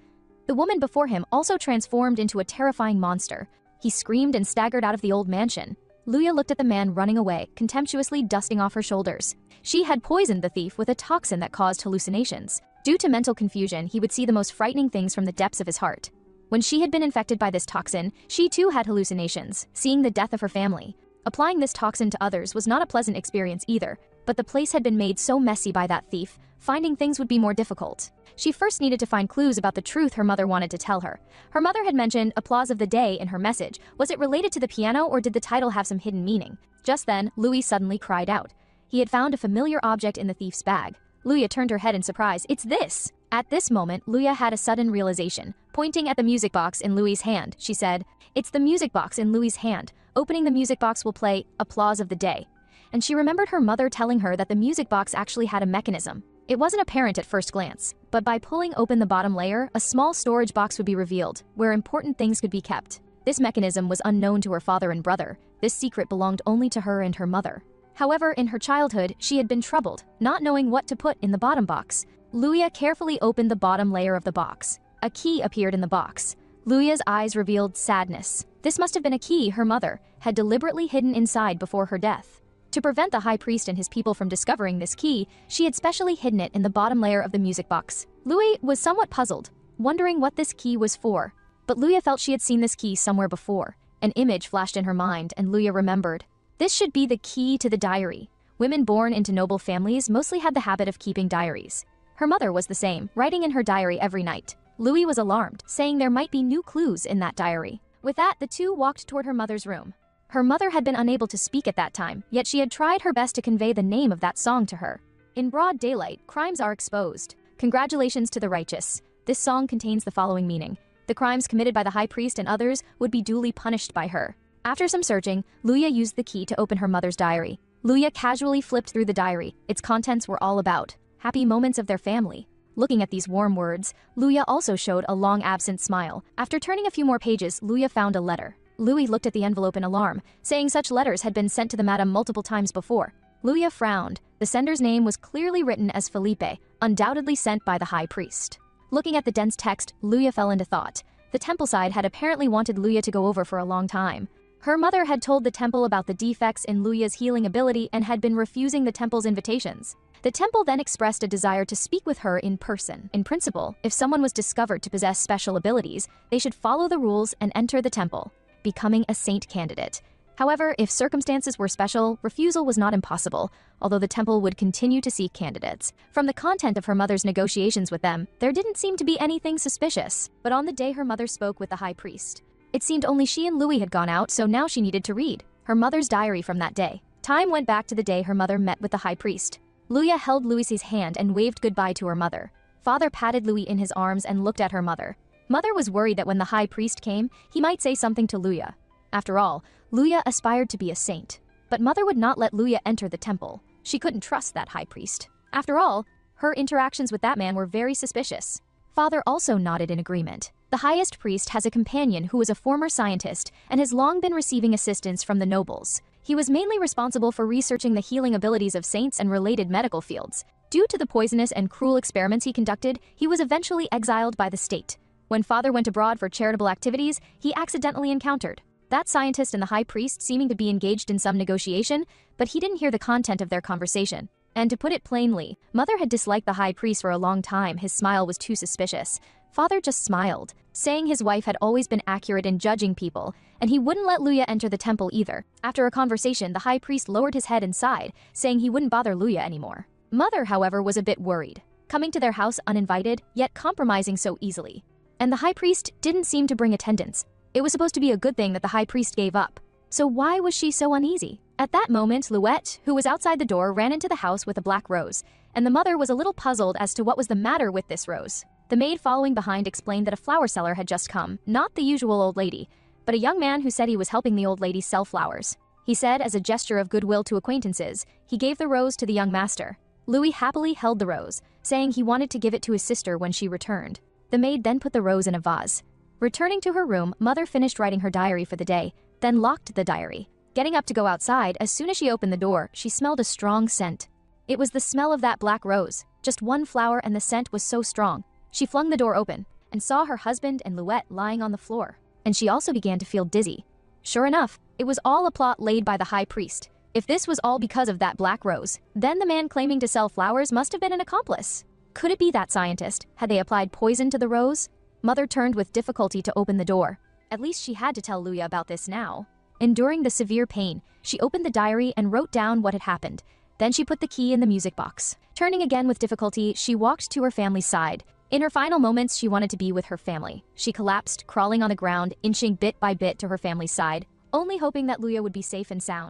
The woman before him also transformed into a terrifying monster. He screamed and staggered out of the old mansion. Luya looked at the man running away, contemptuously dusting off her shoulders. She had poisoned the thief with a toxin that caused hallucinations. Due to mental confusion, he would see the most frightening things from the depths of his heart. When she had been infected by this toxin, she too had hallucinations, seeing the death of her family. Applying this toxin to others was not a pleasant experience either, but the place had been made so messy by that thief, finding things would be more difficult. She first needed to find clues about the truth her mother wanted to tell her. Her mother had mentioned applause of the day in her message. Was it related to the piano or did the title have some hidden meaning? Just then, Louis suddenly cried out. He had found a familiar object in the thief's bag. Luya turned her head in surprise. It's this! At this moment, Luya had a sudden realization. Pointing at the music box in Louis's hand, she said, It's the music box in Louis's hand. Opening the music box will play applause of the day. And she remembered her mother telling her that the music box actually had a mechanism. It wasn't apparent at first glance, but by pulling open the bottom layer, a small storage box would be revealed, where important things could be kept. This mechanism was unknown to her father and brother. This secret belonged only to her and her mother. However, in her childhood, she had been troubled, not knowing what to put in the bottom box. Luya carefully opened the bottom layer of the box. A key appeared in the box. Luya's eyes revealed sadness. This must have been a key her mother had deliberately hidden inside before her death. To prevent the High Priest and his people from discovering this key, she had specially hidden it in the bottom layer of the music box. Louis was somewhat puzzled, wondering what this key was for. But Luya felt she had seen this key somewhere before. An image flashed in her mind, and Luya remembered. This should be the key to the diary. Women born into noble families mostly had the habit of keeping diaries. Her mother was the same, writing in her diary every night. Louis was alarmed, saying there might be new clues in that diary. With that, the two walked toward her mother's room. Her mother had been unable to speak at that time, yet she had tried her best to convey the name of that song to her. In broad daylight, crimes are exposed. Congratulations to the righteous. This song contains the following meaning. The crimes committed by the high priest and others would be duly punished by her. After some searching, Luya used the key to open her mother's diary. Luya casually flipped through the diary. Its contents were all about happy moments of their family. Looking at these warm words, Luya also showed a long-absent smile. After turning a few more pages, Luya found a letter. Luya looked at the envelope in alarm, saying such letters had been sent to the madam multiple times before. Luya frowned. The sender's name was clearly written as Felipe, undoubtedly sent by the high priest. Looking at the dense text, Luya fell into thought. The temple side had apparently wanted Luya to go over for a long time. Her mother had told the temple about the defects in Luya's healing ability and had been refusing the temple's invitations. The temple then expressed a desire to speak with her in person. In principle, if someone was discovered to possess special abilities, they should follow the rules and enter the temple, becoming a saint candidate. However, if circumstances were special, refusal was not impossible, although the temple would continue to seek candidates. From the content of her mother's negotiations with them, there didn't seem to be anything suspicious. But on the day her mother spoke with the high priest, it seemed only she and Louis had gone out, so now she needed to read her mother's diary from that day. Time went back to the day her mother met with the high priest. Luya held Louis's hand and waved goodbye to her mother. Father patted Louis in his arms and looked at her mother. Mother was worried that when the high priest came, he might say something to Luya. After all, Luya aspired to be a saint. But mother would not let Luya enter the temple. She couldn't trust that high priest. After all, her interactions with that man were very suspicious. Father also nodded in agreement. The highest priest has a companion who is a former scientist and has long been receiving assistance from the nobles. He was mainly responsible for researching the healing abilities of saints and related medical fields. Due to the poisonous and cruel experiments he conducted, he was eventually exiled by the state. When father went abroad for charitable activities, he accidentally encountered that scientist and the high priest seeming to be engaged in some negotiation, but he didn't hear the content of their conversation. And to put it plainly, mother had disliked the high priest for a long time. His smile was too suspicious. Father just smiled, saying his wife had always been accurate in judging people, and he wouldn't let Luya enter the temple either. After a conversation, the high priest lowered his head and sighed, saying he wouldn't bother Luya anymore. Mother, however, was a bit worried, coming to their house uninvited, yet compromising so easily. And the high priest didn't seem to bring attendance. It was supposed to be a good thing that the high priest gave up. So why was she so uneasy? At that moment, Luette, who was outside the door, ran into the house with a black rose, and the mother was a little puzzled as to what was the matter with this rose. The maid following behind explained that a flower seller had just come, not the usual old lady, but a young man who said he was helping the old lady sell flowers. He said, as a gesture of goodwill to acquaintances, he gave the rose to the young master. Louis happily held the rose, saying he wanted to give it to his sister when she returned. The maid then put the rose in a vase. Returning to her room, mother finished writing her diary for the day, then locked the diary. Getting up to go outside, as soon as she opened the door, she smelled a strong scent. It was the smell of that black rose, just one flower, and the scent was so strong. She flung the door open and saw her husband and Luette lying on the floor, and she also began to feel dizzy. Sure enough, it was all a plot laid by the high priest. If this was all because of that black rose, then the man claiming to sell flowers must have been an accomplice. Could it be that scientist? Had they applied poison to the rose? Mother turned with difficulty to open the door. At least she had to tell Luya about this now. Enduring the severe pain, she opened the diary and wrote down what had happened. Then she put the key in the music box. Turning again with difficulty, she walked to her family's side. In her final moments, she wanted to be with her family. She collapsed, crawling on the ground, inching bit by bit to her family's side, only hoping that Luya would be safe and sound.